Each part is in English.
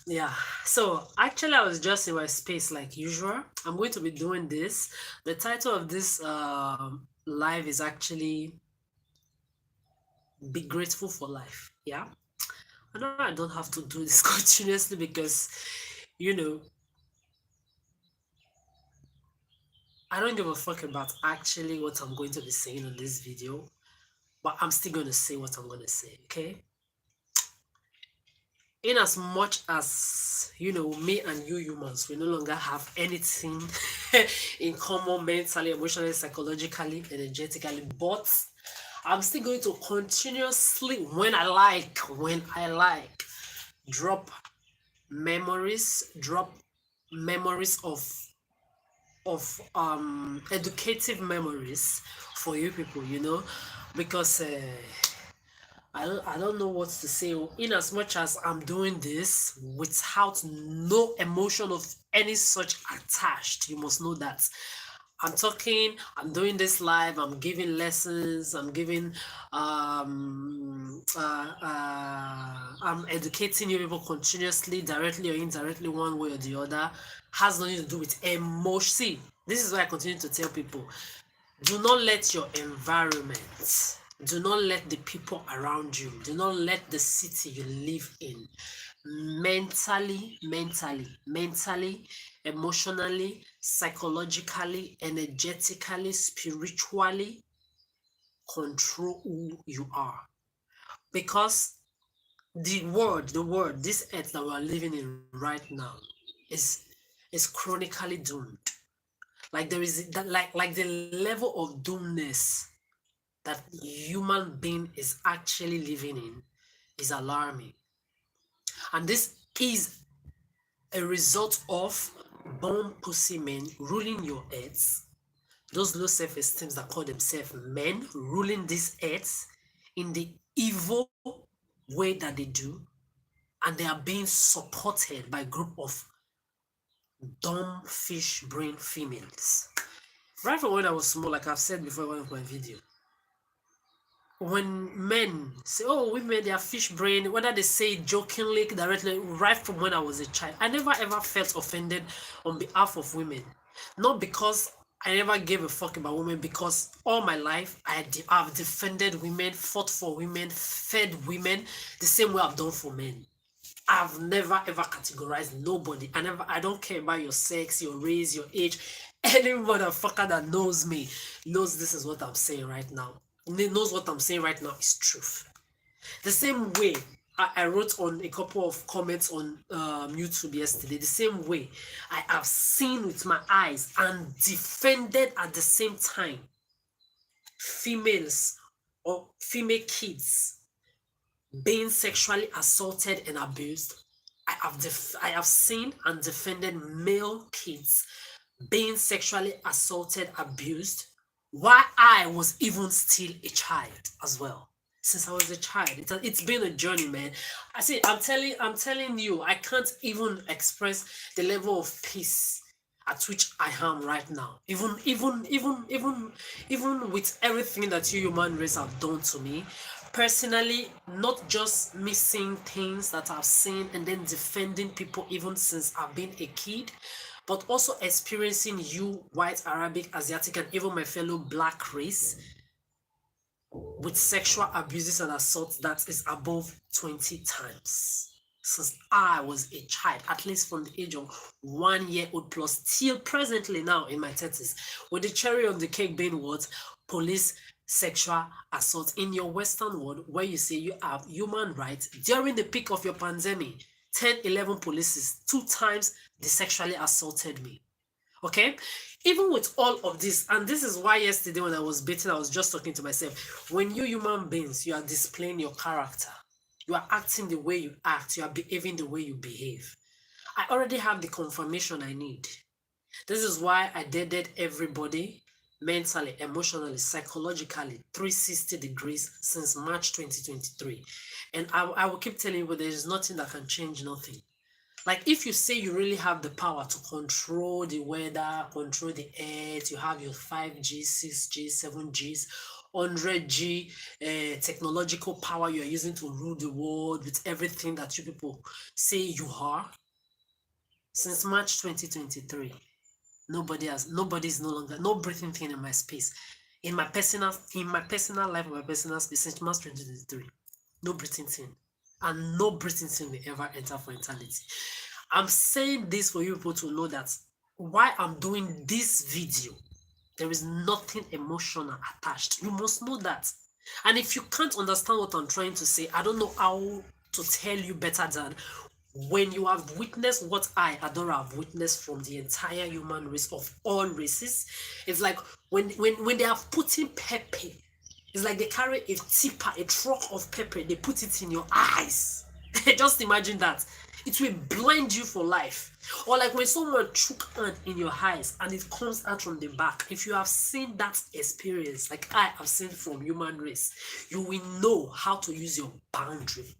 Yeah, so actually, I was just in my space like usual. I'm going to be doing this. The title of this live is actually Be Grateful for Life. Yeah, I know I don't have to do this continuously because, you know, I don't give a fuck about actually what I'm going to be saying on this video, but I'm still going to say what I'm going to say, okay? In as much as me and you humans, we no longer have anything in common mentally, emotionally, psychologically, energetically, but I'm still going to continuously, when I like, drop memories of educative memories for you people, because I don't know what to say. In as much as I'm doing this without no emotion of any such attached, you must know that I'm doing this live, I'm giving lessons, I'm educating you people continuously, directly or indirectly, one way or the other. Has nothing to do with emotion. See, this is why I continue to tell people, do not let your environment, do not let the people around you, do not let the city you live in mentally, emotionally, psychologically, energetically, spiritually control who you are. Because the world, this earth that we're living in right now is is chronically doomed. Like there is that, like the level of doomness that human being is actually living in is alarming. And this is a result of born pussy men ruling your earth, those low self-esteems that call themselves men ruling this earth in the evil way that they do, and they are being supported by a group of dumb fish brain females. Right from when I was small, like I've said before in one of my videos, when men say, oh, women, they are fish brain, whether they say it jokingly, directly, right from when I was a child, I never ever felt offended on behalf of women. Not because I never gave a fuck about women, because all my life I've defended women, fought for women, fed women the same way I've done for men. I've never ever categorized nobody. I don't care about your sex, your race, your age. Any motherfucker that knows me knows this is what I'm saying right now. Knows what I'm saying right now is truth. The same way I wrote on a couple of comments on YouTube yesterday, the same way I have seen with my eyes and defended at the same time females or female kids being sexually assaulted and abused. I have seen and defended male kids being sexually assaulted, abused, while I was even still a child as well. Since I was a child, it's been a journey, man. I'm telling you, I can't even express the level of peace at which I am right now. Even with everything that you human race have done to me, personally, not just me seeing things that I've seen and then defending people even since I've been a kid, but also experiencing you, white, Arabic, Asiatic, and even my fellow black race with sexual abuses and assaults that is above 20 times since I was a child, at least from the age of 1 year old plus till presently now in my 30s, with the cherry on the cake being what? Police sexual assault in your Western world, where you say you have human rights during the peak of your pandemic. 10, 11 police, 2 times they sexually assaulted me. Okay, even with all of this, and this is why yesterday when I was beating, I was just talking to myself. When you human beings, you are displaying your character, you are acting the way you act, you are behaving the way you behave, I already have the confirmation I need. This is why I dated everybody mentally, emotionally, psychologically, 360 degrees since March 2023. And I will keep telling you, but there is nothing that can change nothing. Like if you say you really have the power to control the weather, control the earth, you have your 5G, 6G, 7Gs, 100G technological power you're using to rule the world with everything that you people say you are. Since March 2023, nobody's no longer, no breathing thing in my space. In my personal life, my personal space, since March 2023, no breathing thing. And no breathing thing will ever enter for eternity. I'm saying this for you people to know that why I'm doing this video, there is nothing emotional attached. You must know that. And if you can't understand what I'm trying to say, I don't know how to tell you better than when you have witnessed what I, Adora, have witnessed from the entire human race of all races. It's like when they have put in pepper, it's like they carry a tipper, a truck of pepper, they put it in your eyes. Just imagine that. It will blind you for life. Or like when someone took hand in your eyes and it comes out from the back. If you have seen that experience, like I have seen from human race, you will know how to use your boundary.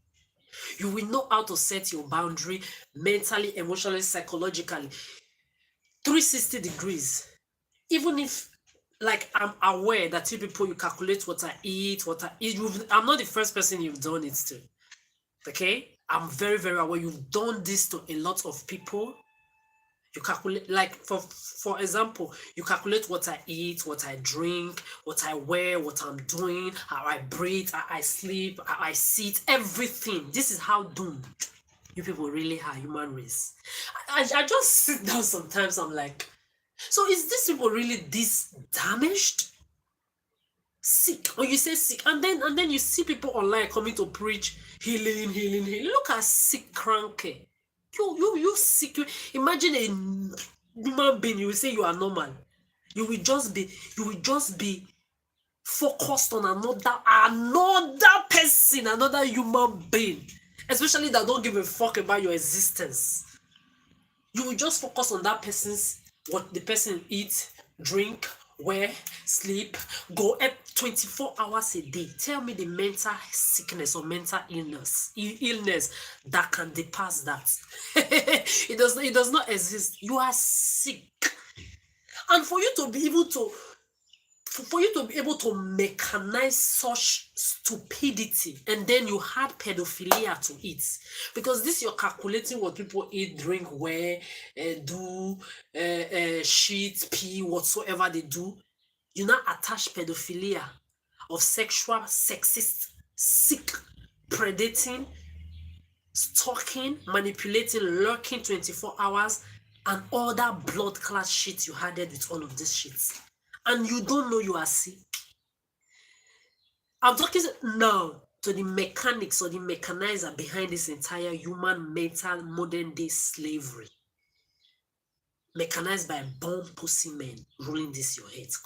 You will know how to set your boundary mentally, emotionally, psychologically. 360 degrees. Even if, like, I'm aware that you people, you calculate what I eat. I'm not the first person you've done it to. Okay? I'm very, very aware you've done this to a lot of people. You calculate, like, for example, you calculate what I eat, what I drink, what I wear, what I'm doing, how I breathe, how I sleep, how I sit, everything. This is how doomed you people really are, human race. I just sit down sometimes, I'm like, so is this people really this damaged? Sick. Or you say sick, and then you see people online coming to preach healing. Look at sick cranky. You sick. Imagine a human being, you will say you are normal. You will just be focused on another person, another human being, especially that don't give a fuck about your existence. You will just focus on that person's, what the person eats, drink, wear, sleep, go up 24 hours a day. Tell me the mental sickness or mental illness that can depass that. It does not exist. You are sick. And for you to be able to mechanize such stupidity, and then you add pedophilia to it, because this you're calculating what people eat, drink, wear, do, shit, pee, whatsoever they do. You now attach pedophilia of sexual, sexist, sick, predating, stalking, manipulating, lurking 24 hours, and all that blood class shit you added with all of this shit. And you don't know you are sick. I'm talking now to the mechanics or the mechanizer behind this entire human mental modern day slavery. Mechanized by bomb pussy men ruling this your heads,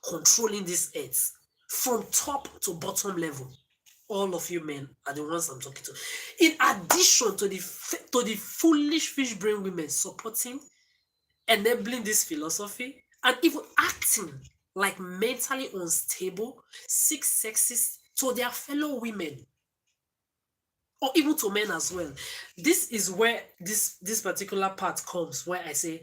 controlling this heads from top to bottom level. All of you men are the ones I'm talking to. In addition to the foolish fish brain women supporting, enabling this philosophy, and even acting like mentally unstable, sick, sexist to their fellow women, or even to men as well. This is where this particular part comes, where I say,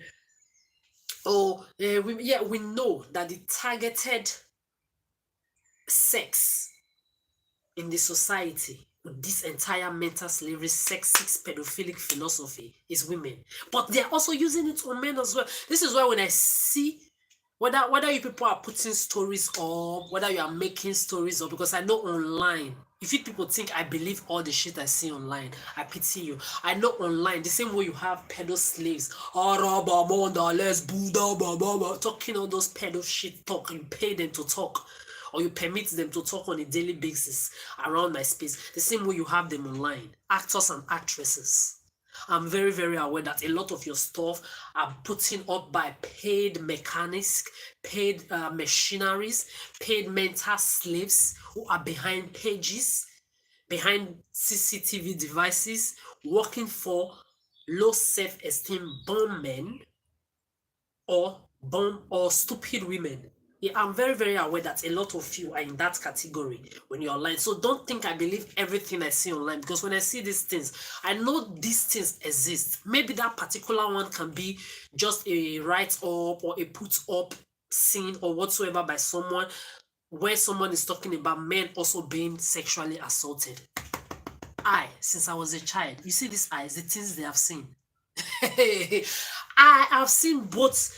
we know that the targeted sex in the society with this entire mental slavery, sexist, pedophilic philosophy is women. But they're also using it on men as well. This is why when I see whether you people are putting stories up, whether you are making stories up, because I know online, if you people think I believe all the shit I see online, I pity you. I know online, the same way you have pedo slaves, talking all those pedo shit talk, you pay them to talk, or you permit them to talk on a daily basis around my space, the same way you have them online, actors and actresses. I'm very, very aware that a lot of your stuff are putting up by paid mechanics, paid machineries, paid mental slaves who are behind pages, behind CCTV devices, working for low self-esteem bomb men or stupid women. Yeah, I'm very, very aware that a lot of you are in that category when you're online. So don't think I believe everything I see online, because when I see these things, I know these things exist. Maybe that particular one can be just a write-up or a put-up scene or whatsoever by someone. where someone is talking about men also being sexually assaulted. Since I was a child, you see these eyes, the things they have seen. I have seen both,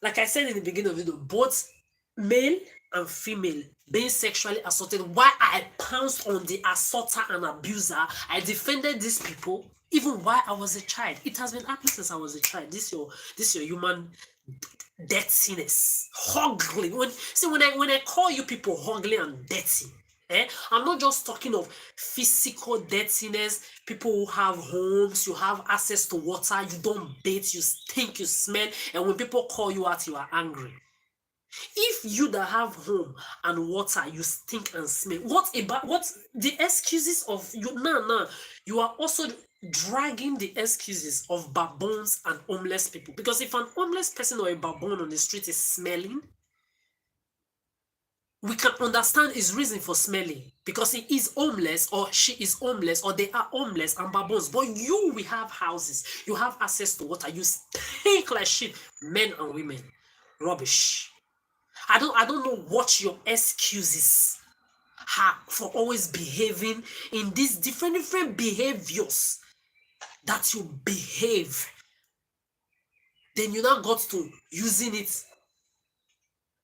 like I said in the beginning of the video, both male and female being sexually assaulted. Why I pounced on the assaulter and abuser, I defended these people even while I was a child. It has been happening since I was a child. This your human dirtiness, ugly. When I call you people ugly and dirty, I'm not just talking of physical dirtiness. People who have homes, you have access to water, you don't bathe, you stink, you smell, and when people call you out, you are angry. If you that have home and water, you stink and smell, what the excuses of you? Nah, you are also dragging the excuses of baboons and homeless people. Because if an homeless person or a baboon on the street is smelling, we can understand his reason for smelling, because he is homeless or she is homeless or they are homeless and baboons. But we have houses, you have access to water, you stink like shit, men and women. Rubbish. I don't know what your excuses are for always behaving in these different behaviors that you behave. Then you now got to using it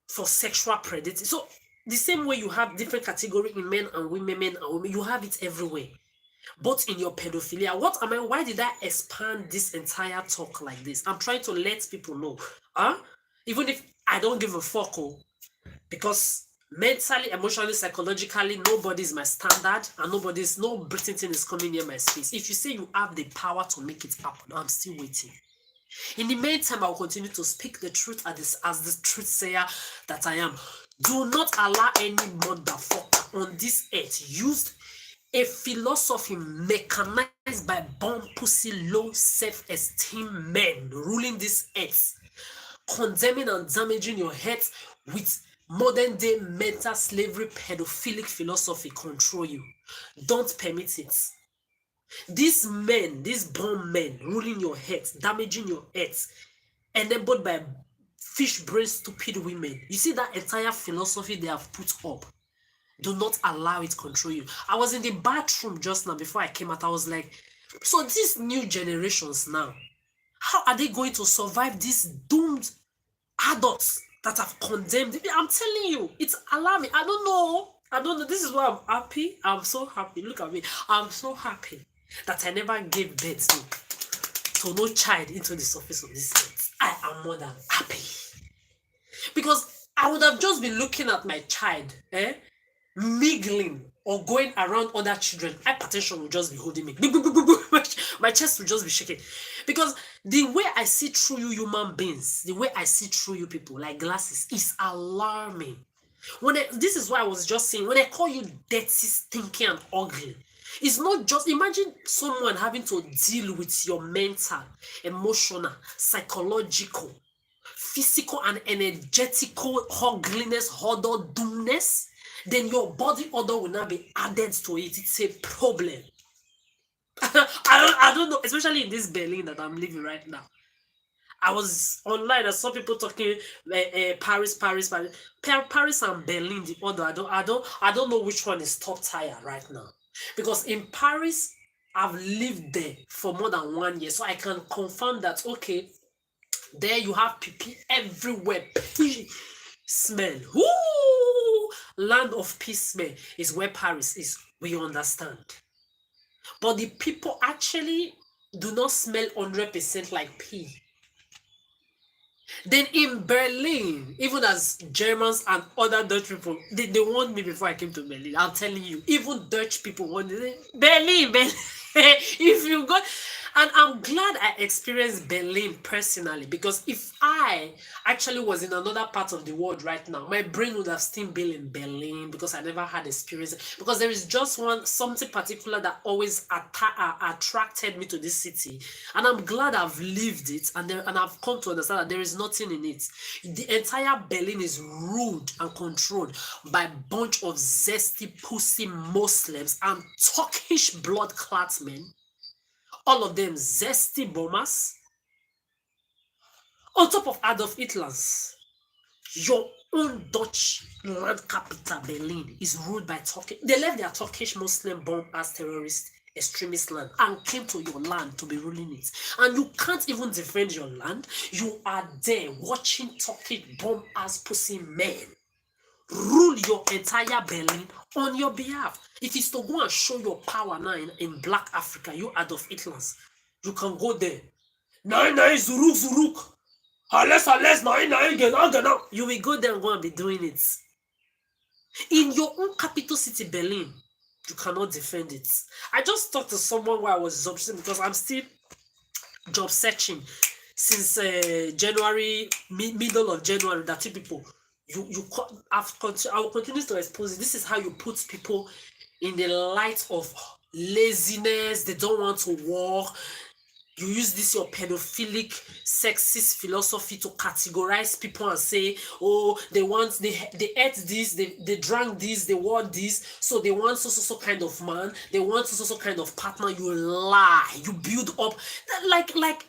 for sexual predating. So the same way you have different category in men and women, you have it everywhere. But in your pedophilia, why did I expand this entire talk like this? I'm trying to let people know. Even if I don't give a fuck, because mentally, emotionally, psychologically, nobody's my standard, and no Britain thing is coming near my space. If you say you have the power to make it happen, I'm still waiting. In the meantime, I will continue to speak the truth as the truth sayer that I am. Do not allow any motherfucker on this earth use a philosophy mechanized by bomb pussy low self-esteem men ruling this earth, condemning and damaging your head with modern day mental slavery pedophilic philosophy control you. Don't permit it. These men, these bomb men ruling your head, damaging your head, enabled by fish brain stupid women. You see that entire philosophy they have put up. Do not allow it control you. I was in the bathroom just now before I came out. I was like, so these new generations now, how are they going to survive these doomed adults that have condemned? I'm telling you, it's alarming. I don't know. This is why I'm happy. I'm so happy. Look at me. I'm so happy that I never gave birth to no child into the surface of this earth. I am more than happy. Because I would have just been looking at my child, mingling or going around other children. Hypertension will just be holding me. My chest will just be shaking. Because the way I see through you human beings, the way I see through you people like glasses is alarming. This is why I was just saying, when I call you dirty, stinky, and ugly, it's not just, imagine someone having to deal with your mental, emotional, psychological, physical, and energetical ugliness, odor, doomness. Then your body odor will now be added to it. It's a problem. I don't know, especially in this Berlin that I'm living right now. I was online. I saw people talking Paris and Berlin. The other, I don't know which one is top tier right now, because in Paris I've lived there for more than 1 year, so I can confirm that. Okay, there you have pee everywhere. Pee smell. Woo! Land of peace smell is where Paris is. We understand, but the people actually do not smell 100% like pee. Then in Berlin, even as Germans and other Dutch people, they warned me before I came to Berlin. I'm telling you, even Dutch people warned me. Berlin. If you got, and I'm glad I experienced Berlin personally, because if I actually was in another part of the world right now, my brain would have still been in Berlin, because I never had experience. Because there is just something particular that always attracted me to this city, and I'm glad I've lived it, and I've come to understand that there is nothing in it. The entire Berlin is ruled and controlled by a bunch of zesty pussy Muslims and Turkish blood clot men. All of them zesty bombers. On top of Adolf Hitler's. Your own Dutch land capital, Berlin, is ruled by Turkey. They left their Turkish Muslim bomb as terrorist extremist land and came to your land to be ruling it. And you can't even defend your land. You are there watching Turkey bomb as pussy men rule your entire Berlin on your behalf. If it's to go and show your power now in Black Africa, you Adolf Hitlers, you can go there. Nine, Zuruk, Zuruk. Alles, nine, genau. You will go there and go and be doing it. In your own capital city, Berlin, you cannot defend it. I just talked to someone while I was job searching because I'm still job searching since January, middle of January. That two people, I will continue to expose it. This is how you put people in the light of laziness. They don't want to work. You use this your pedophilic, sexist philosophy to categorize people and say, oh, they ate this, they drank this, they wore this, so they want so kind of man, they want so kind of partner. You lie. You build up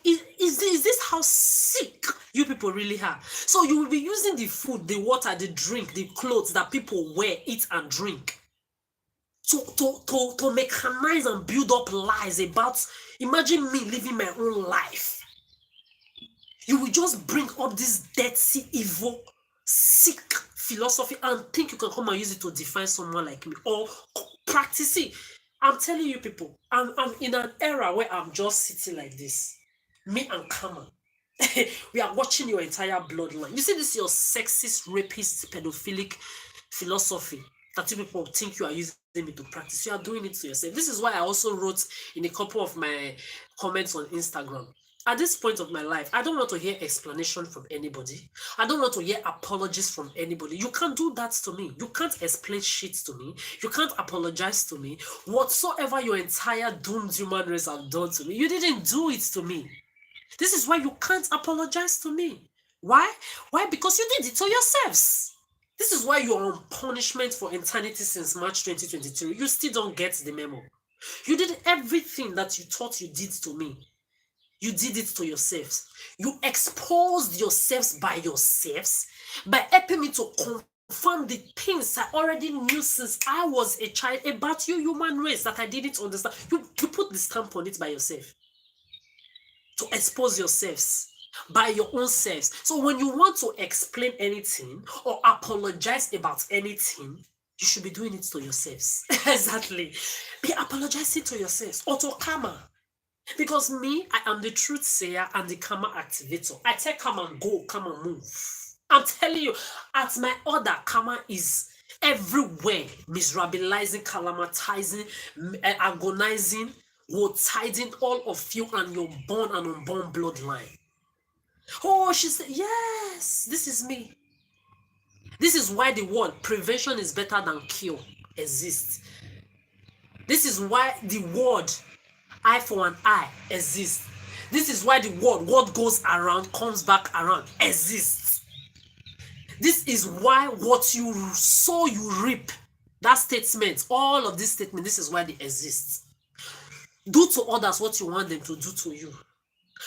is this how sick you people really are? So you will be using the food, the water, the drink, the clothes that people wear, eat and drink to mechanize and build up lies about. Imagine me living my own life. You will just bring up this dirty, evil, sick philosophy and think you can come and use it to define someone like me or practice it. I'm telling you people, I'm in an era where I'm just sitting like this. Me and Kama. We are watching your entire bloodline. You see this your sexist, rapist, pedophilic philosophy that you people think you are using it to practice. You are doing it to yourself. This is why I also wrote in a couple of my comments on Instagram. At this point of my life, I don't want to hear explanation from anybody. I don't want to hear apologies from anybody. You can't do that to me. You can't explain shit to me. You can't apologize to me. Whatsoever your entire doomed human race have done to me, you didn't do it to me. This is why you can't apologize to me. Why? Why? Because you did it to yourselves. This is why you're on punishment for eternity since March 2023. You still don't get the memo. You did everything that you thought you did to me. You did it to yourselves. You exposed yourselves by yourselves by helping me to confirm the things I already knew since I was a child about you human race that I didn't understand. You put the stamp on it by yourself to expose yourselves by your own selves. So when you want to explain anything or apologize about anything, you should be doing it to yourselves. Exactly. Be apologizing to yourselves or to karma. Because me, I am the truth sayer and the karma activator. I tell karma, go, karma, move. I'm telling you, at my order, karma is everywhere, miserabilizing, calamitizing, agonizing, woe-tiding all of you and your born and unborn bloodline. Oh, she said, yes, this is me. This is why the word prevention is better than cure exists. This is why the word eye for an eye exists. This is why the word what goes around comes back around exists. This is why what you sow you reap. That statement, all of this statement, this is why they exist. Do to others what you want them to do to you.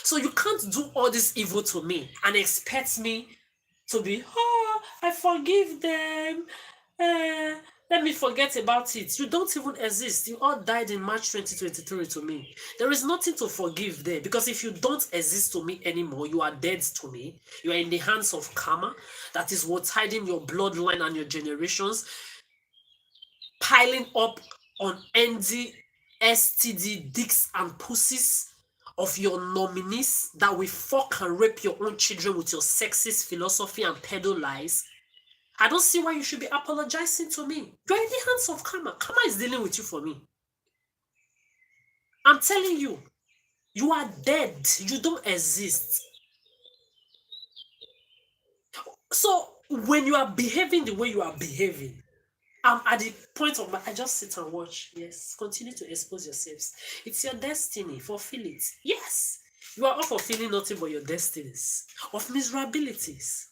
So you can't do all this evil to me and expect me to be, oh, I forgive them. Let me forget about it. You don't even exist. You all died in March 2023 to me. There is nothing to forgive there because if you don't exist to me anymore, you are dead to me. You are in the hands of karma that is what's hiding your bloodline and your generations, piling up on ND, STD, dicks, and pussies of your nominees that will fuck and rape your own children with your sexist philosophy and pedo lies. I don't see why you should be apologizing to me. You're in the hands of karma. Karma is dealing with you for me. I'm telling you, you are dead. You don't exist. So when you are behaving the way you are behaving, I'm at the point of I just sit and watch. Yes, continue to expose yourselves. It's your destiny. Fulfill it. Yes, you are all fulfilling nothing but your destinies of miserabilities.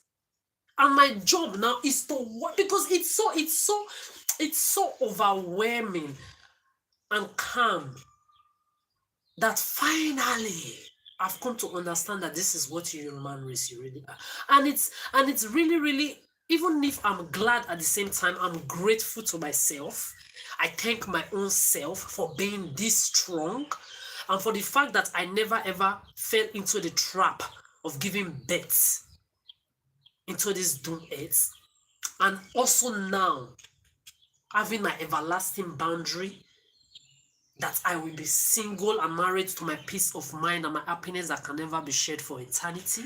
And my job now is to work because it's so overwhelming and calm that finally I've come to understand that this is what you human race you really are. And it's really, really, even if I'm glad at the same time, I'm grateful to myself. I thank my own self for being this strong and for the fact that I never ever fell into the trap of giving birth into this doom earth. And also now, having my everlasting boundary that I will be single and married to my peace of mind and my happiness that can never be shared for eternity.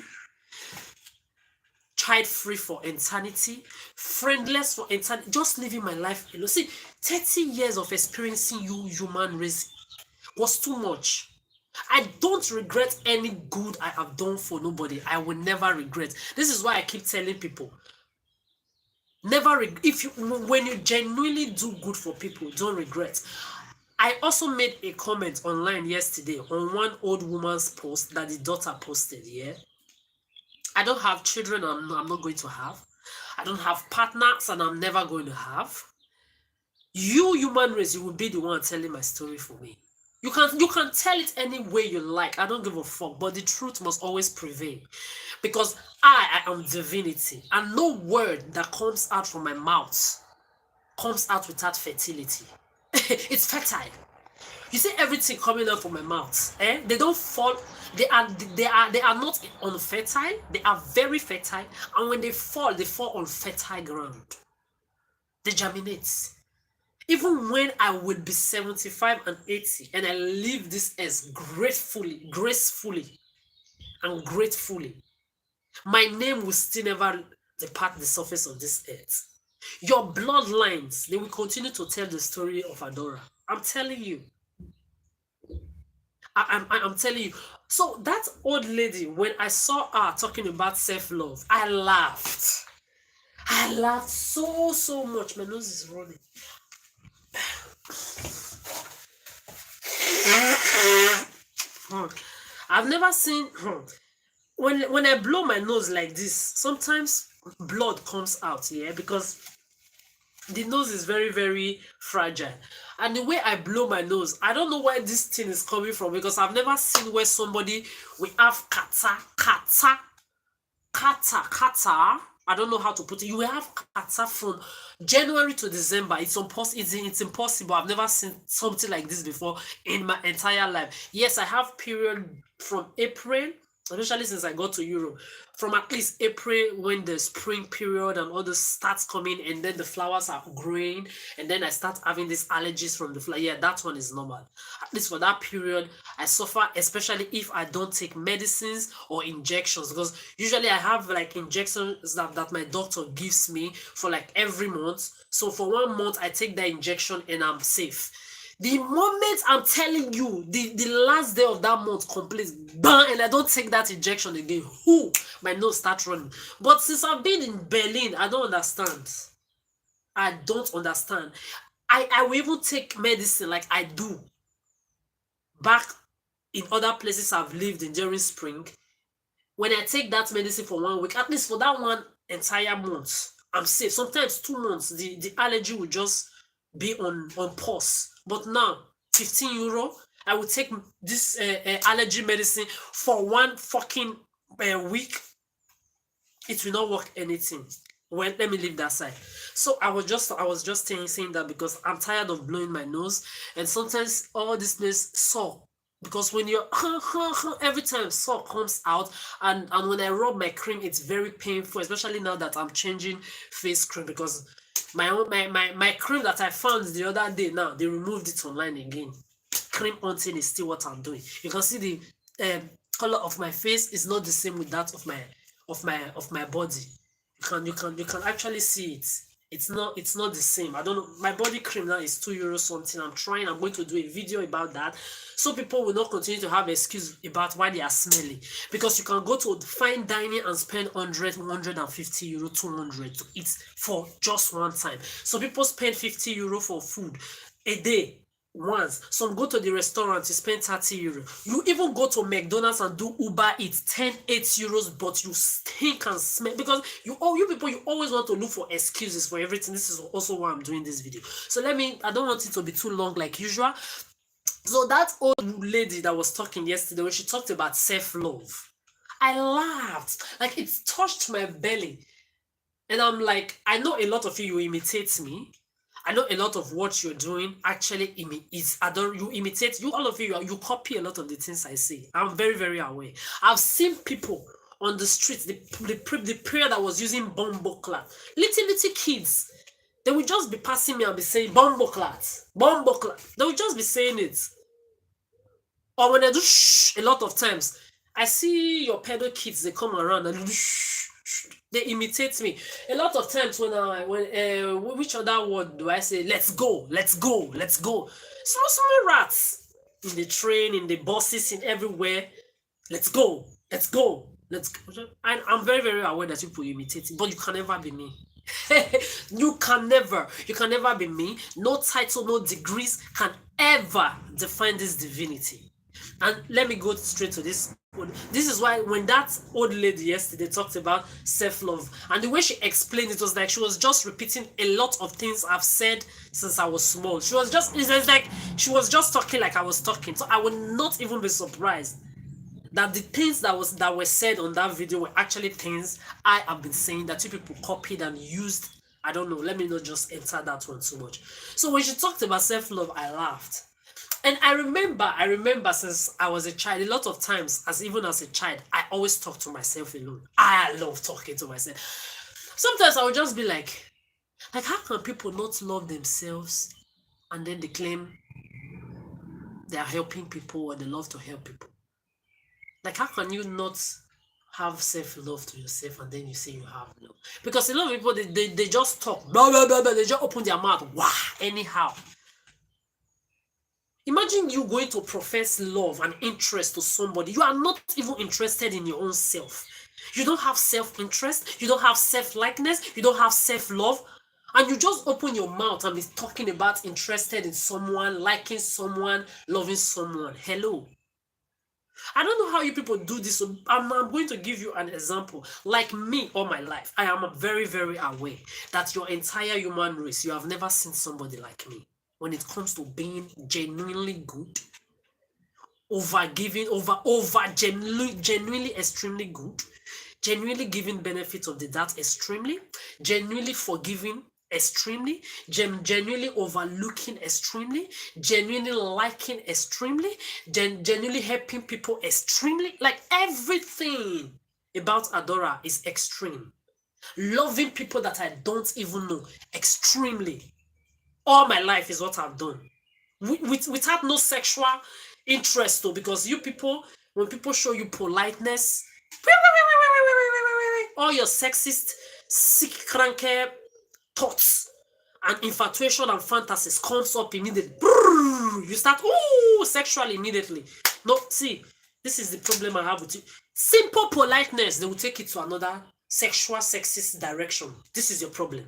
Child free for eternity, friendless for eternity, just living my life alone. See, 30 years of experiencing human race was too much. I don't regret any good I have done for nobody. I will never regret. This is why I keep telling people, never if you, when you genuinely do good for people, don't regret. I also made a comment online yesterday on one old woman's post that the daughter posted. Yeah, I don't have children. I'm not going to have. I don't have partners, and I'm never going to have. You, human race, you will be the one telling my story for me. You can tell it any way you like. I don't give a fuck. But the truth must always prevail, because I am divinity, and no word that comes out from my mouth comes out without fertility. It's fertile. You see everything coming out from my mouth, they don't fall. They are not unfertile. They are very fertile, and when they fall on fertile ground. They germinate. Even when I will be 75 and 80 and I leave this earth gratefully, gracefully, and gratefully, my name will still never depart the surface of this earth. Your bloodlines, they will continue to tell the story of Adora. I'm telling you. I'm telling you. So that old lady, when I saw her talking about self-love, I laughed. I laughed so much. My nose is running. I've never seen when I blow my nose like this, sometimes blood comes out, yeah, because the nose is very fragile. And the way I blow my nose, I don't know where this thing is coming from, because I've never seen where somebody will have kata. I don't know how to put it. You will have kata from January to December. It's impossible. I've never seen something like this before in my entire life. Yes, I have period from April, especially since I got to Europe, from at least April, when the spring period and all this starts coming, and then the flowers are growing, and then I start having these allergies from the flower. Yeah, that one is normal. At least for that period, I suffer, especially if I don't take medicines or injections, because usually I have like injections that my doctor gives me for like every month. So for 1 month, I take that injection and I'm safe. The moment I'm telling you, the last day of that month completes, bang, and I don't take that injection again, my nose starts running. But since I've been in Berlin, I don't understand. I don't understand. I will even take medicine like I do back in other places I've lived in during spring. When I take that medicine for 1 week, at least for that one entire month, I'm safe. Sometimes 2 months, the allergy will just be on pause. But now, 15 euro, I will take this allergy medicine for 1 fucking week. It will not work anything. Well, let me leave that side. So I was just saying that because I'm tired of blowing my nose, and sometimes all this place suck. Because when you're every time salt comes out, and when I rub my cream, it's very painful, especially now that I'm changing face cream, because my cream that I found the other day, now they removed it online again. Cream hunting is still what I'm doing. You can see the color of my face is not the same with that of my body. You can actually see it. It's not the same. I don't know. My body cream now is €2 something. I'm going to do a video about that, so people will not continue to have excuse about why they are smelly. Because you can go to fine dining and spend 100, 150 euro, 200 to eat for just one time. So people spend 50 euro for food a day. Once. Some go to the restaurant, you spend 30 euros. You even go to McDonald's and do Uber Eats, 8 euros, but you stink and smell, because you people, you always want to look for excuses for everything. This is also why I'm doing this video. So I don't want it to be too long like usual. So that old lady that was talking yesterday, when she talked about self-love, I laughed. Like, it touched my belly. And I'm like, I know a lot of you imitate me. I know a lot of what you're doing actually is Adora. You imitate, you all of you, you copy a lot of the things I say. I'm very, very aware. I've seen people on the streets, the prayer that was using bombo clat, little kids. They would just be passing me and be saying bombo clat, bombo clat. They would just be saying it. Or when they do shh a lot of times, I see your pedo kids, they come around and do shh, shh, they imitate me. A lot of times which other word do I say? Let's go, let's go, let's go. Small rats in the train, in the buses, in everywhere. Let's go, let's go, let's go. And I'm very, very aware that people imitate it, but you can never be me. You can never be me. No title, no degrees can ever define this divinity. And let me go straight to this. This is why when that old lady yesterday talked about self-love, and the way she explained it was like she was just repeating a lot of things I've said since I was small. It's like she was just talking like I was talking. So I would not even be surprised that the things that were said on that video were actually things I have been saying that you people copied and used. I don't know. Let me not just enter that one too much. So when she talked about self-love, I laughed. And I remember since I was a child, a lot of times, even as a child, I always talk to myself alone. I love talking to myself. Sometimes I would just be like how can people not love themselves and then they claim they are helping people or they love to help people? Like, how can you not have self-love to yourself and then you say you have love? Because a lot of people, they just talk, blah, blah, blah, blah, they just open their mouth, wow, anyhow. Imagine you going to profess love and interest to somebody. You are not even interested in your own self. You don't have self-interest. You don't have self-likeness. You don't have self-love. And you just open your mouth and be talking about interested in someone, liking someone, loving someone. Hello. I don't know how you people do this. So I'm going to give you an example. Like me all my life, I am very, very aware that your entire human race, you have never seen somebody like me. When it comes to being genuinely good, genuinely extremely good, genuinely giving benefit of the doubt extremely, genuinely forgiving extremely, genuinely overlooking extremely, genuinely liking extremely, genuinely helping people extremely. Like everything about Adora is extreme. Loving people that I don't even know extremely. All my life is what I've done. Without no sexual interest though, because you people, when people show you politeness, all your sexist, sick, cranky thoughts and infatuation and fantasies comes up immediately. You start sexually immediately. No, see, this is the problem I have with you. Simple politeness, they will take it to another sexual, sexist direction. This is your problem.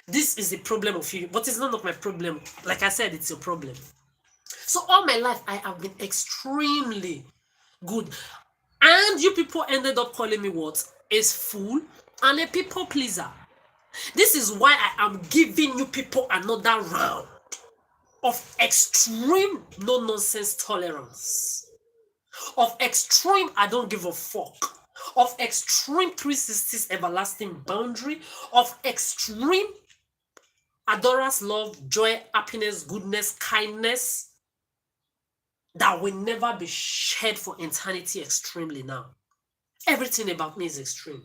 This is the problem of you, but it's none of my problem. Like I said, it's your problem. So all my life, I have been extremely good. And you people ended up calling me what? A fool and a people pleaser. This is why I am giving you people another round of extreme no-nonsense tolerance. Of extreme I don't give a fuck. Of extreme 360s everlasting boundary. Of extreme Adora's love, joy, happiness, goodness, kindness that will never be shared for eternity extremely now. Everything about me is extreme.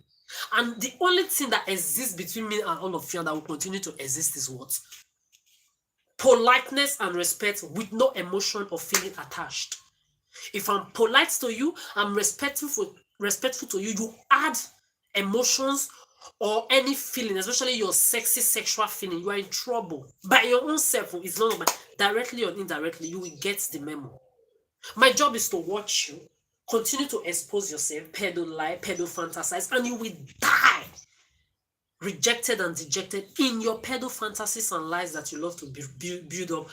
And the only thing that exists between me and all of you and that will continue to exist is what? Politeness and respect with no emotion or feeling attached. If I'm polite to you, I'm respectful to you, you add emotions or any feeling, especially your sexy sexual feeling, you are in trouble. By your own self, it's not about directly or indirectly, you will get the memo. My job is to watch you, continue to expose yourself, pedo lie, pedo fantasize, and you will die rejected and dejected in your pedo fantasies and lies that you love to build up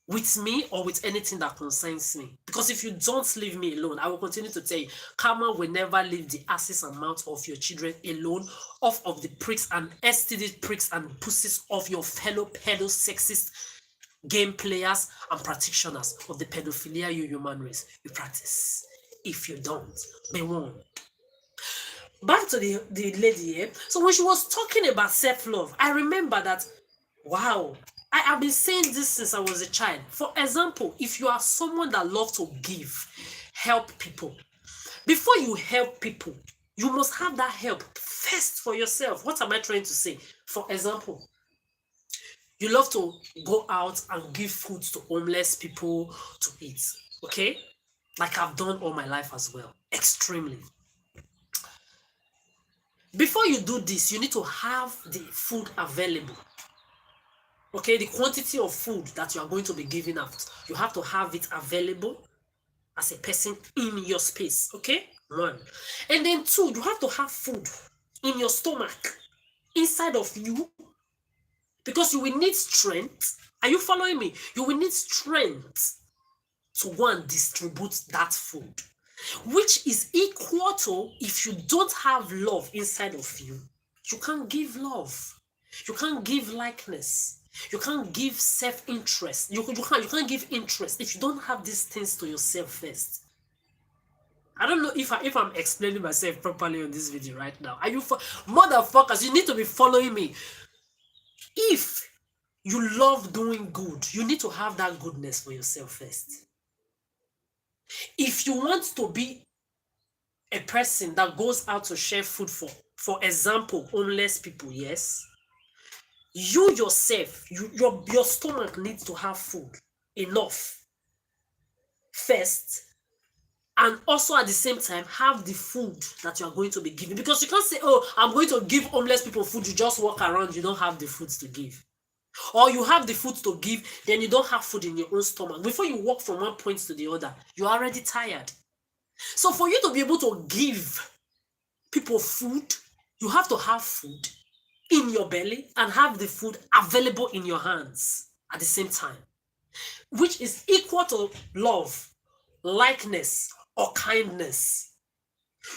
with me or with anything that concerns me. Because if you don't leave me alone, I will continue to tell you, karma will never leave the asses and mouths of your children alone, off of the pricks and STD pricks and pussies of your fellow pedo sexist game players and practitioners of the pedophilia you human race you practice. If you don't, be warned. back to the lady here. So when she was talking about self-love, I remember that, wow, I have been saying this since I was a child. For example, if you are someone that loves to give, help people, before you help people, you must have that help first for yourself. What am I trying to say? For example, you love to go out and give food to homeless people to eat, okay? Like I've done all my life as well, extremely. Before you do this, you need to have the food available. Okay, the quantity of food that you are going to be giving out, you have to have it available as a person in your space. Okay, 1. And then 2, you have to have food in your stomach, inside of you, because you will need strength. Are you following me? You will need strength to go and distribute that food, which is equal to, if you don't have love inside of you, you can't give love, you can't give likeness, you can't give self-interest, you can't give interest if you don't have these things to yourself first. I don't know if I'm explaining myself properly on this video right now. Are you motherfuckers? You need to be following me. If you love doing good, you need to have that goodness for yourself first. If you want to be a person that goes out to share food for example, homeless people, yes, you yourself, your stomach needs to have food enough first, and also at the same time have the food that you are going to be giving. Because you can't say, oh, I'm going to give homeless people food, you just walk around, you don't have the food to give. Or you have the food to give, then you don't have food in your own stomach. Before you walk from one point to the other, you're already tired. So for you to be able to give people food, you have to have food in your belly and have the food available in your hands at the same time, which is equal to love, likeness, or kindness.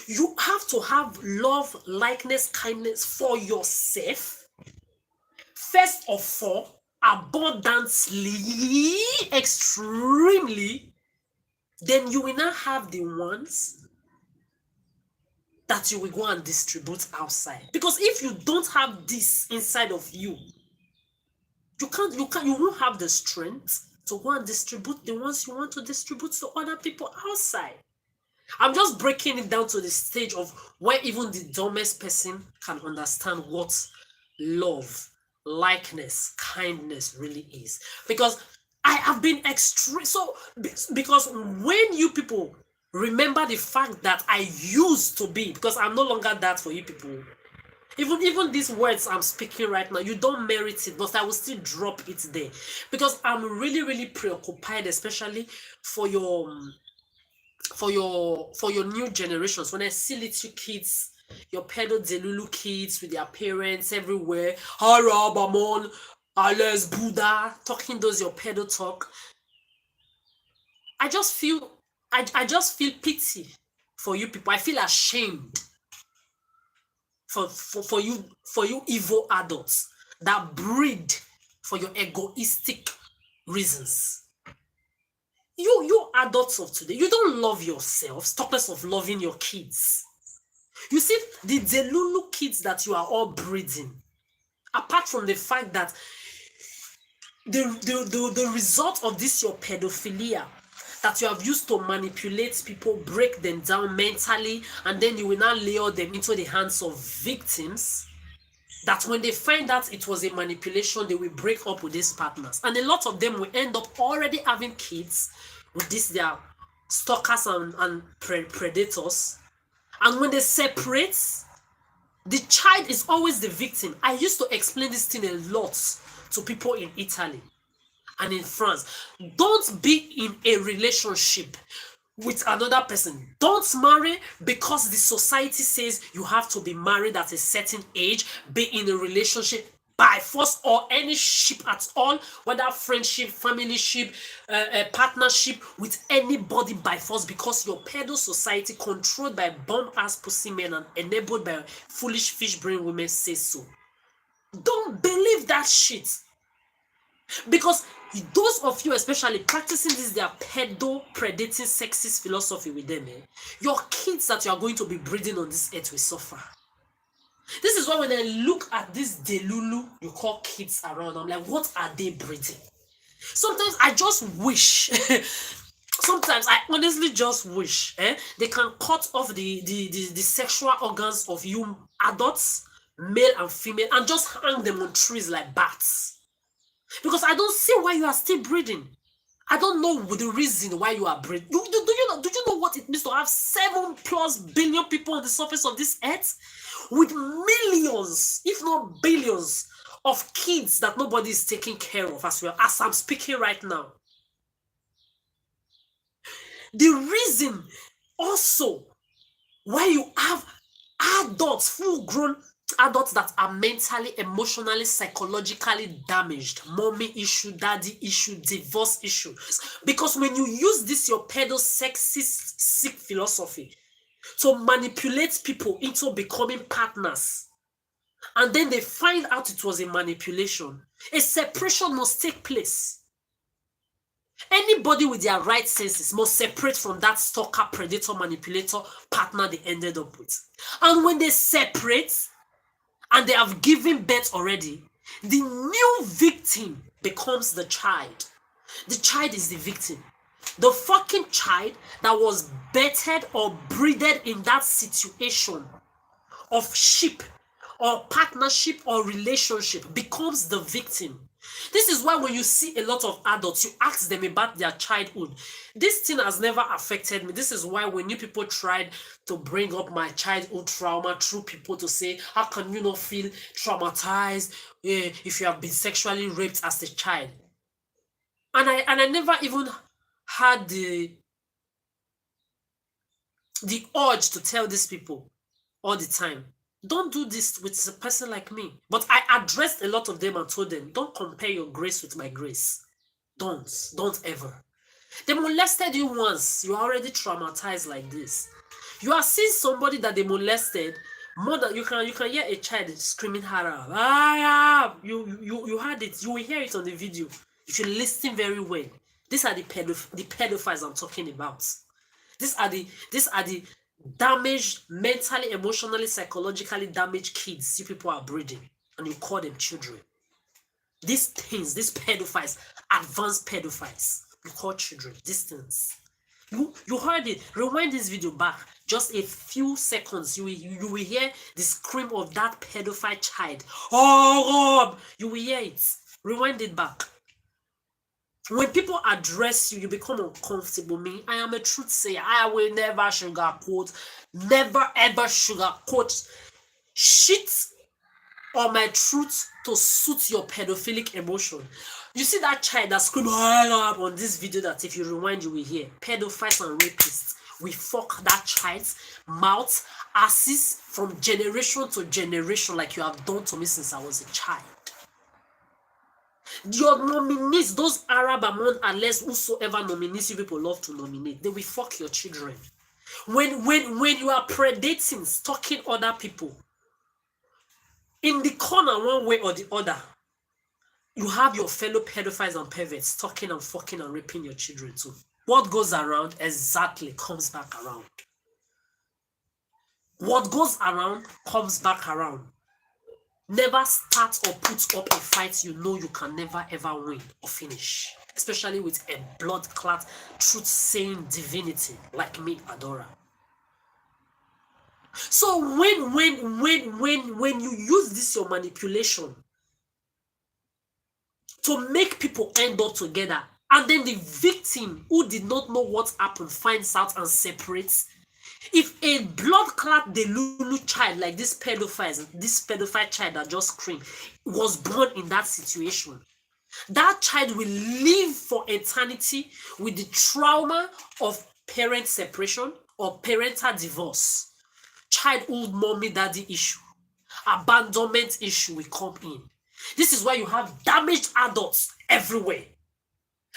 You have to have love, likeness, kindness for yourself, first of all, abundantly, extremely. Then you will not have the ones that you will go and distribute outside. Because if you don't have this inside of you, you won't have the strength to go and distribute the ones you want to distribute to other people outside. I'm just breaking it down to the stage of where even the dumbest person can understand what love, likeness, kindness really is. Because I have been extreme. So, because when you people remember the fact that I used to be, because I'm no longer that for you people. Even these words I'm speaking right now, you don't merit it, but I will still drop it there. Because I'm really, really preoccupied, especially for your new generations. When I see little kids, your pedo delulu kids with their parents everywhere, Harabamon, Ales Buddha, talking those your pedo talk, I just feel pity for you people. I feel ashamed for you evil adults that breed for your egoistic reasons. You adults of today, you don't love yourselves, talk less of loving your kids. You see, the Delulu kids that you are all breeding, apart from the fact that the result of this your pedophilia that you have used to manipulate people, break them down mentally, and then you will now lure them into the hands of victims, that when they find out it was a manipulation, they will break up with these partners. And a lot of them will end up already having kids with these their stalkers and predators. And when they separate, the child is always the victim. I used to explain this thing a lot to people in Italy and in France. Don't be in a relationship with another person. Don't marry because the society says you have to be married at a certain age, be in a relationship by force, or any ship at all, whether friendship, familyship, partnership with anybody by force, because your pedo society, controlled by bomb-ass pussy men and enabled by foolish fish brain women, says so. Don't believe that shit. Because those of you especially practicing this their pedo predating sexist philosophy with them, your kids that you are going to be breeding on this earth will suffer. This is why when I look at this delulu you call kids around, I'm like, what are they breeding? Sometimes I just wish sometimes I honestly just wish they can cut off the sexual organs of you adults, male and female, and just hang them on trees like bats. Because I don't see why you are still breeding. I don't know the reason why you are breeding. Do you know what it means to have 7+ billion people on the surface of this earth? With millions, if not billions, of kids that nobody is taking care of as I'm speaking right now. The reason also why you have adults, full-grown adults that are mentally, emotionally, psychologically damaged, mommy issue, daddy issue, divorce issue. Because when you use this your pedosexist sick philosophy to manipulate people into becoming partners, and then they find out it was a manipulation, a separation must take place. Anybody with their right senses must separate from that stalker, predator, manipulator partner they ended up with. And when they separate and they have given birth already, the new victim becomes the child. The child is the victim. The fucking child that was birthed or breeded in that situation of ship or partnership or relationship becomes the victim. This is why when you see a lot of adults, you ask them about their childhood. This thing has never affected me. This is why when you people tried to bring up my childhood trauma through people to say, how can you not feel traumatized if you have been sexually raped as a child? And I never even had the urge to tell these people all the time, don't do this with a person like me. But I addressed a lot of them and told them, don't compare your grace with my grace. Don't ever. They molested you once, you are already traumatized like this. You are seeing somebody that they molested more than you can hear a child screaming haram. You heard it, you will hear it on the video if you listen very well. These are the pedophiles I'm talking about. These are the damaged, mentally, emotionally, psychologically damaged kids you people are breeding, and you call them children. These things, these pedophiles, advanced pedophiles, you call children. These things. You heard it. Rewind this video back just a few seconds. You will hear the scream of that pedophile child. Oh, Rob! You will hear it. Rewind it back. When people address you, you become uncomfortable. Me, I am a truth sayer. I will never sugarcoat, never ever sugarcoat shit or my truth to suit your pedophilic emotion. You see that child that screamed on this video that if you rewind you will hear. Pedophiles and rapists. We fuck that child's mouth, asses from generation to generation like you have done to me since I was a child. Your nominees, those Arab among unless whosoever nominees you people love to nominate, they will fuck your children. When you are predating, stalking other people, in the corner one way or the other, you have your fellow pedophiles and perverts stalking and fucking and raping your children too. What goes around exactly comes back around. What goes around comes back around. Never start or put up a fight you know you can never ever win or finish. Especially with a blood-clot, truth-saying divinity like me, Adora. So when you use this your manipulation to make people end up together, and then the victim who did not know what happened finds out and separates. If a blood-clot delulu child like this pedophile child that just screamed was born in that situation, that child will live for eternity with the trauma of parent separation or parental divorce, childhood mommy daddy issue, abandonment issue will come in. This is why you have damaged adults everywhere.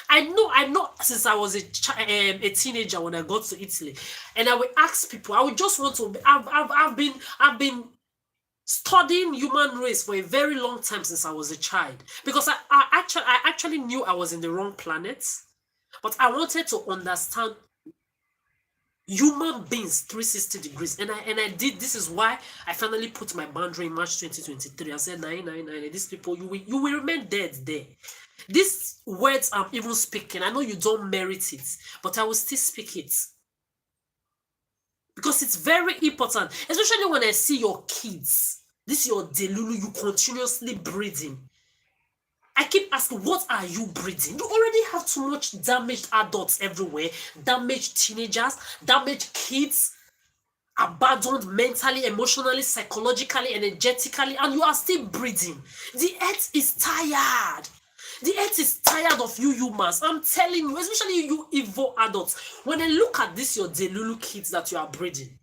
I know since I was a teenager when I got to Italy, and I would ask people, I would just want to, I've been studying human race for a very long time since I was a child, because I actually knew I was in the wrong planet, but I wanted to understand human beings 360 degrees, and I did. This is why I finally put my boundary in March 2023. I said, nine, these people, you will remain dead there. These words I'm even speaking, I know you don't merit it, but I will still speak it, because it's very important, especially when I see your kids. This your delulu, you continuously breathing. I keep asking, what are you breeding? You already have too much damaged adults everywhere, damaged teenagers, damaged kids, abandoned mentally, emotionally, psychologically, energetically, and you are still breeding. The earth is tired. The earth is tired of you humans. I'm telling you, especially you evil adults. When I look at this, your delulu kids that you are breeding,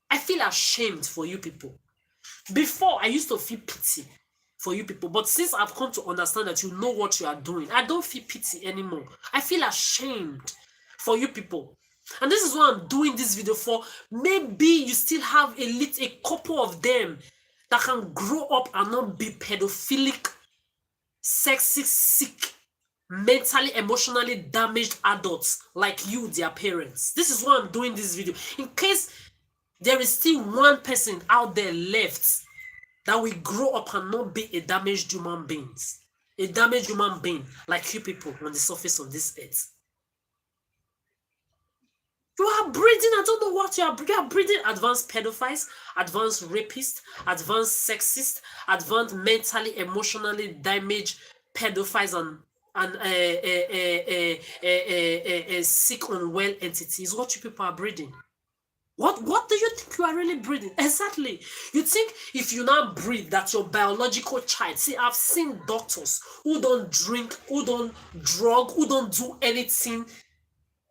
I feel ashamed for you people. Before, I used to feel pity for you people, but since I've come to understand that you know what you are doing, I don't feel pity anymore. I feel ashamed for you people. And this is what I'm doing this video for. Maybe you still have a couple of them that can grow up and not be pedophilic, sexist, sick, mentally, emotionally damaged adults like you, their parents. This is why I'm doing this video. In case there is still one person out there left that will grow up and not be a damaged human being. A damaged human being like you people on the surface of this earth. You are breeding, I don't know what you are breeding advanced pedophiles, advanced rapists, advanced sexists, advanced mentally, emotionally damaged pedophiles and sick, unwell entities. What you people are breeding. What do you think you are really breeding? Exactly. You think if you now breed that your biological child, see, I've seen doctors who don't drink, who don't drug, who don't do anything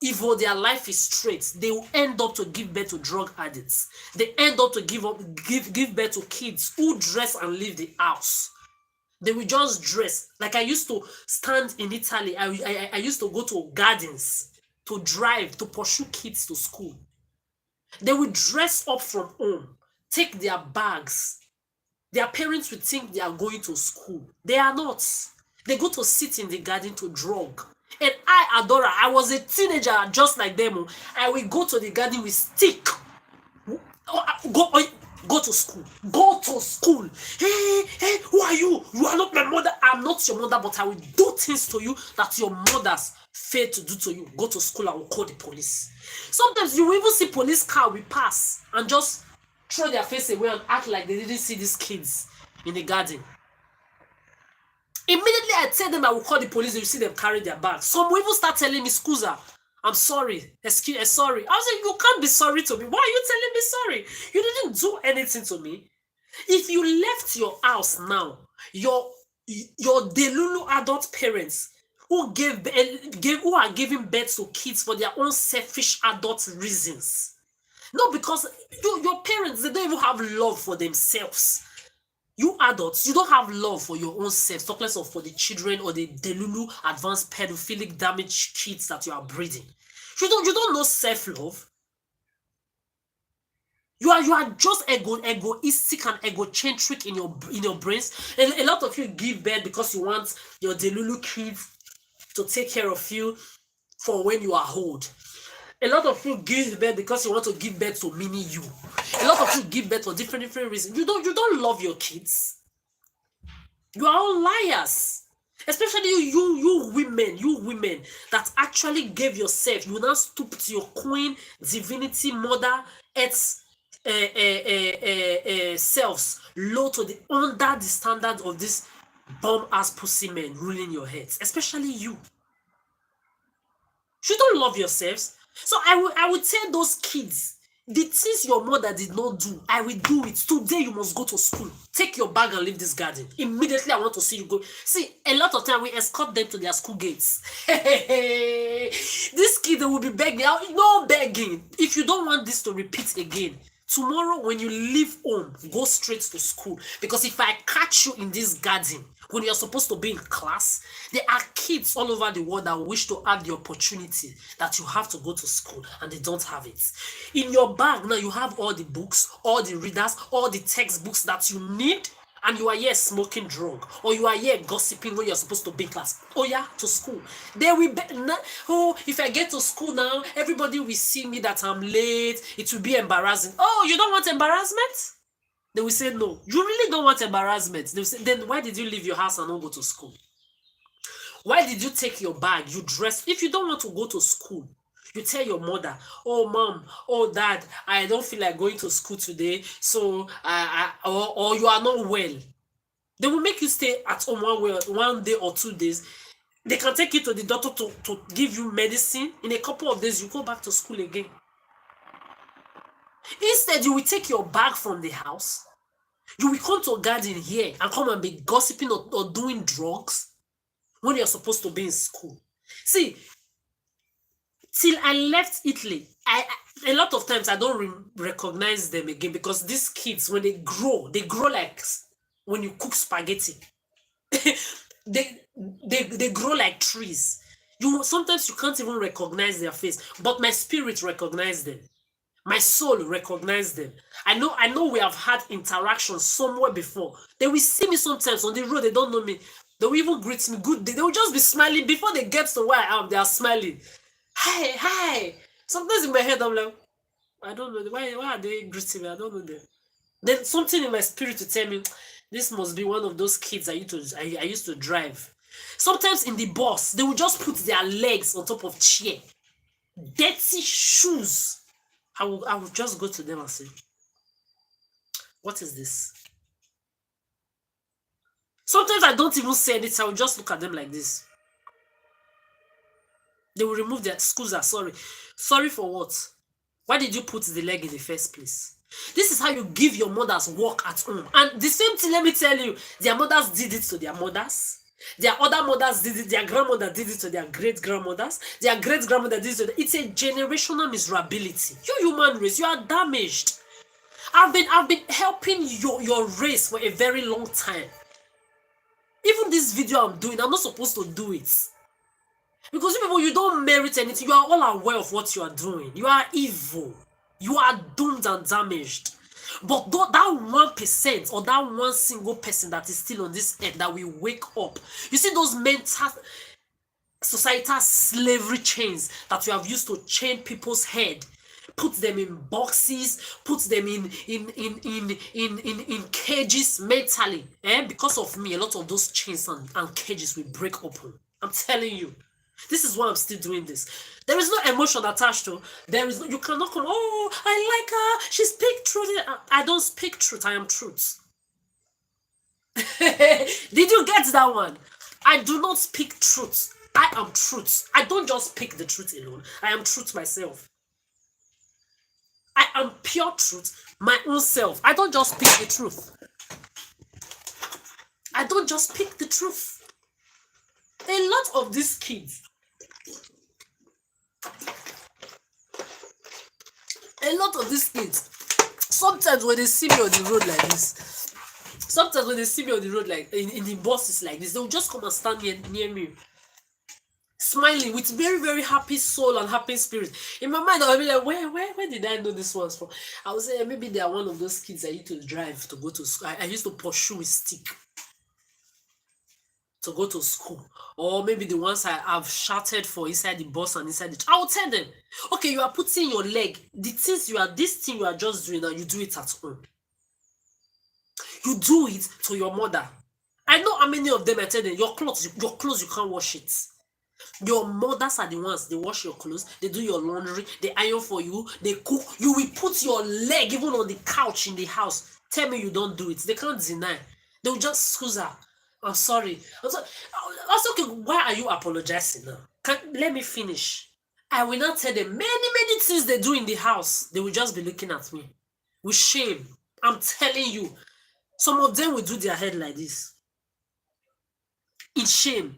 evil, their life is straight. They will end up to give birth to drug addicts. They end up to give birth to kids who dress and leave the house. They will just dress. Like I used to stand in Italy. I used to go to gardens to drive, to pursue kids to school. They will dress up from home, take their bags. Their parents will think they are going to school. They are not. They go to sit in the garden to drug. And I, Adora, I was a teenager just like them. I will go to the garden with stick. Go to school. Go to school. Hey, who are you? You are not my mother. I'm not your mother, but I will do things to you that your mothers failed to do to you. Go to school, I will call the police. Sometimes you will even see police car will pass and just throw their face away and act like they didn't see these kids in the garden. Immediately I tell them I will call the police, you see them carry their bags. Some will even start telling me, "Scusa, I'm sorry, sorry." I was like, you can't be sorry to me. Why are you telling me sorry? You didn't do anything to me. If you left your house now, your delulu adult parents who who are giving birth to kids for their own selfish adult reasons. Not because your parents, they don't even have love for themselves. You adults, you don't have love for your own self, talk less of for the children or the delulu advanced pedophilic damaged kids that you are breeding. You don't know self-love. You are just egoistic and egocentric in your brains. A lot of you give birth because you want your delulu kids to take care of you for when you are old. A lot of you give birth because you want to give birth to mini you. A lot of you give birth for different reasons. You don't love your kids. You are all liars. Especially you women that actually gave yourself. You now stoop to your queen, divinity, mother, earth's selves low to under the standard of this bomb ass pussy men ruling your heads. Especially you. You don't love yourselves. So I will tell those kids, the things your mother did not do, I will do it. Today you must go to school. Take your bag and leave this garden. Immediately I want to see you go. See, a lot of time we escort them to their school gates. This kid, they will be begging. No begging. If you don't want this to repeat again, Tomorrow, when you leave home, go straight to school. Because if I catch you in this garden, when you're supposed to be in class, there are kids all over the world that wish to have the opportunity that you have to go to school and they don't have it. In your bag now, you have all the books, all the readers, all the textbooks that you need, and you are here smoking drug, or you are here gossiping when you're supposed to be in class. Oh yeah, to school. They will be, oh, if I get to school now, everybody will see me that I'm late. It will be embarrassing. Oh, you don't want embarrassment? They will say no. You really don't want embarrassment. They will say, then why did you leave your house and not go to school? Why did you take your bag? You dress. If you don't want to go to school, you tell your mother, oh mom, oh dad, I don't feel like going to school today, so or you are not well. They will make you stay at home one day or 2 days. They can take you to the doctor to give you medicine. In a couple of days, you go back to school again. Instead, you will take your bag from the house. You will come to a garden here and come and be gossiping or doing drugs when you're supposed to be in school. See, till I left Italy, a lot of times I don't recognize them again, because these kids, when they grow like when you cook spaghetti. they grow like trees. Sometimes you can't even recognize their face, but my spirit recognizes them. My soul recognizes them. I know we have had interactions somewhere before. They will see me sometimes on the road, they don't know me. They will even greet me good day. They will just be smiling. Before they get to where I am, they are smiling. Hi. Sometimes in my head, I'm like, I don't know. Why are they greeting me? I don't know them. Then something in my spirit to tell me, this must be one of those kids I used to drive. Sometimes in the bus, they will just put their legs on top of chair. Dirty shoes. I will just go to them and say, what is this? Sometimes I don't even say anything. I will just look at them like this. They will remove their schools are sorry. Sorry for what? Why did you put the leg in the first place? This is how you give your mothers work at home. And the same thing, let me tell you, their mothers did it to their mothers. Their other mothers did it. Their grandmother did it to their great-grandmothers. Their great-grandmother did it to them. It's a generational miserability. You human race, you are damaged. I've been helping your race for a very long time. Even this video I'm doing, I'm not supposed to do it. Because you people, you don't merit anything. You are all aware of what you are doing. You are evil. You are doomed and damaged. But that 1% or that one single person that is still on this earth that will wake up. You see those mental societal slavery chains that you have used to chain people's head, put them in boxes, put them in cages mentally. Because of me, a lot of those chains and cages will break open. I'm telling you. This is why I'm still doing this. There is no emotion attached to. You cannot come, oh, I like her. She speaks truth. I don't speak truth. I am truth. Did you get that one? I do not speak truth. I am truth. I don't just speak the truth alone. I am truth myself. I am pure truth, my own self. I don't just speak the truth. I don't just speak the truth. A lot of these kids, sometimes when they see me on the road like this, in the buses like this, they'll just come and stand near me, smiling with very, very happy soul and happy spirit. In my mind, I'll be like, where did I know this one's from? I would say maybe they are one of those kids I used to drive to go to school. I used to pursue with stick to go to school, or maybe the ones I have shouted for inside the bus and inside I will tell them, okay, you are putting your leg, this thing you are just doing now, you do it at home. You do it to your mother. I know how many of them I tell them, your clothes you can't wash it. Your mothers are the ones, they wash your clothes, they do your laundry, they iron for you, they cook. You will put your leg even on the couch in the house. Tell me you don't do it. They can't deny. They will just excuse her. I'm sorry. Okay, why are you apologizing now? Let me finish. I will not tell them many things they do in the house. They will just be looking at me with shame. I'm telling you. Some of them will do their head like this. In shame.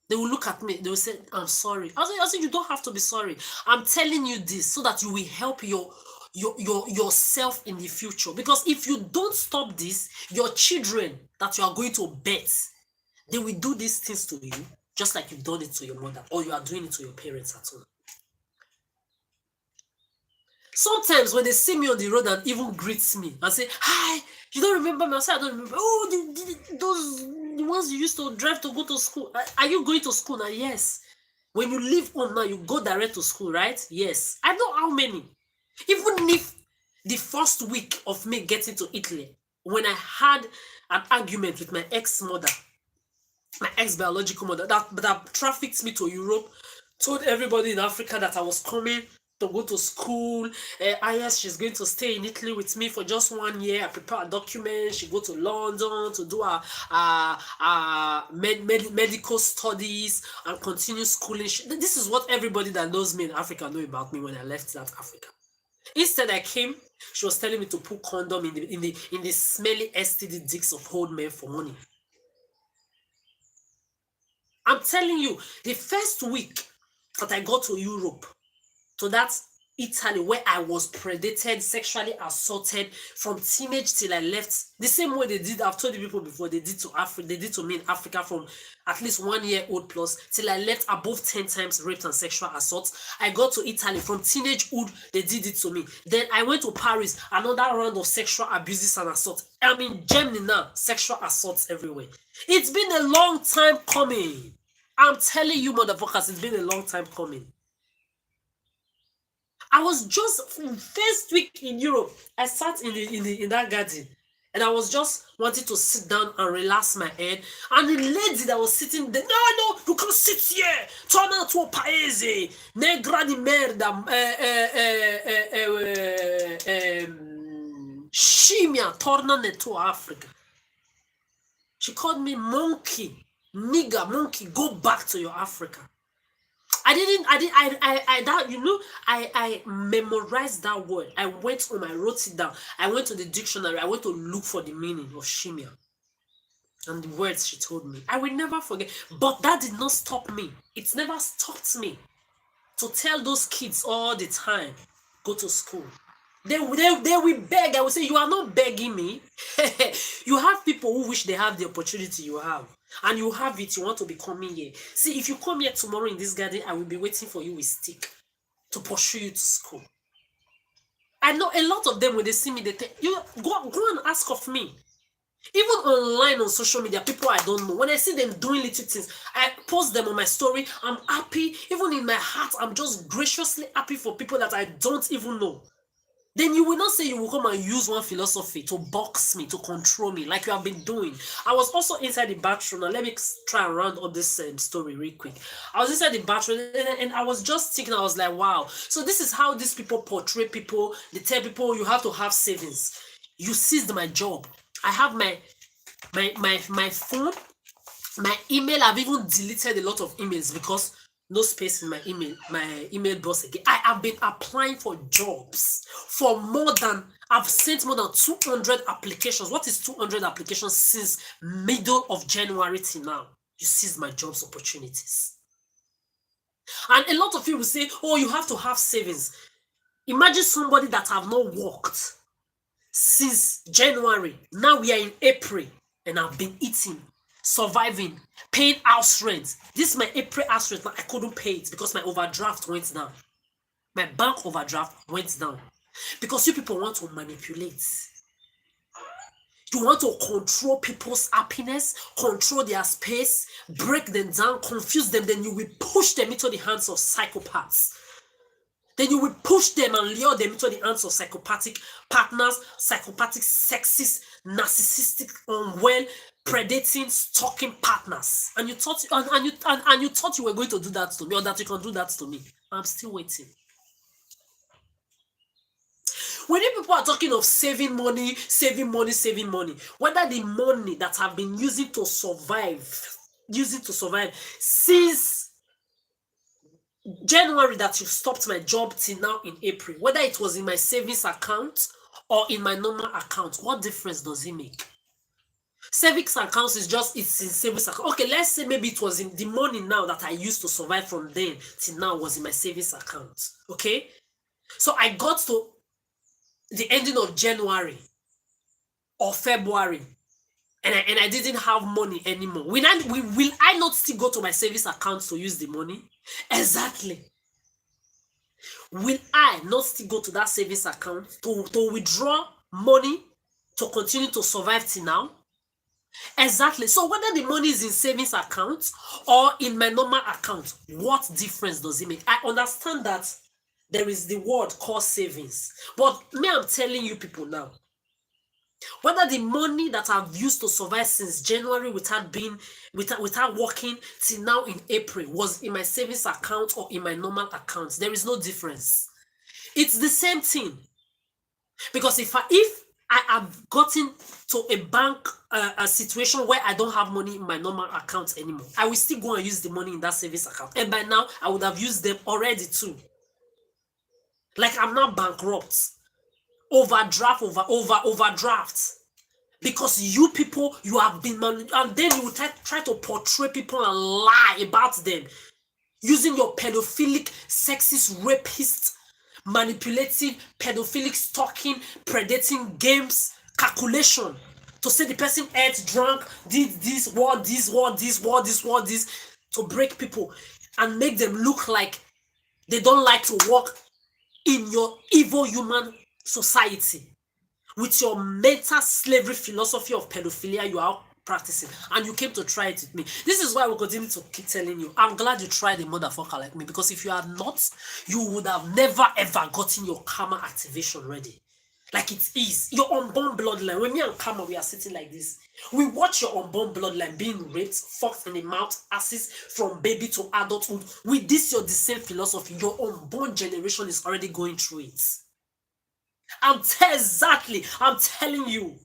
They will look at me. They will say, I'm sorry. I said, you don't have to be sorry. I'm telling you this so that you will help yourself in the future. Because if you don't stop this, your children that you are going to birth, they will do these things to you just like you've done it to your mother, or you are doing it to your parents at home. Sometimes when they see me on the road and even greet me and say, "Hi, you don't remember me?" I say, "I don't remember." "Oh, those the ones you used to drive to go to school. Are you going to school now?" "Yes." "When you leave home now, you go direct to school, right?" "Yes." I know how many. Even if the first week of me getting to Italy, when I had an argument with my ex-mother, my ex-biological mother, that trafficked me to Europe, told everybody in Africa that I was coming to go to school. Yes, she's going to stay in Italy with me for just 1 year. I prepare a document. She go to London to do medical studies and continue schooling. This is what everybody that knows me in Africa know about me when I left South Africa. Instead, I came. She was telling me to put condom in the smelly STD dicks of old men for money. I'm telling you, the first week that I got to Europe, to that Italy where I was predated, sexually assaulted from teenage till I left, the same way they did, I've told the people before, they did to Africa, they did to me in Africa from at least 1 year old plus till I left, above 10 times raped and sexual assaults. I got to Italy from teenagehood, they did it to me. Then I went to Paris, another round of sexual abuses and assaults. I'm in Germany now, sexual assaults everywhere. It's been a long time coming. I'm telling you, motherfuckers, it's been a long time coming. I was just first week in Europe. I sat in that garden, and I was just wanting to sit down and relax my head. And the lady that was sitting there, no, you can't sit here. Torna tuo paese, negra di merda, scimmia, torna nel tuo Africa. She called me monkey, nigger, monkey. Go back to your Africa. I memorized that word. I went home, I wrote it down. I went to the dictionary, I went to look for the meaning of shimia and the words she told me. I will never forget. But that did not stop me. It never stopped me to tell those kids all the time, go to school. They will beg. I will say, you are not begging me. You have people who wish they have the opportunity you have. And you have it, you want to be coming here. See, if you come here tomorrow in this garden, I will be waiting for you with stick to pursue you to school. I know a lot of them, when they see me, they tell you, go and ask of me. Even online on social media, people I don't know, when I see them doing little things, I post them on my story. I'm happy. Even in my heart, I'm just graciously happy for people that I don't even know. Then you will not say you will come and use one philosophy to box me, to control me, like you have been doing. I was also inside the bathroom. Now, let me try and round up this story real quick. I was inside the bathroom, and I was just thinking, I was like, wow. So this is how these people portray people. They tell people you have to have savings. You seized my job. I have my phone, my email. I've even deleted a lot of emails because no space in my email box again. I have been applying for jobs for I've sent more than 200 applications. What is 200 applications since middle of January till now? You seized my jobs opportunities. And a lot of people say, oh, you have to have savings. Imagine somebody that have not worked since January. Now we are in April, and I've been eating, surviving, paying house rent. This is my April house rent. I couldn't pay it because my overdraft went down. My bank overdraft went down. Because you people want to manipulate. You want to control people's happiness, control their space, break them down, confuse them. Then you will push them into the hands of psychopaths. Then you will push them and lure them into the hands of psychopathic partners, psychopathic, sexist, narcissistic, unwell, predating, stalking partners. And you thought you were going to do that to me, or that you can do that to me. I'm still waiting. When you people are talking of saving money, whether the money that I've been using to survive since January that you stopped my job till now in April, whether it was in my savings account or in my normal account, what difference does it make? Savings accounts is just, it's in savings account. Okay, let's say maybe it was in the money now that I used to survive from then till now was in my savings account. Okay, so I got to the ending of January or February, and I didn't have money anymore, will I not still go to my savings account to use the money? Exactly. Will I not still go to that savings account to withdraw money to continue to survive till now? Exactly. So whether the money is in savings account or in my normal account, what difference does it make? I understand that there is the word called savings, but me, I'm telling you people now, whether the money that I've used to survive since January without working till now in April was in my savings account or in my normal account, there is no difference. It's the same thing. Because if I have gotten to a bank a situation where I don't have money in my normal account anymore, I will still go and use the money in that savings account, and by now I would have used them already too. Like, I'm not bankrupt, overdraft, because you people, you have been and then you will try to portray people and lie about them using your pedophilic, sexist, rapist, manipulative, pedophilic, stalking, predating games, calculation to say the person ate, drunk, did this, to break people and make them look like they don't like to work in your evil human society with your mental slavery philosophy of pedophilia you are practicing, and you came to try it with me. This is why we continue to keep telling you, I'm glad you tried a motherfucker like me, because if you had not, you would have never ever gotten your karma activation ready. Like it is your unborn bloodline. When me and Karma, we are sitting like this, we watch your unborn bloodline being raped, fucked in the mouth, asses from baby to adulthood. With this, your the same philosophy, your unborn generation is already going through it. I'm telling you.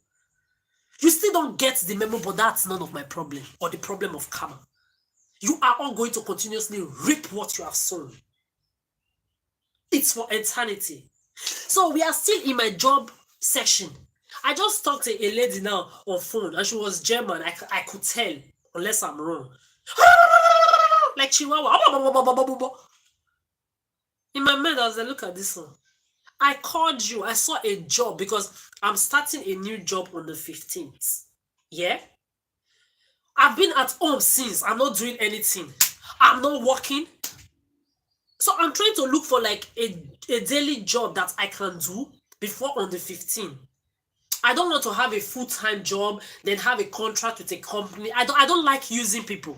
You still don't get the memo, but that's none of my problem or the problem of karma. You are all going to continuously reap what you have sown. It's for eternity. So we are still in my job section. I just talked to a lady now on phone, and she was German. I could tell, unless I'm wrong. Like Chihuahua. In my mind, I was like, look at this one. I called you. I saw a job because I'm starting a new job on the 15th. Yeah? I've been at home since. I'm not doing anything. I'm not working. So I'm trying to look for like a daily job that I can do before on the 15th. I don't want to have a full-time job, then have a contract with a company. I don't like using people.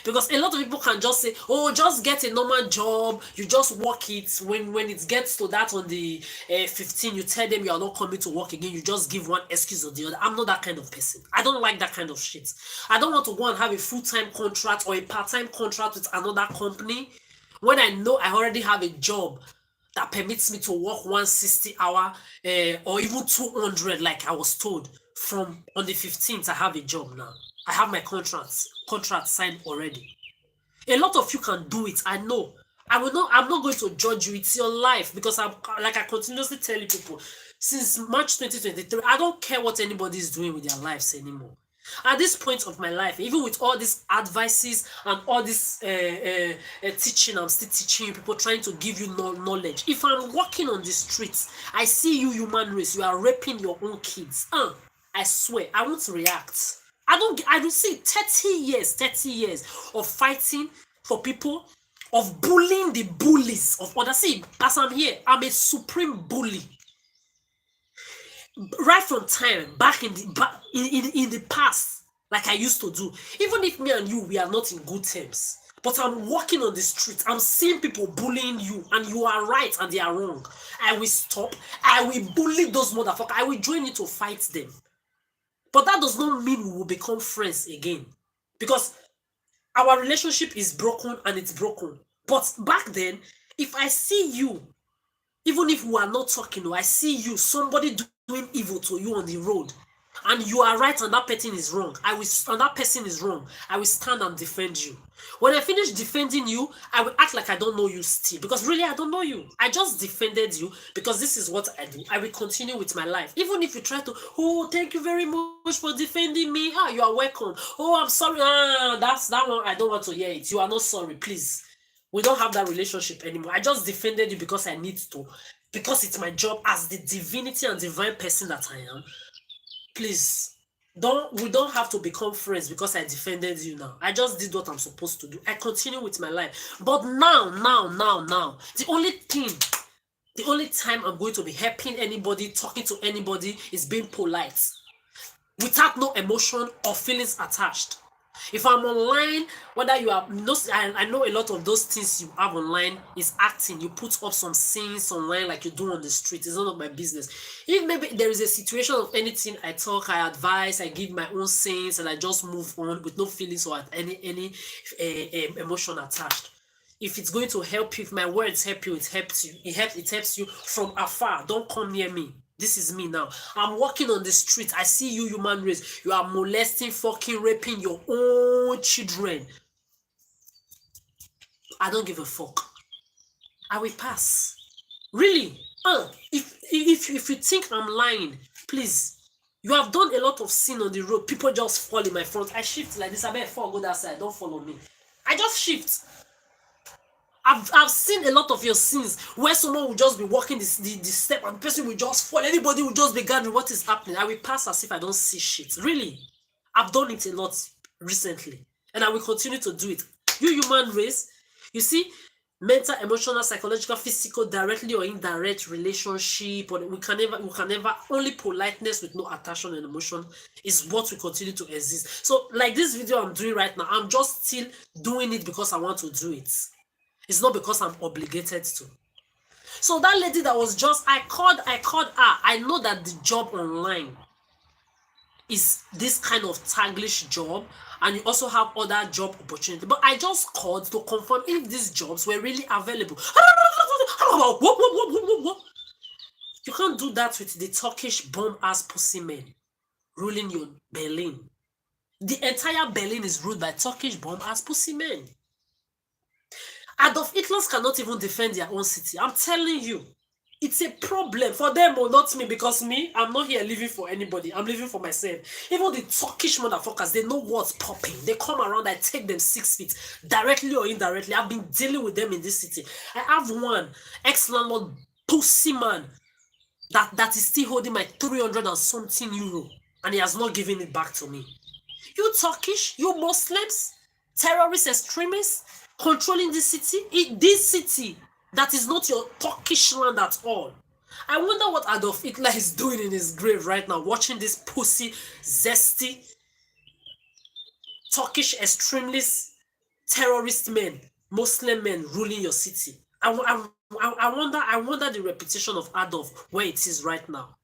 Because a lot of people can just say, oh, just get a normal job, you just work it. When it gets to that on the 15, you tell them you are not coming to work again, you just give one excuse or the other. I'm not that kind of person. I don't like that kind of shit. I don't want to go and have a full-time contract or a part-time contract with another company when I know I already have a job that permits me to work 160 hour or even 200, like I was told. From on the 15th, I have a job now. I have my contract signed already. A lot of you can do it. I know. I'm not going to judge you. It's your life, because I continuously tell you people, since March 2023, I don't care what anybody is doing with their lives anymore. At this point of my life, even with all these advices and all this teaching, I'm still teaching you people, trying to give you knowledge. If I'm walking on the streets, I see you, human race, you are raping your own kids. I swear, I won't react. I don't see 30 years of fighting for people, of bullying the bullies of others. See, as I'm here, I'm a supreme bully. Right from time back in the past, like I used to do. Even if me and you, we are not in good terms, but I'm walking on the street, I'm seeing people bullying you, and you are right and they are wrong. I will stop. I will bully those motherfuckers. I will join you to fight them. But that does not mean we will become friends again, because our relationship is broken and it's broken. But back then, if I see you, even if we are not talking, I see you, somebody doing evil to you on the road, and you are right and that person is wrong, I will stand and defend you. When I finish defending you, I will act like I don't know you still, because really I don't know you. I just defended you because this is what I do. I will continue with my life. Even if you try to, oh, thank you very much for defending me. You are welcome. Oh, I'm sorry. That's that one. I don't want to hear it. You are not sorry, please. We don't have that relationship anymore. I just defended you because I need to. because it's my job as the divinity and divine person that I am. Please, we don't have to become friends because I defended you now. I just did what I'm supposed to do. I continue with my life. But now, the only time I'm going to be helping anybody, talking to anybody, is being polite, without no emotion or feelings attached. If I'm online, whether you are I know a lot of those things you have online is acting. You put up some scenes online like you do on the street. It's none of my business. If maybe there is a situation of anything, I talk, I advise, I give my own scenes, and I just move on with no feelings or any emotion attached. If it's going to help you, if my words help you, it helps you. It helps you from afar. Don't come near me. This is me now. I'm walking on the street. I see you, human race. You are molesting, fucking raping your own children. I don't give a fuck. I will pass. Really? If you think I'm lying, please. You have done a lot of sin on the road. People just fall in my front. I shift like this. I better fall, go that side. Don't follow me. I just shift. I've seen a lot of your sins where someone will just be walking the step and the person will just fall. Anybody will just be gathering what is happening. I will pass as if I don't see shit. Really. I've done it a lot recently. And I will continue to do it. You human race, you see, mental, emotional, psychological, physical, directly or indirect relationship, or we can never only politeness with no attachment and emotion is what we continue to exist. So like this video I'm doing right now, I'm just still doing it because I want to do it. It's not because I'm obligated to. So that lady that was just, I called her. I know that the job online is this kind of taglish job, and you also have other job opportunity. But I just called to confirm if these jobs were really available. You can't do that with the Turkish bomb-ass pussy men ruling your Berlin. The entire Berlin is ruled by Turkish bomb-ass pussy men. Adolf Hitlers cannot even defend their own city. I'm telling you. It's a problem for them or not me, because me, I'm not here living for anybody. I'm living for myself. Even the Turkish motherfuckers, they know what's popping. They come around, I take them 6 feet, directly or indirectly. I've been dealing with them in this city. I have one ex-landlord pussy man that is still holding my 300 and something euro, and he has not given it back to me. You Turkish, you Muslims, terrorist extremists, controlling this city that is not your Turkish land at all. I wonder what Adolf Hitler is doing in his grave right now, watching this pussy, zesty, Turkish extremist, terrorist men, Muslim men ruling your city. I wonder the reputation of Adolf where it is right now.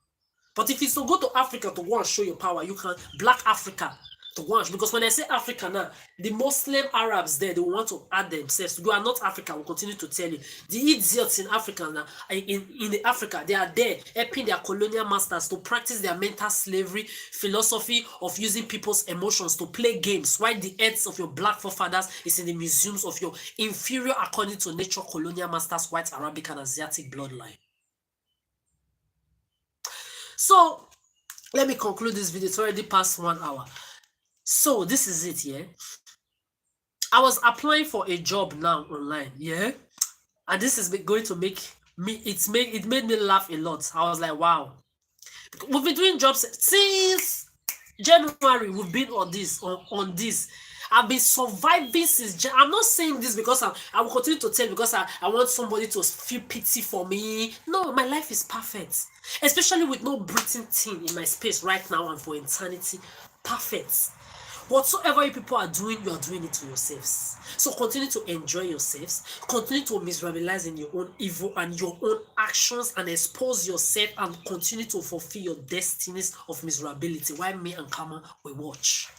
But if it's to go to Africa to go and show your power, you can, Black Africa, to watch. Because when I say Africa now, the Muslim Arabs there, they want to add themselves. You are not Africa, we'll continue to tell you. The idiots in Africa now, in Africa, they are there helping their colonial masters to practice their mental slavery philosophy of using people's emotions to play games, while the heads of your black forefathers is in the museums of your inferior, according to nature, colonial masters, white, Arabic, and Asiatic bloodline. So, let me conclude this video. It's already past 1 hour. So, this is it, yeah? I was applying for a job now online, yeah? And this is going to make me, it made me laugh a lot. I was like, wow. We've been doing jobs since January. We've been on this, on this. I've been surviving since I'm not saying this because I will continue to tell because I want somebody to feel pity for me. No, my life is perfect. Especially with no breathing thing in my space right now and for eternity. Perfect. Whatsoever you people are doing it to yourselves. So continue to enjoy yourselves. Continue to miserabilize in your own evil and your own actions and expose yourself and continue to fulfill your destinies of miserability while me and Kama will watch.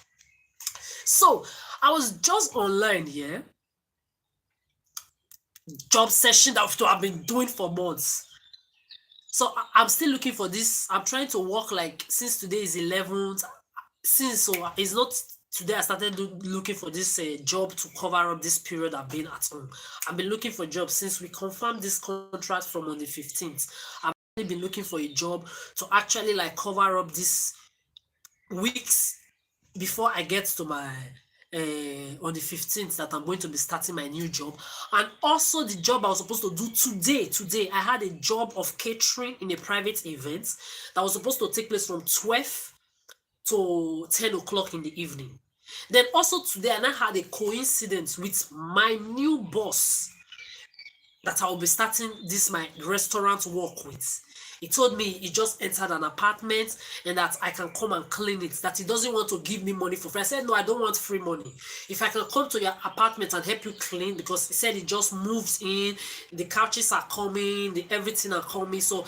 So, I was just online here. Job session that I've been doing for months. So, I'm still looking for this. I'm trying to work like since today is 11th. So, it's not today I started looking for this job to cover up this period I've been at home. I've been looking for jobs since we confirmed this contract from on the 15th. I've been looking for a job to actually like cover up these weeks before I get to my on the 15th that I'm going to be starting my new job. And also the job I was supposed to do today, I had a job of catering in a private event that was supposed to take place from 12 to 10 o'clock in the evening. Then also today, I had a coincidence with my new boss that I will be starting this my restaurant work with. He told me he just entered an apartment and that I can come and clean it, that he doesn't want to give me money for free. I said, no, I don't want free money. If I can come to your apartment and help you clean, because he said he just moves in, the couches are coming, everything are coming, so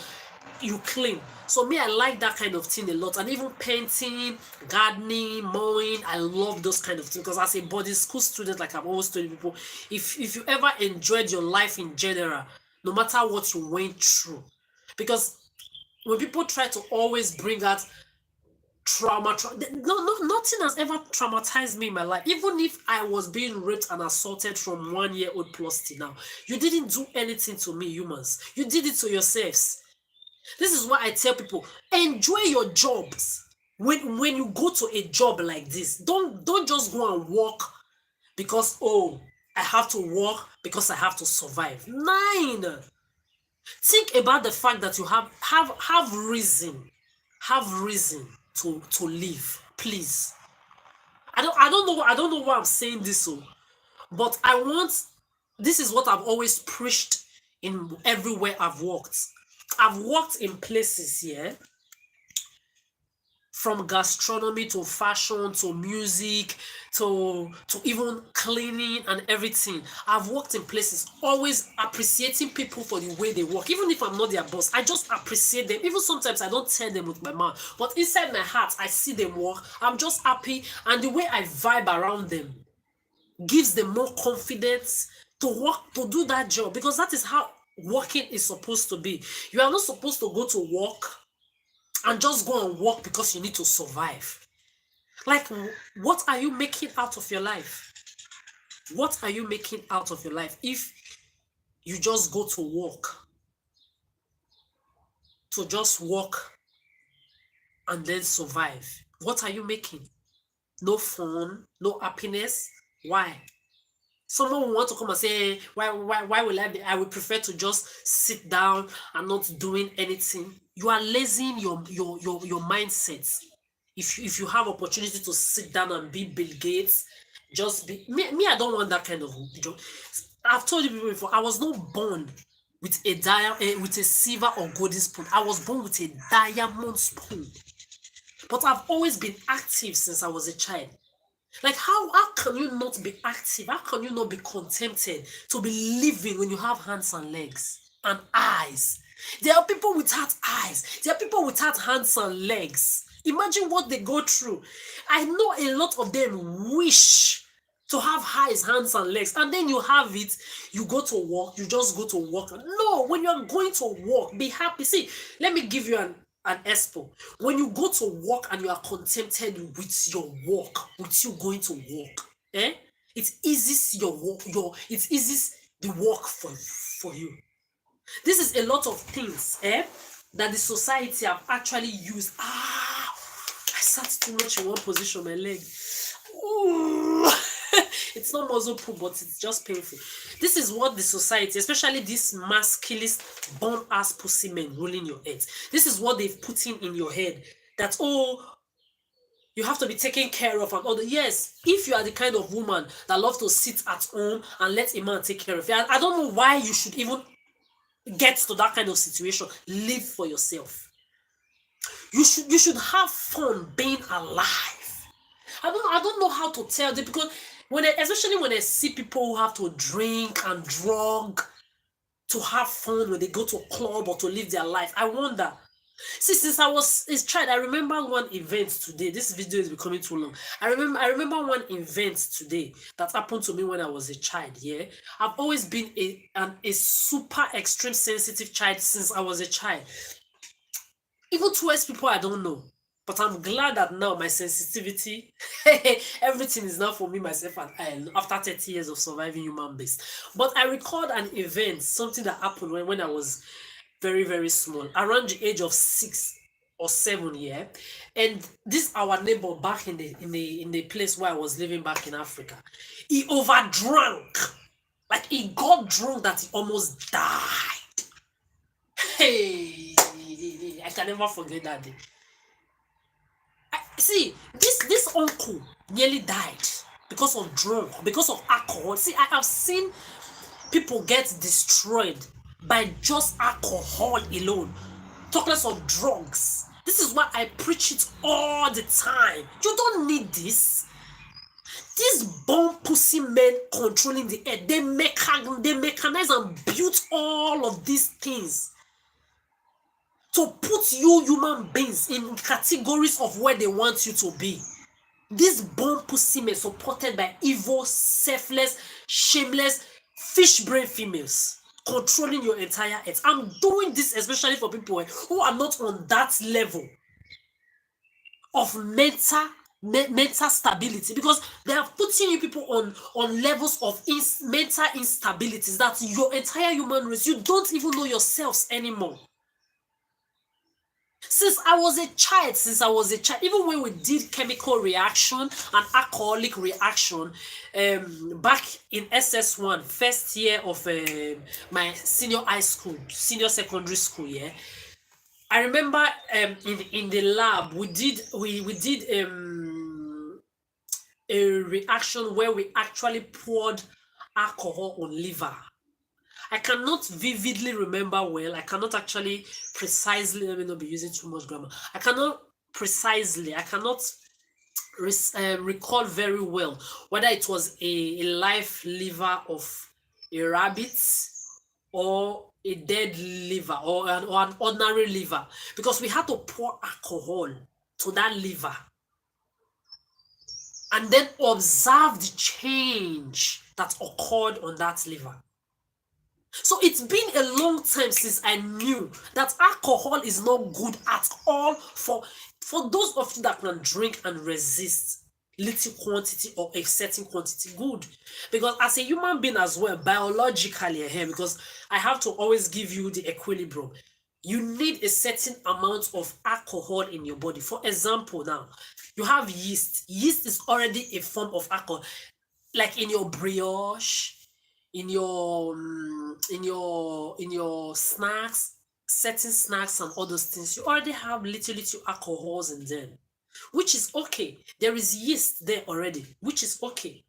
you clean. So me, I like that kind of thing a lot. And even painting, gardening, mowing, I love those kind of things. Because as a boarding school student, like I've always told people, if you ever enjoyed your life in general, no matter what you went through, because when people try to always bring out nothing has ever traumatized me in my life. Even if I was being raped and assaulted from 1 year old plus till now, you didn't do anything to me, humans. You did it to yourselves. This is why I tell people, enjoy your jobs. When you go to a job like this, don't just go and work because, oh, I have to work because I have to survive. Nine. Think about the fact that you have reason to live. Please. I don't know why I'm saying this, so, but this is what I've always preached in everywhere I've worked. I've worked in places here, from gastronomy to fashion to music to even cleaning and everything. I've worked in places, always appreciating people for the way they work. Even if I'm not their boss, I just appreciate them. Even sometimes I don't tell them with my mouth, but inside my heart, I see them work. I'm just happy, and the way I vibe around them gives them more confidence to work, to do that job, because that is how working is supposed to be. You are not supposed to go to work and just go and work because you need to survive. Like, what are you making out of your life? What are you making out of your life if you just go to work to just work and then survive? What are you making? No fun, no happiness. Why? Someone will want to come and say, why will I will prefer to just sit down and not doing anything. You are lazying your mindset. If you have opportunity to sit down and be Bill Gates, just be me. I don't want that kind of job. I've told you before, I was not born with a silver or golden spoon. I was born with a diamond spoon. But I've always been active since I was a child. Like, how can you not be active? How can you not be contented to be living when you have hands and legs and eyes? There are people without eyes. There are people without hands and legs. Imagine what they go through. I know a lot of them wish to have eyes, hands, and legs, and then you have it, you go to work, you just go to work. No, when you're going to work, be happy. See, let me give you an expo. When you go to work and you are contented with your work, with you going to work, it eases your work, it eases the work for you. This is a lot of things that the society have actually used. I sat too much in one position, my leg. Ooh. It's not muscle pull, but it's just painful. This is what the society, especially these masculist bomb ass pussy men ruling your head, this is what they've put in your head, that, oh, you have to be taken care of and all the. Yes, if you are the kind of woman that loves to sit at home and let a man take care of you, I don't know why you should even get to that kind of situation. Live for yourself. You should have fun being alive. I don't know how to tell them, because especially when I see people who have to drink and drug to have fun when they go to a club or to live their life, I wonder. See, since I was a child, I remember one event today. This video is becoming too long. I remember one event today that happened to me when I was a child. Yeah, I've always been a super extreme sensitive child since I was a child. Even towards people I don't know. But I'm glad that now my sensitivity, everything is now for me, myself, and I, after 30 years of surviving human beings. But I recalled an event, something that happened when I was very, very small, around the age of 6. or 7, yeah. And this our neighbor back in the place where I was living back in Africa. He overdrank. Like he got drunk that he almost died. Hey, I can never forget that day. See, this uncle nearly died because of drunk, because of alcohol. See, I have seen people get destroyed by just alcohol alone. Talk less of drugs. This is why I preach it all the time. You don't need this. These bomb pussy men controlling the earth, they mechanize and build all of these things to put you human beings in categories of where they want you to be. These bomb pussy men supported by evil, selfless, shameless, fish brain females controlling your entire earth. I'm doing this especially for people who are not on that level of mental stability, because they are putting you people on levels of mental instabilities that your entire human race, you don't even know yourselves anymore. Since I was a child, even when we did chemical reaction and alcoholic reaction, back in SS1, first year of my senior secondary school, yeah, I remember in the lab we did a reaction where we actually poured alcohol on liver. I cannot vividly remember well. I cannot actually precisely, let me not be using too much grammar. I cannot recall very well whether it was a live liver of a rabbit or a dead liver or an ordinary liver, because we had to pour alcohol to that liver and then observe the change that occurred on that liver. So it's been a long time since I knew that alcohol is not good at all for those of you that can drink and resist little quantity or a certain quantity. Good, because as a human being as well, biologically here, because I have to always give you the equilibrium, you need a certain amount of alcohol in your body. For example, now you have yeast. Yeast is already a form of alcohol, like in your brioche, in your snacks, certain snacks and all those things. You already have little alcohols in them, which is okay. There is yeast there already, which is okay.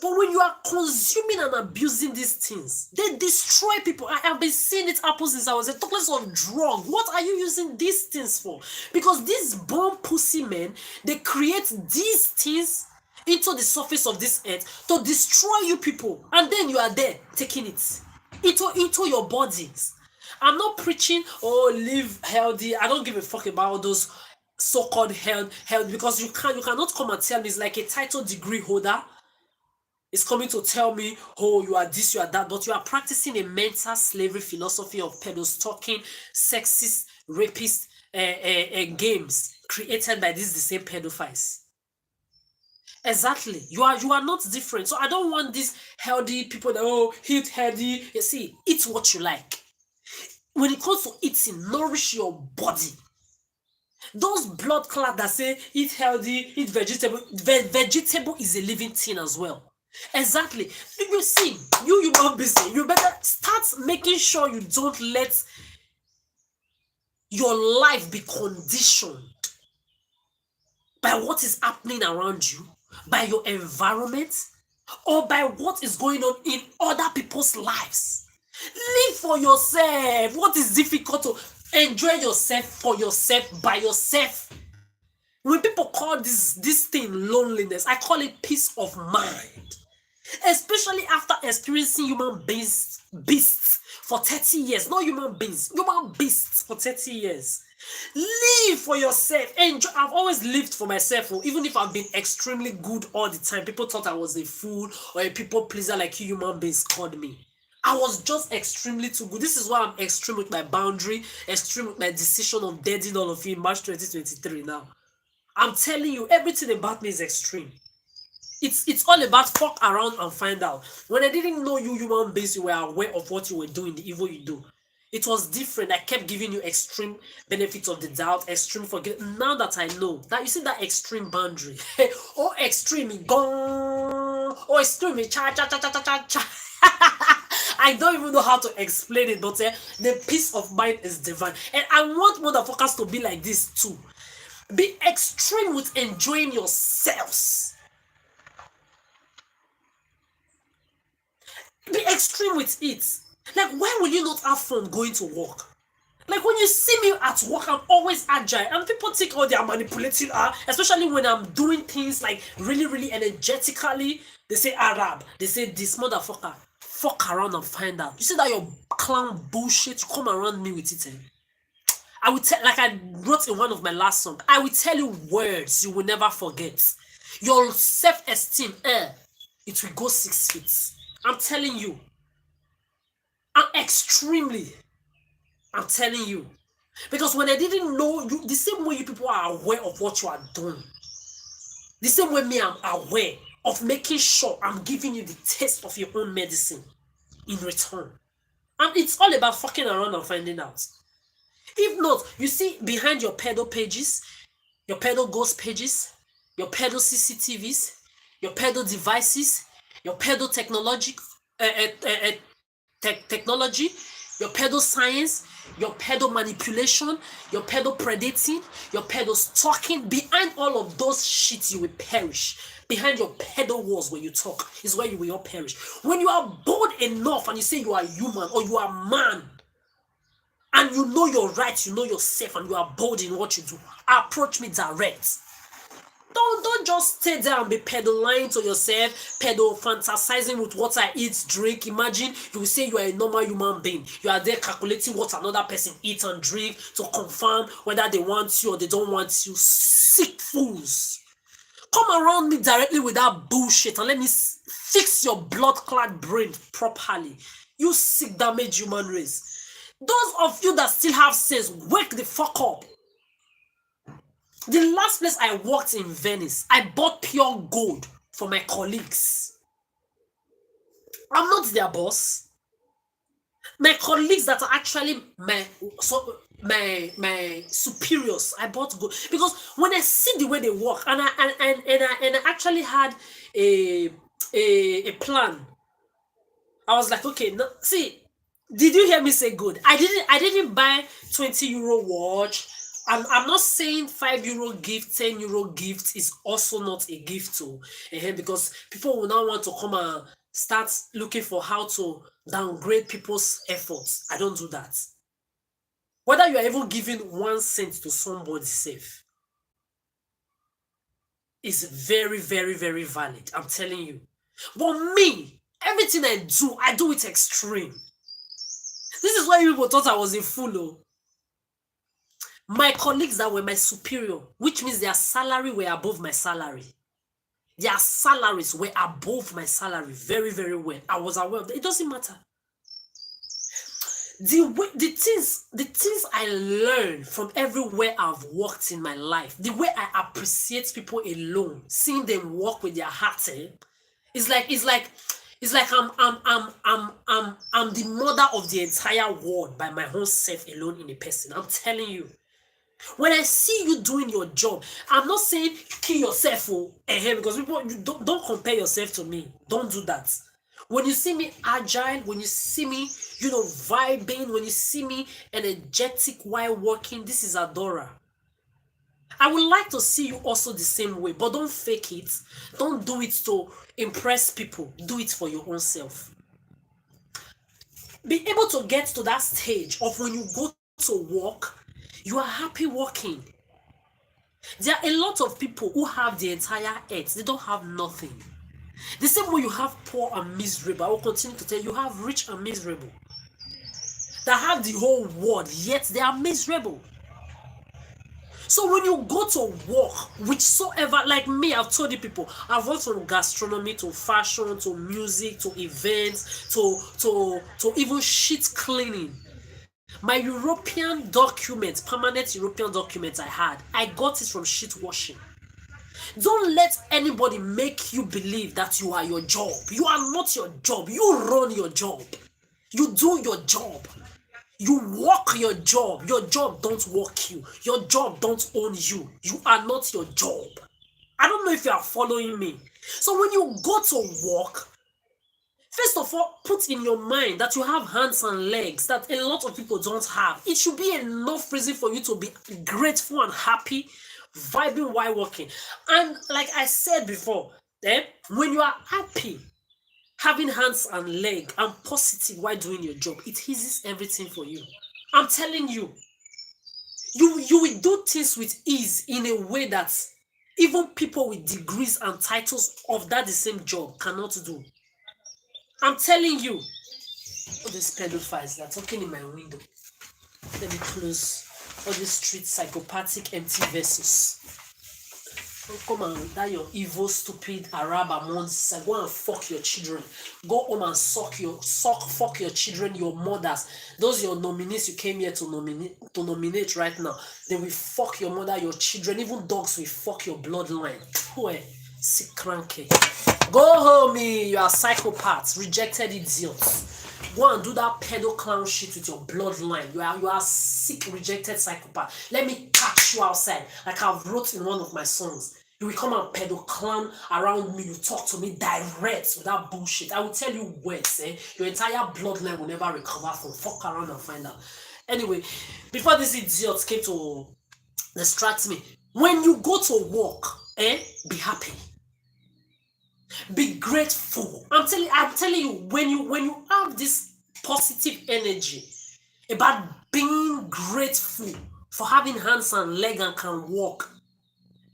But when you are consuming and abusing these things, they destroy people. I have been seeing it happen since I was a talkless of drug. What are you using these things for? Because these bomb pussy men, they create these things into the surface of this earth to destroy you people, and then you are there taking it into your bodies. I'm not preaching, oh, live healthy. I don't give a fuck about those so-called health, because you cannot come and tell me it's like a title degree holder is coming to tell me, oh, you are this, you are that, but you are practicing a mental slavery philosophy of pedo-stalking, sexist, rapist games created by these the same pedophiles. Exactly. You are not different. So I don't want these healthy people that, oh, eat healthy. You see, eat what you like. When it comes to eating, nourish your body. Those blood clots that say eat healthy, eat vegetable, vegetable is a living thing as well. Exactly. You see, you human being, you better start making sure you don't let your life be conditioned by what is happening around you, by your environment, or by what is going on in other people's lives. Live for yourself. What is difficult to enjoy yourself for yourself, by yourself? When people call this thing loneliness, I call it peace of mind. Especially after experiencing human beasts for 30 years. Not human beings, human beasts for 30 years. Live for yourself. Enjoy. I've always lived for myself, even if I've been extremely good all the time. People thought I was a fool or a people pleaser like you human beings called me. I was just extremely too good. This is why I'm extreme with my boundary, extreme with my decision of deading all of you in March 2023 now. I'm telling you, everything about me is extreme. It's all about fuck around and find out. When I didn't know you human beings, you were aware of what you were doing, the evil you do. It was different. I kept giving you extreme benefits of the doubt, extreme forget. Now that I know that, you see that extreme boundary. Oh, extreme gone. Oh, extreme cha cha cha cha cha cha cha. I don't even know how to explain it, but the peace of mind is divine. And I want motherfuckers to be like this too. Be extreme with enjoying yourselves. Be extreme with it. Like, why will you not have fun going to work? Like, when you see me at work, I'm always agile. And people think, oh, they are manipulating, especially when I'm doing things like really, really energetically. They say Arab. They say this motherfucker. Fuck around and find out. You see that your clown bullshit, you come around me with it, I will tell, like I wrote in one of my last songs, I will tell you words you will never forget. Your self-esteem, it will go 6 feet. I'm telling you. I'm telling you. Because when I didn't know you, the same way you people are aware of what you are doing, the same way me, I'm aware of making sure I'm giving you the taste of your own medicine in return. And it's all about fucking around and finding out. If not, you see behind your pedo pages, your pedo ghost pages, your pedo CCTVs, your pedo devices, your pedo technology, technology, your pedo science, your pedo manipulation, your pedo predating, your pedo stalking. Behind all of those shit, you will perish. Behind your pedo walls where you talk is where you will all perish. When you are bold enough and you say you are human or you are man, and you know your rights, you know yourself, and you are bold in what you do, approach me direct. Don't just stay there and be pedo lying to yourself, pedo fantasizing with what I eat, drink. Imagine you will say you are a normal human being. You are there calculating what another person eats and drink to confirm whether they want you or they don't want you. Sick fools. Come around me directly with that bullshit and let me fix your blood-clad brain properly. You sick, damaged human race. Those of you that still have sense, wake the fuck up. The last place I worked in Venice, I bought pure gold for my colleagues. I'm not their boss. My colleagues that are actually my superiors, I bought gold because when I see the way they work, and I actually had a plan. I was like, okay, no, see, did you hear me say good? I didn't buy 20 euro watch. I'm not saying 5 euro gift, 10 euro gift is also not a gift too, because people will now want to come and start looking for how to downgrade people's efforts. I don't do that. Whether you are even giving 1 cent to somebody safe is very, very, very valid. I'm telling you. But me, everything I do it extreme. This is why people thought I was a fool. My colleagues that were my superior, which means their salary were above my salary. Their salaries were above my salary very, very well. I was aware of that. It doesn't matter. The things I learned from everywhere I've worked in my life, the way I appreciate people alone, seeing them work with their heart, it's like I'm the mother of the entire world by my own self alone in a person. I'm telling you. When I see you doing your job, I'm not saying kill yourself because people, you don't compare yourself to me. Don't do that. When you see me agile, when you see me, vibing, when you see me energetic while working, this is Adora. I would like to see you also the same way, but don't fake it. Don't do it to impress people. Do it for your own self. Be able to get to that stage of when you go to work, you are happy working. There are a lot of people who have the entire earth. They don't have nothing. The same way you have poor and miserable, I will continue to tell you, you have rich and miserable. That have the whole world, yet they are miserable. So when you go to work, whichsoever, like me, I've told you people, I've worked from gastronomy to fashion to music to events to even shit cleaning. My European document, permanent European document I got it from shit washing. Don't let anybody make you believe that you are your job. You are not your job. You run your job. You do your job. You work your job. Your job don't work you. Your job don't own you. You are not your job. I don't know if you are following me. So when you go to work, first of all, put in your mind that you have hands and legs that a lot of people don't have. It should be enough reason for you to be grateful and happy, vibing while working. And like I said before, when you are happy, having hands and leg and positive while doing your job, it eases everything for you. I'm telling you, you will do things with ease in a way that even people with degrees and titles of that the same job cannot do. I'm telling you. All these pedophiles that are talking in my window. Let me close all these street psychopathic empty vessels. Don't come and with that your evil, stupid Arab amongst. Go and fuck your children. Go home and fuck your children, your mothers. Those your nominees you came here to nominate right now. They will fuck your mother, your children. Even dogs will fuck your bloodline. Poor sick cranky. Go home, you are psychopaths, rejected idiots. Go and do that pedo clown shit with your bloodline. You are sick, rejected psychopath. Let me catch you outside, like I've wrote in one of my songs. You will come and pedo clown around me. You talk to me direct without bullshit. I will tell you words. Your entire bloodline will never recover from. Fuck around and find out. Anyway, before these idiots came to distract me, when you go to work, be happy. Be grateful. I'm telling you, when you have this positive energy about being grateful for having hands and legs and can walk,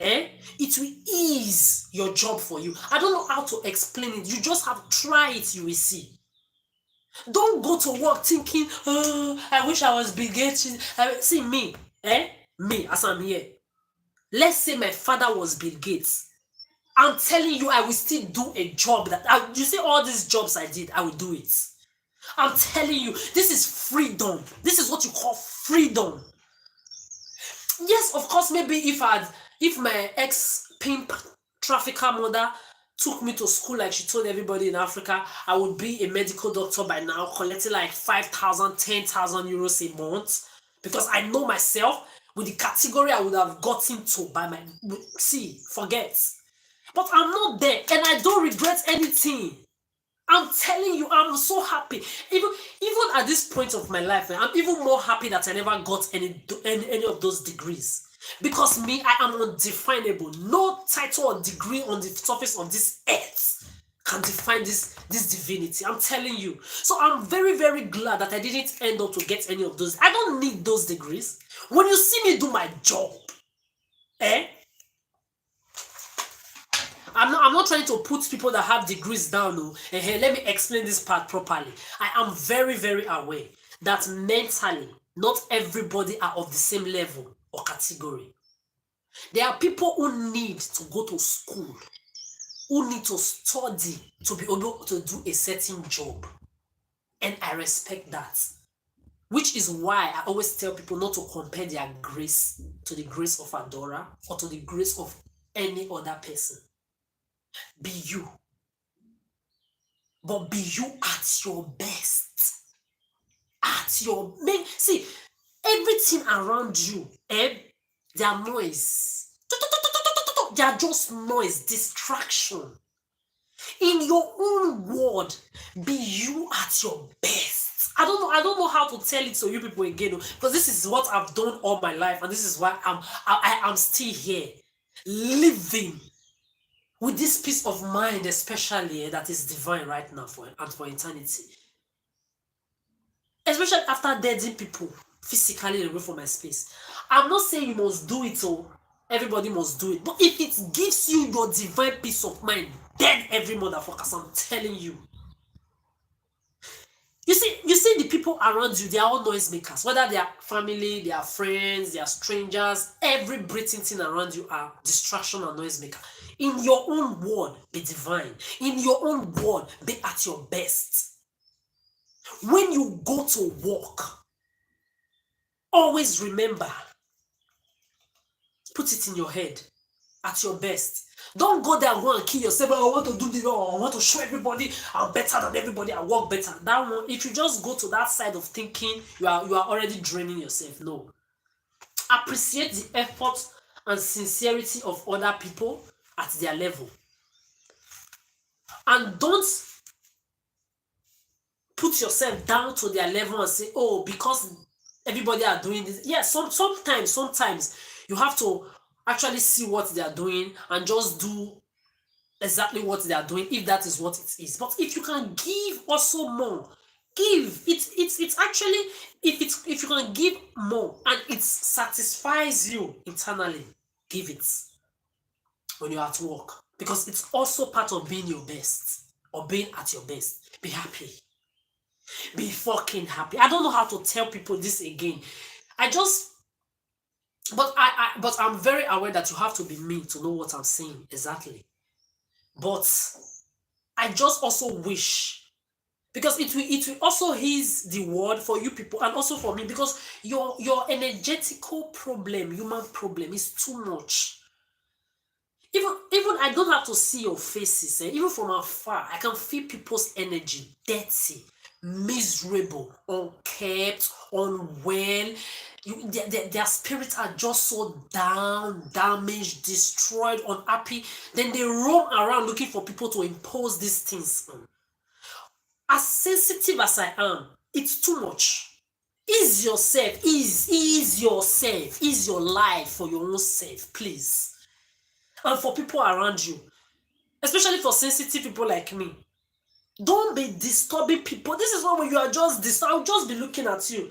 it will ease your job for you. I don't know how to explain it. You just have to try it, you will see. Don't go to work thinking, oh, I wish I was Bill Gates. See me, me as I'm here. Let's say my father was Bill Gates. I'm telling you, I will still do a job you see all these jobs I did, I will do it. I'm telling you, this is freedom. This is what you call freedom. Yes, of course, maybe if my ex-pimp trafficker mother took me to school like she told everybody in Africa, I would be a medical doctor by now, collecting like 5,000, 10,000 euros a month. Because I know myself, with the category I would have gotten to by my... See, forget. But I'm not there, and I don't regret anything. I'm telling you, I'm so happy. Even at this point of my life, I'm even more happy that I never got any of those degrees. Because me, I am undefinable. No title or degree on the surface of this earth can define this divinity. I'm telling you. So I'm very, very glad that I didn't end up to get any of those. I don't need those degrees. When you see me do my job, I'm not trying to put people that have degrees down. No. Let me explain this part properly. I am very, very aware that mentally, not everybody are of the same level or category. There are people who need to go to school, who need to study to be able to do a certain job. And I respect that. Which is why I always tell people not to compare their grace to the grace of Adora or to the grace of any other person. Be you. But be you at your best. At your best. See, everything around you, they are noise. They are just noise, distraction. In your own word, be you at your best. I don't know how to tell it to you people again, because this is what I've done all my life, and this is why I am still here, living with this peace of mind, especially that is divine right now for eternity. Especially after deading people physically away from my space. I'm not saying you must do it, or everybody must do it. But if it gives you your divine peace of mind, dead every motherfucker, I'm telling you. You see the people around you, they are all noisemakers. Whether they are family, they are friends, they are strangers, every breathing thing around you are distraction and noisemaker. In your own word, be divine. In your own word, be at your best. When you go to work, always remember, put it in your head, at your best. Don't go there and go and kill yourself. I want to do this, or I want to show everybody I'm better than everybody, I work better. That one, if you just go to that side of thinking, you are already draining yourself. No. Appreciate the effort and sincerity of other people at their level. And don't put yourself down to their level and say, oh, because everybody are doing this. Yeah, sometimes you have to actually see what they are doing and just do exactly what they are doing, if that is what it is. But if you can give also more, give. It's actually, if you can give more and it satisfies you internally, give it when you're at work, because it's also part of being your best or being at your best. Be happy. Be fucking happy. I don't know how to tell people this again. But I'm very aware that you have to be me to know what I'm saying exactly. But I just also wish, because it will also ease the word for you people and also for me, because your energetical problem, human problem, is too much. Even I don't have to see your faces, even from afar, I can feel people's energy dirty, miserable, unkept, unwell. Their spirits are just so down, damaged, destroyed, unhappy. Then they roam around looking for people to impose these things on. As sensitive as I am, it's too much. Ease yourself, ease yourself, ease your life for your own self, please. And for people around you, especially for sensitive people like me. Don't be disturbing people. This is when you are just disturbed. I'll just be looking at you.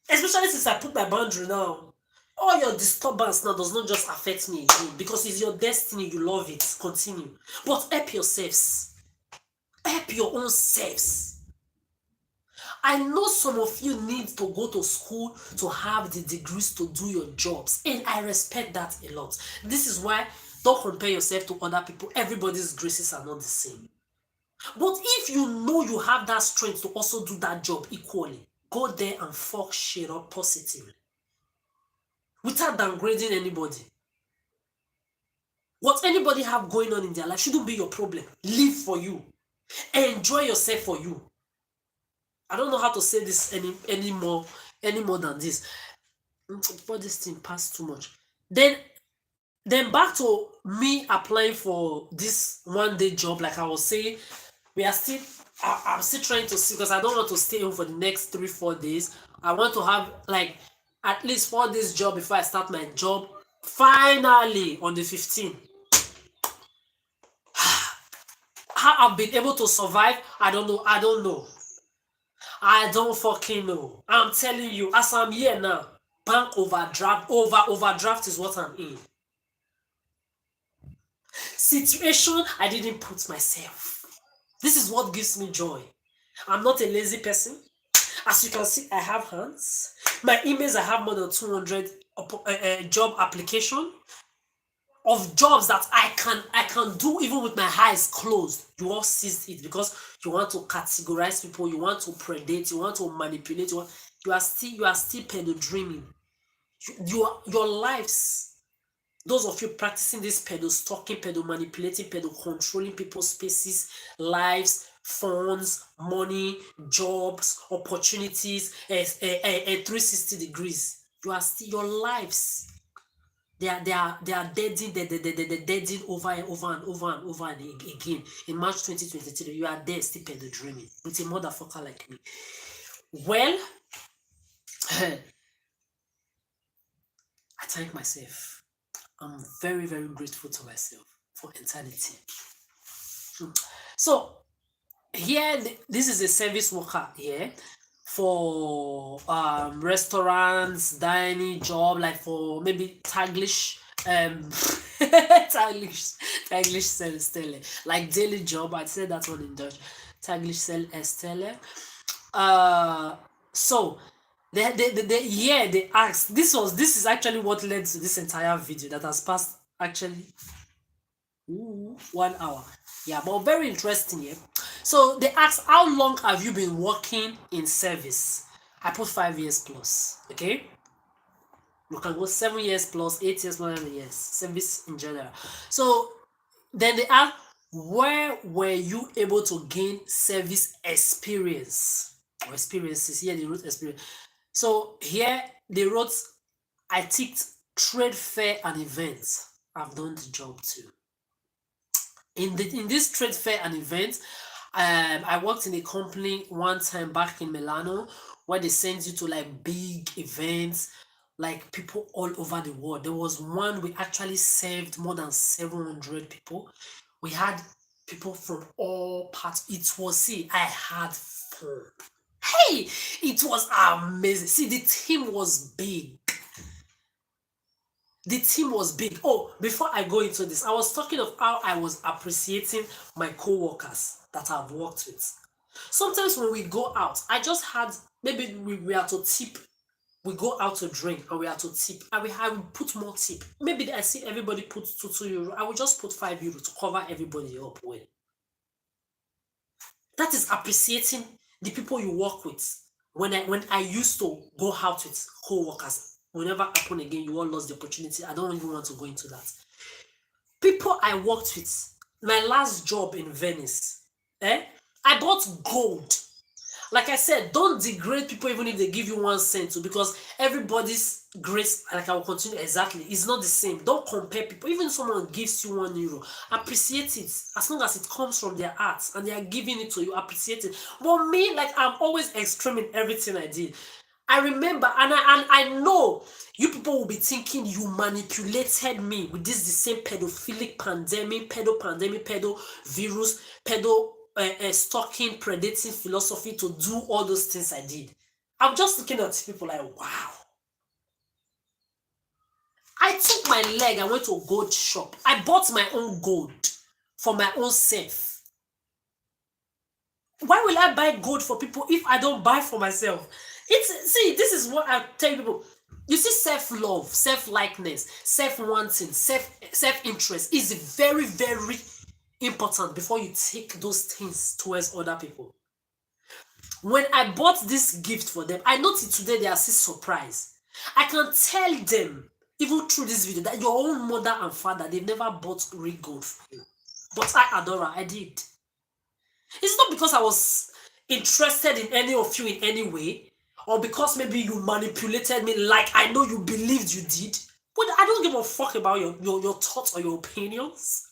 Especially since I put my boundary now. All your disturbance now does not just affect me again, because it's your destiny. You love it. Continue. But help yourselves. Help your own selves. I know some of you need to go to school to have the degrees to do your jobs, and I respect that a lot. This is why don't compare yourself to other people. Everybody's graces are not the same. But if you know you have that strength to also do that job equally, go there and fuck shit up positively, without downgrading anybody. What anybody have going on in their life shouldn't be your problem. Live for you. Enjoy yourself for you. I don't know how to say this any more than this. Before this thing passed too much. Then back to me applying for this one-day job. Like I was saying, I'm still trying to see, because I don't want to stay home for the next 3-4 days. I want to have like at least 4 days job before I start my job finally on the 15th. How I've been able to survive, I don't know. I don't fucking know. I'm telling you, as I'm here now, bank overdraft is what I'm in. Situation I didn't put myself. This is what gives me joy. I'm not a lazy person. As you can see, I have hands. My emails, I have more than 200 job application of jobs that I can do even with my eyes closed. You all seized it because you want to categorize people, you want to predate, you want to manipulate, you are still pedo dreaming. Your lives, those of you practicing this pedo stalking, pedo manipulating, pedo controlling people's spaces, lives, funds, money, jobs, opportunities, 360 degrees. You are still, your lives, they are deading over and over and again. In March 2023, you are there still pedo dreaming with a motherfucker like me. Well, I thank myself. I'm very, very grateful to myself for eternity. So here, this is a service worker here for restaurants, dining job, like for maybe Taglish Taglish stelle, like daily job. I'd say that one in Dutch. Taglish stelle. So they asked, this is actually what led to this entire video that has passed actually 1 hour. Yeah, but very interesting. Yeah. So they asked, how long have you been working in service? I put 5 years plus. Okay. You can go 7 years plus, 8 years, 9 years, service in general. So then they ask, where were you able to gain service experience or experiences? Here they wrote experience. So here they wrote, I ticked trade fair and events. I've done the job too. In this trade fair and event, I worked in a company one time back in Milano where they send you to like big events, like people all over the world. There was one we actually served more than 700 people. We had people from all parts. It was, see, I had fun. Hey, it was amazing. See, the team was big. The team was big. Oh, before I go into this, I was talking of how I was appreciating my co-workers that I've worked with. Sometimes when we go out, I just had, maybe we are to tip, we go out to drink and we are to tip. I will put more tip. Maybe I see everybody put 2 euro. I will just put 5 euro to cover everybody up well. That is appreciating the people you work with. When I used to go out with co-workers, will never happen again. You all lost the opportunity. I don't even want to go into that. People I worked with, my last job in Venice, I bought gold. Like I said, don't degrade people even if they give you 1 cent too, because everybody's grace, like I will continue exactly, is not the same. Don't compare people. Even if someone gives you 1 euro, appreciate it as long as it comes from their hearts and they are giving it to you. Appreciate it. But me, like, I'm always extreme in everything I did. I remember, and I know you people will be thinking you manipulated me with this the same pedophilic pandemic, pedo virus, pedo stalking, predating philosophy to do all those things I did. I'm just looking at people like, wow. I took my leg, I went to a gold shop. I bought my own gold for my own self. Why will I buy gold for people if I don't buy for myself? See, this is what I tell people. You see, self-love, self-likeness, self-wanting, self-interest is very, very important before you take those things towards other people. When I bought this gift for them, I noticed today they are still surprised. I can tell them, even through this video, that your own mother and father, they've never bought real gold for you. But I, Adora, I did. It's not because I was interested in any of you in any way, or because maybe you manipulated me like I know you believed you did. But I don't give a fuck about your thoughts or your opinions.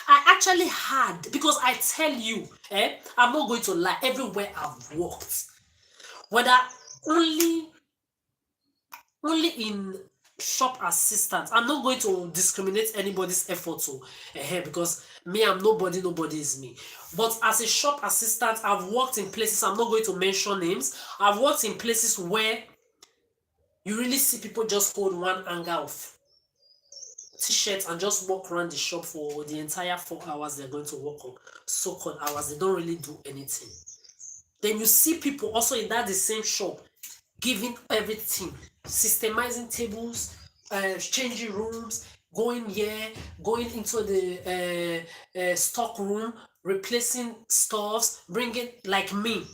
I actually had, because I tell you, I'm not going to lie, everywhere I've worked, whether only in shop assistants, I'm not going to discriminate anybody's effort to, because me, I'm nobody is me. But as a shop assistant, I've worked in places, I'm not going to mention names, I've worked in places where you really see people just hold one hanger of t-shirts and just walk around the shop for the entire 4 hours they're going to work on, so-called hours. They don't really do anything. Then you see people also in that the same shop giving everything, systemizing tables, changing rooms, going here, going into the stock room, replacing stuffs, bringing, like me.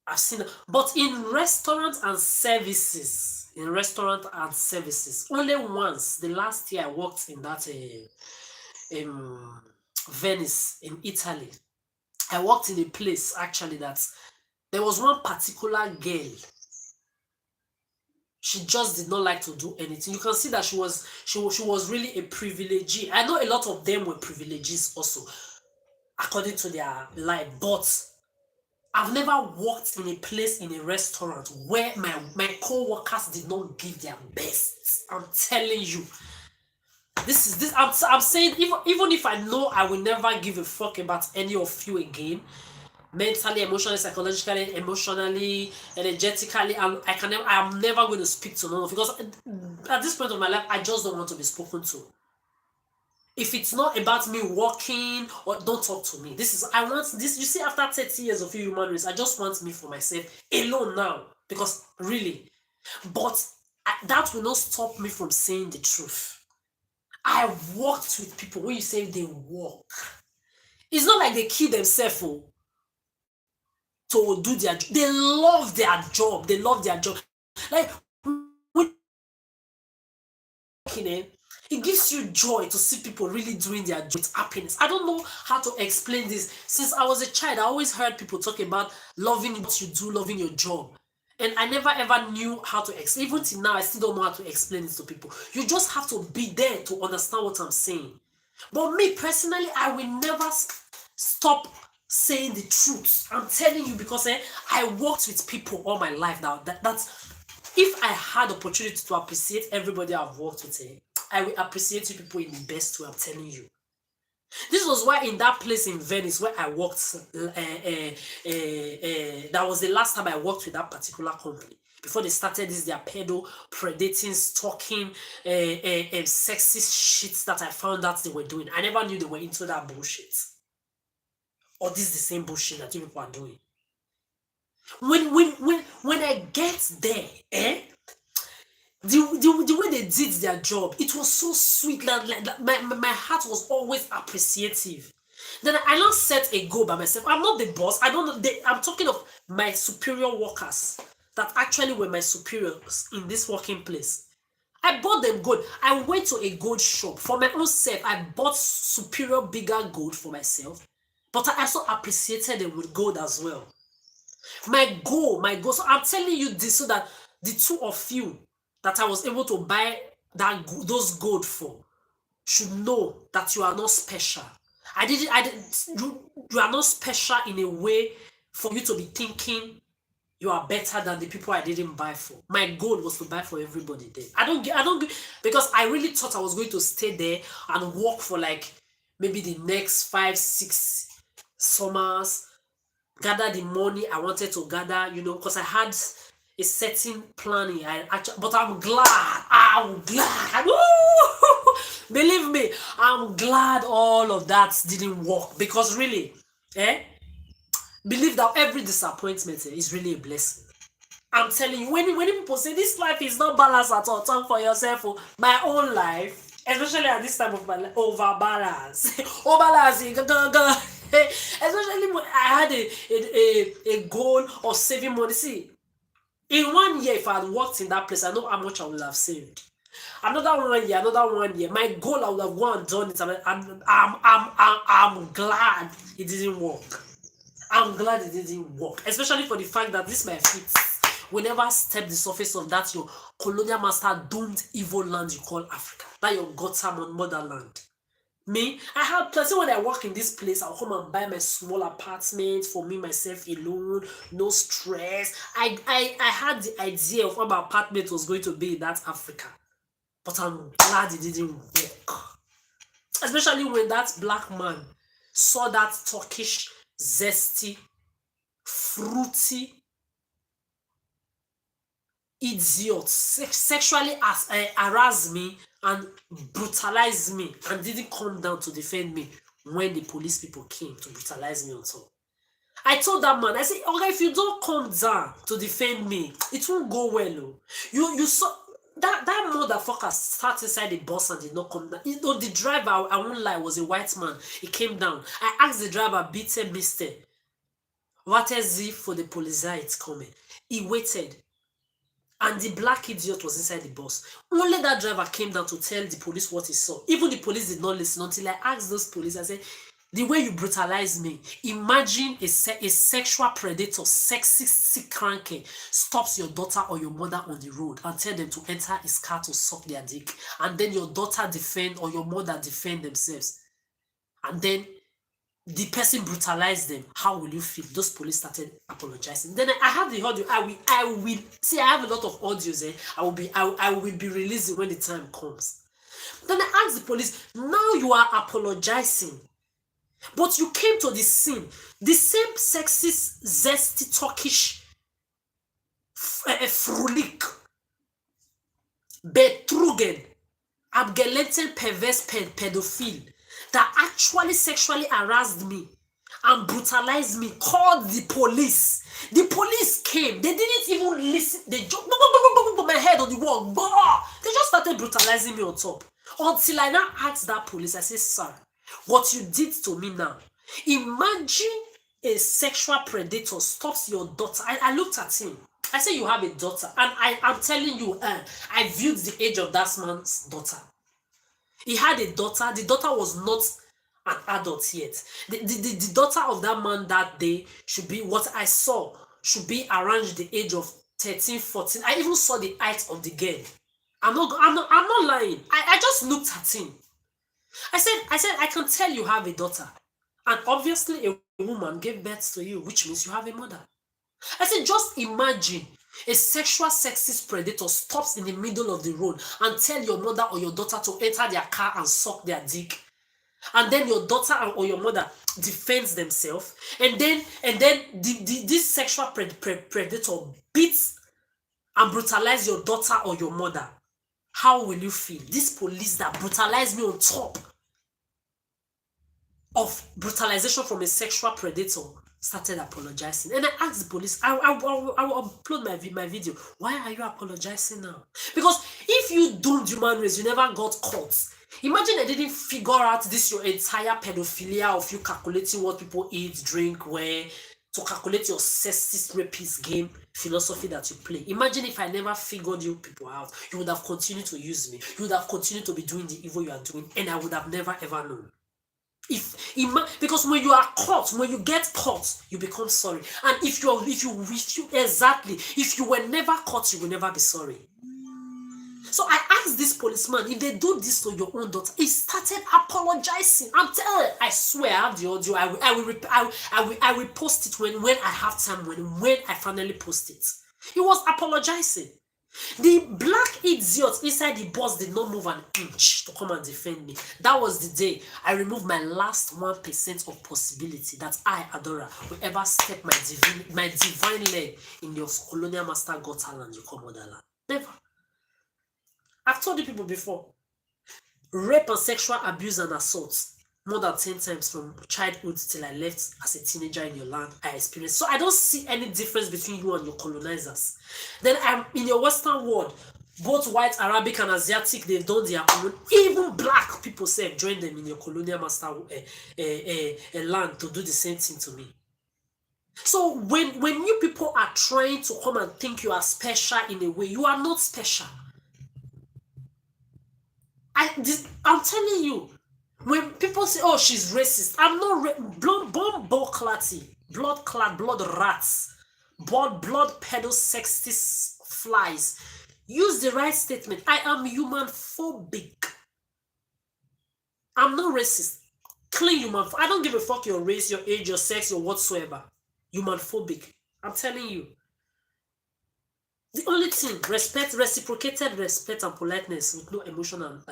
I've seen it. But in restaurants and services, only once, the last year I worked in that Venice in Italy. I worked in a place actually that there was one particular girl. She just did not like to do anything. You can see that she was really a privilegee. I know a lot of them were privileges also, according to their life, but I've never worked in a place in a restaurant where my co-workers did not give their best. I'm telling you. I'm saying, even if I know I will never give a fuck about any of you again, mentally, emotionally, psychologically, emotionally, energetically, I'm never going to speak to none of you, because at this point of my life, I just don't want to be spoken to. If it's not about me working, or don't talk to me. I want this. You see, after 30 years of human race, I just want me for myself alone now, because really, but that will not stop me from saying the truth. I worked with people when you say they work. It's not like they kill themselves to do their job. They love their job. Like, working, it gives you joy to see people really doing their job with happiness. I don't know how to explain this. Since I was a child, I always heard people talk about loving what you do, loving your job. And I never ever knew how to explain. Even till now, I still don't know how to explain it to people. You just have to be there to understand what I'm saying. But me personally, I will never stop saying the truth. I'm telling you, because I worked with people all my life now. That's if I had the opportunity to appreciate everybody I've worked with, I will appreciate you people in the best way. I'm telling you. This was why in that place in Venice where I worked, that was the last time I worked with that particular company. Before they started this, their pedo, predating, stalking, sexist shit that I found out they were doing. I never knew they were into that bullshit. Or this is the same bullshit that you people are doing. When I get there, the way they did their job, it was so sweet. Like my heart was always appreciative. Then I now set a goal by myself. I'm not the boss. I don't know. I'm talking of my superior workers that actually were my superiors in this working place. I bought them gold. I went to a gold shop for my own self. I bought superior, bigger gold for myself, but I also appreciated them with gold as well. My goal. So I'm telling you this so that the two of you that I was able to buy those gold for should know that you are not special. You are not special in a way for you to be thinking you are better than the people I didn't buy for. My goal was to buy for everybody there. I don't because I really thought I was going to stay there and work for like maybe the next 5-6 summers, gather the money I wanted to gather, because I had a certain planning. But I'm glad. Believe me, I'm glad all of that didn't work, because really, believe that every disappointment is really a blessing. I'm telling you, when people say this life is not balanced at all, talk for yourself. My own life, especially at this time of my life, overbalance. Especially when I had a goal of saving money. See, in 1 year, if I had worked in that place, I know how much I would have saved. Another 1 year, my goal, I would have gone and done it. I'm glad it didn't work. I'm glad it didn't work, especially for the fact that this my feet will never step the surface of that your colonial master doomed evil land you call Africa, that your Gotham motherland. Me, I have plenty. When I work in this place, I'll come and buy my small apartment for me, myself alone, no stress. I had the idea of what my apartment was going to be in that Africa, but I'm glad it didn't work. Especially when that black man saw that Turkish, zesty, fruity idiot sexually harass me and brutalize me and didn't come down to defend me when the police people came to brutalize me on top. I told that man, I said, okay, if you don't come down to defend me, it won't go well. You saw that motherfucker sat inside the bus and did not come down. The driver, I won't lie, was a white man. He came down. I asked the driver, bitte, mister, what is it for the police? It's coming. He waited. And the black idiot was inside the bus. Only that driver came down to tell the police what he saw. Even the police did not listen until I asked those police. I said, the way you brutalize me, imagine a sexual predator, sexist, sick cranky, stops your daughter or your mother on the road and tell them to enter his car to suck their dick. And then your daughter defend or your mother defend themselves. And then the person brutalized them. How will you feel? Those police started apologizing. Then I have the audio. I will see. I have a lot of audios. I will be releasing when the time comes. Then I asked the police. Now you are apologizing, but you came to the scene. The same sexist, zesty, Turkish, frulik, betrugen, abgelenten, perverse pedophile that actually sexually harassed me and brutalized me, called the police. The police came. They didn't even listen. They just my head on the wall. They just started brutalizing me on top. Until I now asked that police, I said, sir, what you did to me now, imagine a sexual predator stops your daughter. I looked at him. I say you have a daughter, and I'm telling you, I viewed the age of that man's daughter. He had a daughter. The daughter was not an adult yet. The daughter of that man that day should be, what I saw, should be around the age of 13, 14. I even saw the height of the girl. I'm not lying. I just looked at him. I said, I can tell you have a daughter. And obviously a woman gave birth to you, which means you have a mother. I said, just imagine a sexual sexist predator stops in the middle of the road and tell your mother or your daughter to enter their car and suck their dick. And then your daughter or your mother defends themselves. And then this sexual predator beats and brutalizes your daughter or your mother. How will you feel? This police that brutalized me on top of brutalization from a sexual predator started apologizing. And I asked the police, I will upload my video. Why are you apologizing now? Because if you doomed human race, you never got caught. Imagine I didn't figure out this your entire pedophilia of you calculating what people eat, drink, wear, to calculate your sexist rapist game philosophy that you play. Imagine if I never figured you people out. You would have continued to use me. You would have continued to be doing the evil you are doing, and I would have never ever known. Because when you are caught, when you get caught, you become sorry. And if you were never caught, you will never be sorry. So I asked this policeman, if they do this to your own daughter, he started apologizing. I'm telling you, I swear I have the audio. I will post it when I have time, when I finally post it. He was apologizing. The black idiot inside the bus did not move an inch to come and defend me. That was the day I removed my last 1% of possibility that I, Adora, will ever step my divine leg in your colonial master got talent you call motherland. Never. I've told you people before, rape and sexual abuse and assault more than 10 times from childhood till I left as a teenager in your land, I experienced. So I don't see any difference between you and your colonizers. Then I'm in your Western world, both white, Arabic, and Asiatic, they've done their own. Even black people say join them in your colonial master land to do the same thing to me. So when you people are trying to come and think you are special in a way, you are not special. I'm telling you, when people say, oh, she's racist, I'm not blood rats, blood pedosexist flies. Use the right statement. I am human phobic. I'm not racist. Clean human. I don't give a fuck your race, your age, your sex, your whatsoever. Human phobic. I'm telling you. The only thing, reciprocated respect and politeness with no emotion and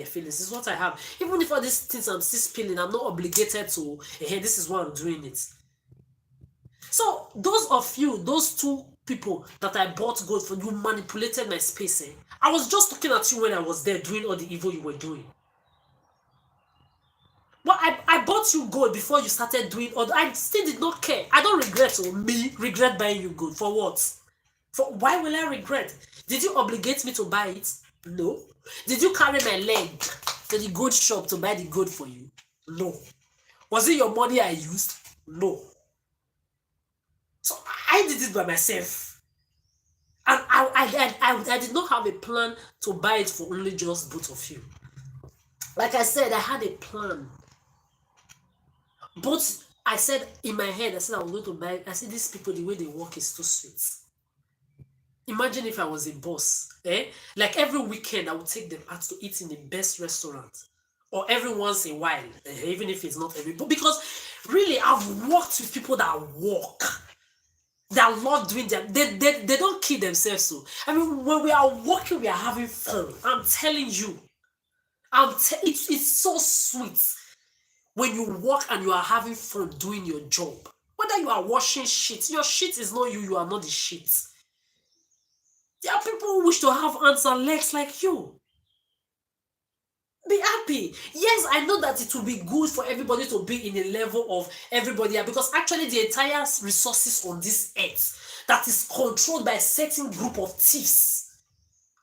feelings is what I have. Even if all these things I'm still spilling, I'm not obligated to, hey, this is why I'm doing it. So those of you, those two people that I bought gold for, you manipulated my space. I was just looking at you when I was there doing all the evil you were doing. But I bought you gold before you started doing all. I still did not care. I don't regret, regret buying you gold. For what? Why will I regret? Did you obligate me to buy it? No. Did you carry my leg to the gold shop to buy the gold for you? No. Was it your money I used? No. So I did it by myself. And I did not have a plan to buy it for only just both of you. Like I said, I had a plan. But I said in my head, I said I was going to buy it. I said, these people, the way they work is too sweet. Imagine if I was a boss, like every weekend I would take them out to eat in the best restaurant, or every once in a while, even if it's not every, but because really I've worked with people that work, that love doing them, they don't kill themselves. So I mean, when we are working, we are having fun. I'm telling you, it's so sweet when you work and you are having fun doing your job. Whether you are washing shit, your shit is not you. You are not the shit. There are people who wish to have arms and legs like you. Be happy. Yes, I know that it will be good for everybody to be in a level of everybody, because actually the entire resources on this earth that is controlled by a certain group of thieves,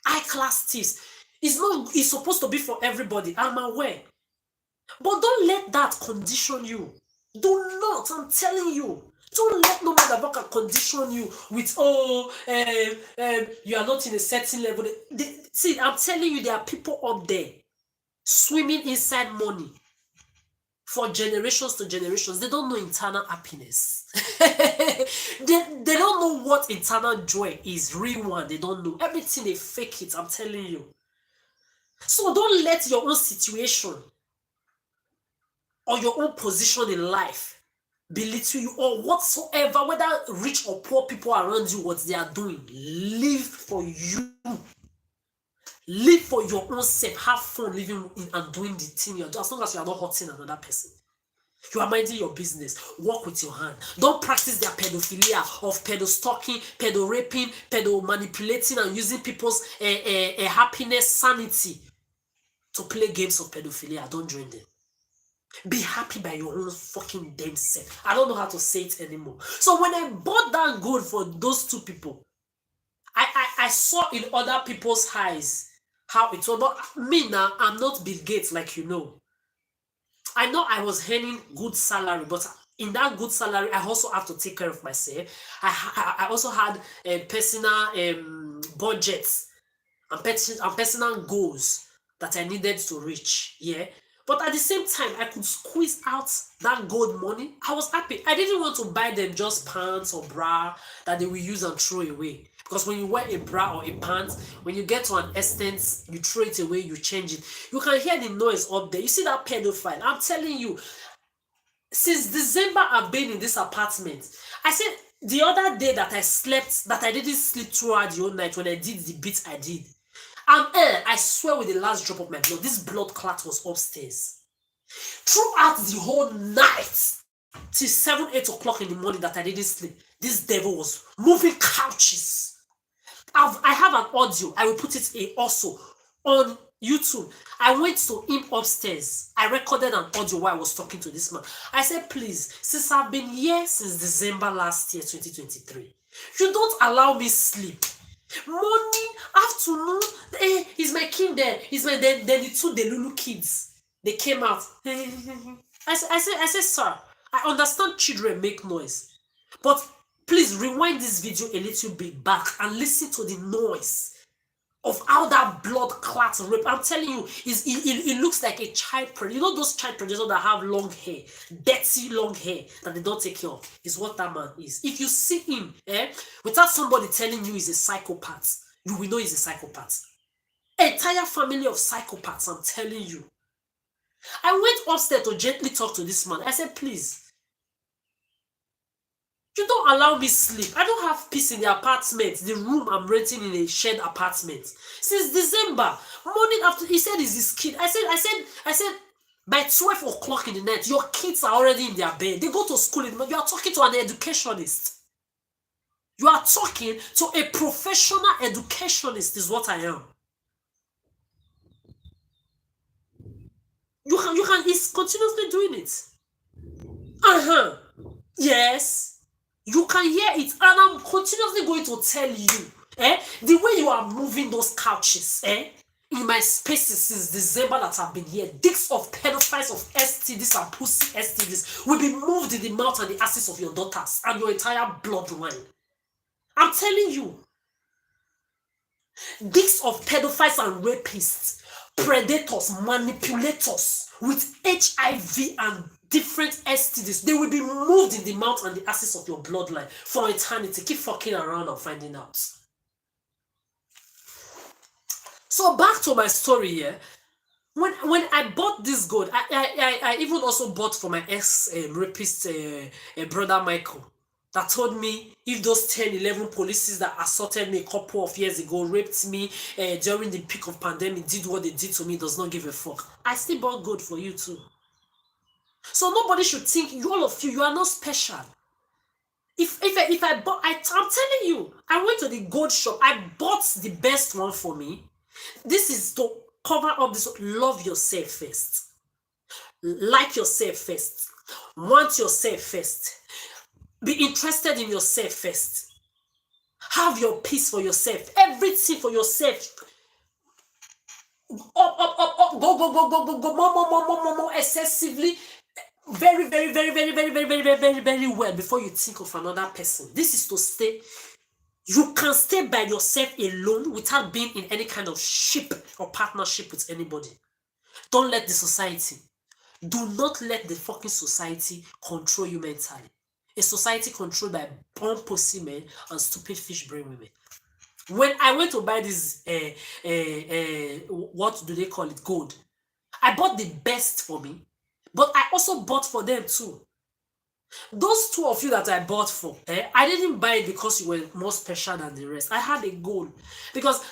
high-class thieves, it's supposed to be for everybody. I'm aware. But don't let that condition you. Do not, I'm telling you. Don't let no motherfucker condition you with, you are not in a certain level. See, I'm telling you, there are people up there swimming inside money for generations to generations. They don't know internal happiness. they don't know what internal joy is. Real one, they don't know. Everything they fake it, I'm telling you. So don't let your own situation or your own position in life belittle you or whatsoever, whether rich or poor people around you, what they are doing. Live for you. Live for your own self. Have fun living and doing the thing you're doing, as long as you are not hurting another person. You are minding your business. Work with your hand. Don't practice their pedophilia of pedo-stalking, pedo-raping, pedo-manipulating and using people's happiness, sanity to play games of pedophilia. Don't join them. Be happy by your own fucking damn self. I don't know how to say it anymore. So when I bought that gold for those two people, I saw in other people's eyes how it was. But me now, I'm not Bill Gates, like you know. I know I was earning good salary, but in that good salary, I also have to take care of myself. I also had personal budgets and personal goals that I needed to reach. Yeah. But at the same time, I could squeeze out that gold money. I was happy. I didn't want to buy them just pants or bra that they will use and throw away. Because when you wear a bra or a pants, when you get to an extent, you throw it away, you change it. You can hear the noise up there. You see that pedophile? I'm telling you, since December I've been in this apartment. I said the other day that I slept, that I didn't sleep throughout the whole night when I did the bit I did. And I swear with the last drop of my blood, this blood clot was upstairs. Throughout the whole night, till 7, 8 o'clock in the morning that I didn't sleep, this devil was moving couches. I have an audio. I will put it also on YouTube. I went to him upstairs. I recorded an audio while I was talking to this man. I said, please, since I've been here since December last year, 2023, you don't allow me sleep. Morning, afternoon, is my king there? Is my then the two Delulu kids? They came out. I said, sir, I understand children make noise, but please rewind this video a little bit back and listen to the noise of how that blood clot rape. I'm telling you, it looks like a child predator. You know those child predators that have long hair, dirty long hair that they don't take care of, is what that man is. If you see him, without somebody telling you he's a psychopath, you will know he's a psychopath. Entire family of psychopaths, I'm telling you. I went upstairs to gently talk to this man. I said, please, you don't allow me sleep. I don't have peace in the apartment, the room I'm renting in a shared apartment. Since December, morning after, he said it's his kid. I said, by 12 o'clock in the night, your kids are already in their bed. They go to school in the morning. You are talking to an educationist. You are talking to a professional educationist is what I am. You can, he's continuously doing it. Yes. You can hear it, and I'm continuously going to tell you, the way you are moving those couches, in my spaces since December that I've been here, dicks of pedophiles of STDs and pussy STDs will be moved in the mouth and the asses of your daughters and your entire bloodline. I'm telling you, dicks of pedophiles and rapists, predators, manipulators with HIV and different STDs, they will be moved in the mouth and the asses of your bloodline for eternity. Keep fucking around and finding out. So back to my story here. When I bought this gold, I even also bought for my ex-rapist brother Michael, that told me if those 10, 11 policies that assaulted me a couple of years ago, raped me during the peak of pandemic, did what they did to me, does not give a fuck. I still bought gold for you too. So nobody should think, all of you are not special. If I bought, I'm telling you, I went to the gold shop, I bought the best one for me. This is to cover up this. Love yourself first. Like yourself first. Want yourself first. Be interested in yourself first. Have your peace for yourself. Everything for yourself. Up, go, more, excessively. very, very, very, very, very, very, very, very, very, very well before you think of another person. This is to stay. You can stay by yourself alone without being in any kind of ship or partnership with anybody. Don't let the society, do not let the fucking society control you mentally. A society controlled by bomb pussy men and stupid fish brain women. When I went to buy this, what do they call it? Gold. I bought the best for me, but I also bought for them too. Those two of you that I bought for, I didn't buy it because you were more special than the rest. I had a goal. Because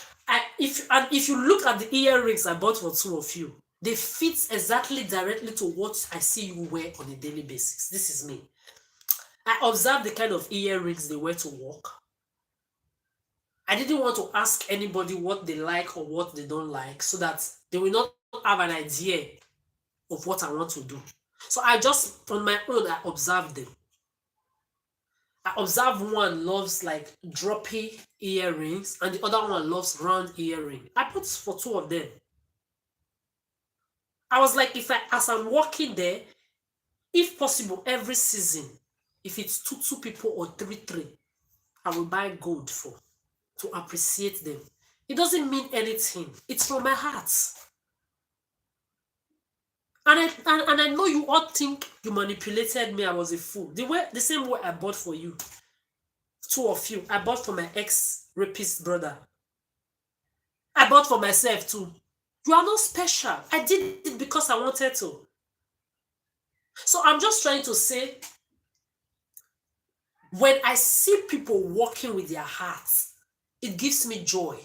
if you look at the earrings I bought for two of you, they fit exactly directly to what I see you wear on a daily basis. This is me. I observed the kind of earrings they wear to work. I didn't want to ask anybody what they like or what they don't like so that they will not have an idea of what I want to do. So I just, on my own, I observed them. I observed one loves like droppy earrings and the other one loves round earring. I bought for two of them. I was like, as I'm walking there, if possible, every season, if it's two people or three, I will buy gold for to appreciate them. It doesn't mean anything. It's from my heart. And I know you all think you manipulated me. I was a fool. The same way I bought for you. Two of you. I bought for my ex-rapist brother. I bought for myself too. You are not special. I did it because I wanted to. So I'm just trying to say, when I see people walking with their hearts, it gives me joy.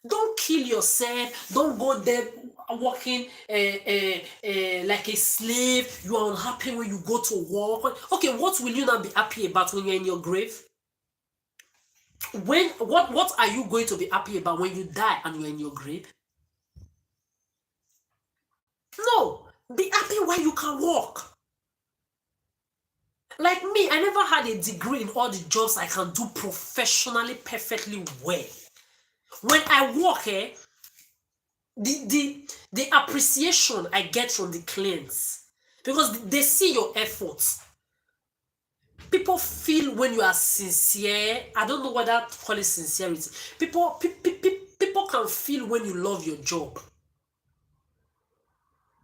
Don't kill yourself. Don't go there walking like a slave. You are unhappy when you go to work. Okay, what will you not be happy about when you're in your grave? What are you going to be happy about when you die and you're in your grave? No, be happy while you can walk. Like me, I never had a degree in all the jobs I can do professionally perfectly well. When I walk, the appreciation I get from the clients, because they see your efforts. People feel when you are sincere. I don't know whether to call it sincerity. People can feel when you love your job.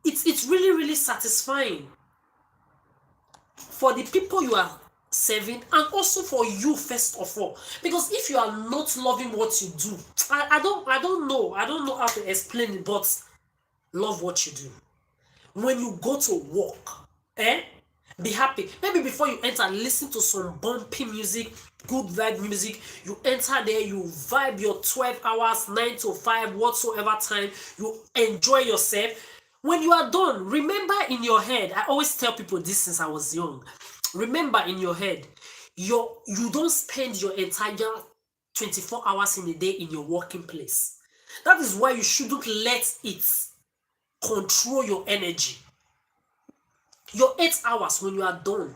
It's really, really satisfying for the people you are serving and also for you first of all. Because if you are not loving what you do, I don't know how to explain it, but love what you do. When you go to work, be happy. Maybe before you enter, listen to some bumpy music, good vibe music. You enter there, you vibe your 12 hours, 9 to 5, whatsoever time. You enjoy yourself. When you are done, remember in your head, I always tell people this since I was young. Remember in your head, you don't spend your entire 24 hours in a day in your working place. That is why you shouldn't let it control your energy. Your 8 hours when you are done,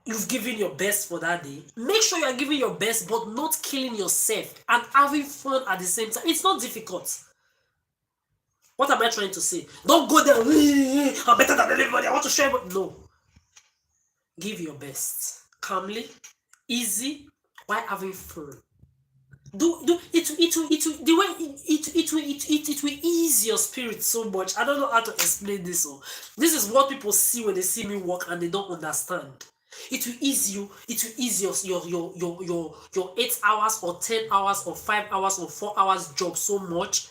you've given your best for that day. Make sure you are giving your best, but not killing yourself and having fun at the same time. It's not difficult. What am I trying to say? Don't go there. I'm better than everybody. I want to share. No. Give your best. Calmly, easy, while having fun. It will ease your spirit so much. I don't know how to explain this. This is what people see when they see me walk and they don't understand. It will ease you. It will ease your 8 hours or 10 hours or 5 hours or 4 hours job so much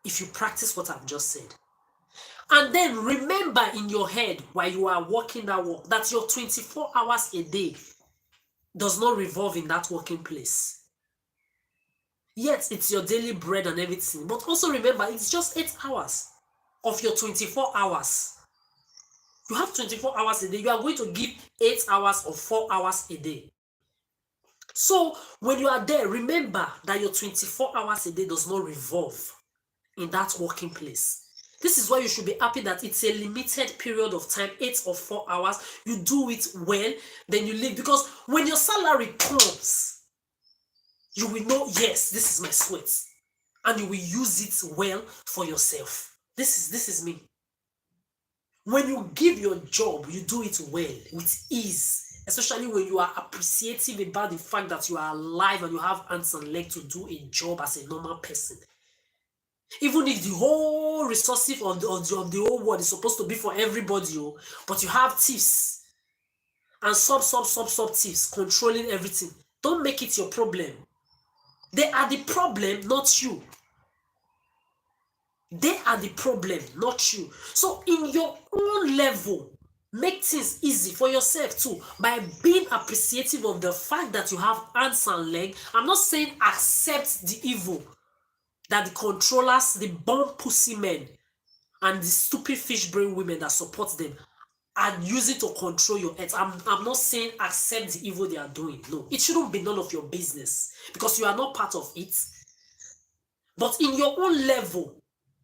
if you practice what I've just said. And then remember in your head while you are walking that walk that your 24 hours a day does not revolve in that working place. Yes, it's your daily bread and everything, but also remember it's just 8 hours of your 24 hours. You have 24 hours a day. You are going to give 8 hours or 4 hours a day. So when you are there, remember that your 24 hours a day does not revolve in that working place. This is why you should be happy that it's a limited period of time, 8 or 4 hours. You do it well, then you leave. Because when your salary comes, you will know, yes, this is my sweat. And you will use it well for yourself. This is me. When you give your job, you do it well, with ease, especially when you are appreciative about the fact that you are alive and you have hands and legs to do a job as a normal person. Even if the whole resources of the whole world is supposed to be for everybody, but you have thieves and sub thieves controlling everything, don't make it your problem. They are the problem, not you. They are the problem, not you. So in your own level, make things easy for yourself too by being appreciative of the fact that you have hands and legs. I'm not saying accept the evil that the controllers, the bomb pussy men, and the stupid fish brain women that support them and use it to control your health. I'm not saying accept the evil they are doing. No, it shouldn't be none of your business because you are not part of it. But in your own level,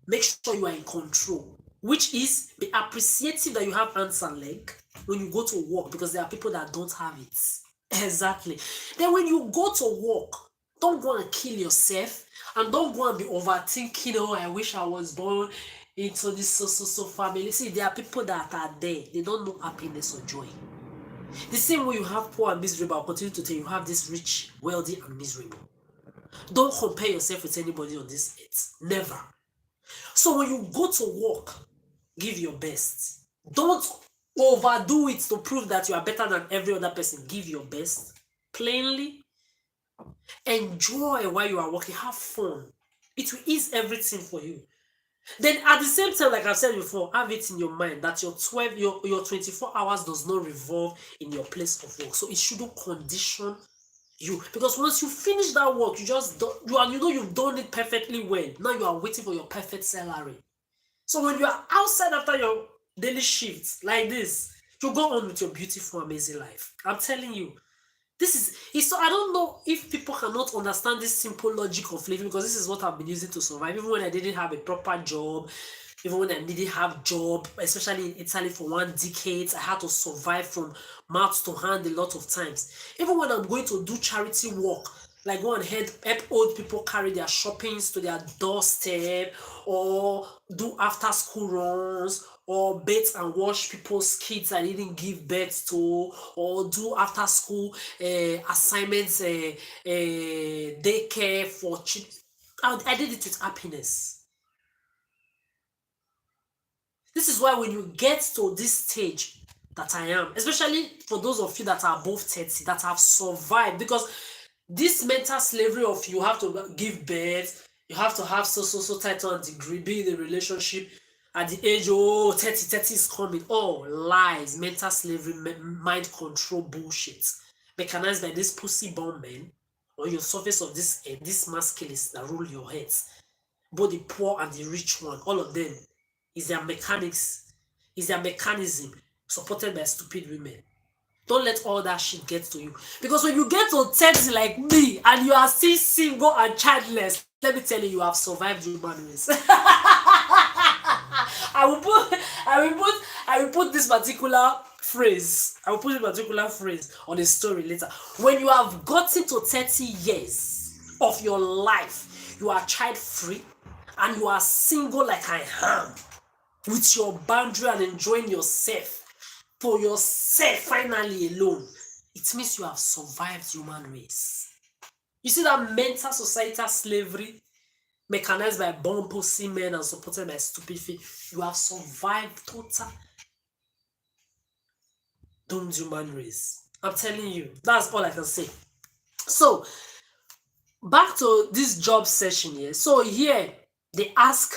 make sure you are in control, which is be appreciative that you have hands and leg when you go to work, because there are people that don't have it. Exactly. Then when you go to work, don't go and kill yourself and don't go and be overthinking, oh, I wish I was born into this so family. See, there are people that are there. They don't know happiness or joy. The same way you have poor and miserable, I'll continue to tell you, you have this rich, wealthy, and miserable. Don't compare yourself with anybody on this earth. Never. So when you go to work, give your best. Don't overdo it to prove that you are better than every other person. Give your best. Plainly. Enjoy while you are working. Have fun. It will ease everything for you. Then at the same time, like I've said before, have it in your mind that your 24 hours does not revolve in your place of work. So it shouldn't condition you, because once you finish that work, you just do, you've done it perfectly well. Now you are waiting for your perfect salary. So when you are outside after your daily shift like this, you go on with your beautiful, amazing life. I'm telling you, this is so. I don't know if people cannot understand this simple logic of living, because this is what I've been using to survive. Even when I didn't have a proper job, even when I didn't have job, especially in Italy for 1 decade, I had to survive from mouth to hand a lot of times. Even when I'm going to do charity work, like go and help old people carry their shoppings to their doorstep, or do after school runs, or bathe and wash people's kids I didn't give birth to, or do after school assignments, daycare for children. I did it with happiness. This is why when you get to this stage that I am, especially for those of you that are above 30, that have survived, because this mental slavery of you have to give birth, you have to have so title and degree, be in a relationship at the age, 30 is coming. Oh, lies, mental slavery, mind control bullshit, mechanized by this pussy bomb men on your surface of this earth, these masculines that rule your heads, both the poor and the rich one, all of them is their mechanics, is their mechanism supported by stupid women. Don't let all that shit get to you. Because when you get to 30 like me and you are still single and childless, let me tell you, you have survived human race. I will put this particular phrase. I will put this particular phrase on a story later. When you have gotten to 30 years of your life, you are child free and you are single like I am, with your boundary and enjoying yourself for yourself finally alone, it means you have survived human race. You see that mental societal slavery mechanized by bomb pussy men and supported by stupid feet, you have survived total doomed human race. I'm telling you, that's all I can say. So back to this job session here. So here they ask,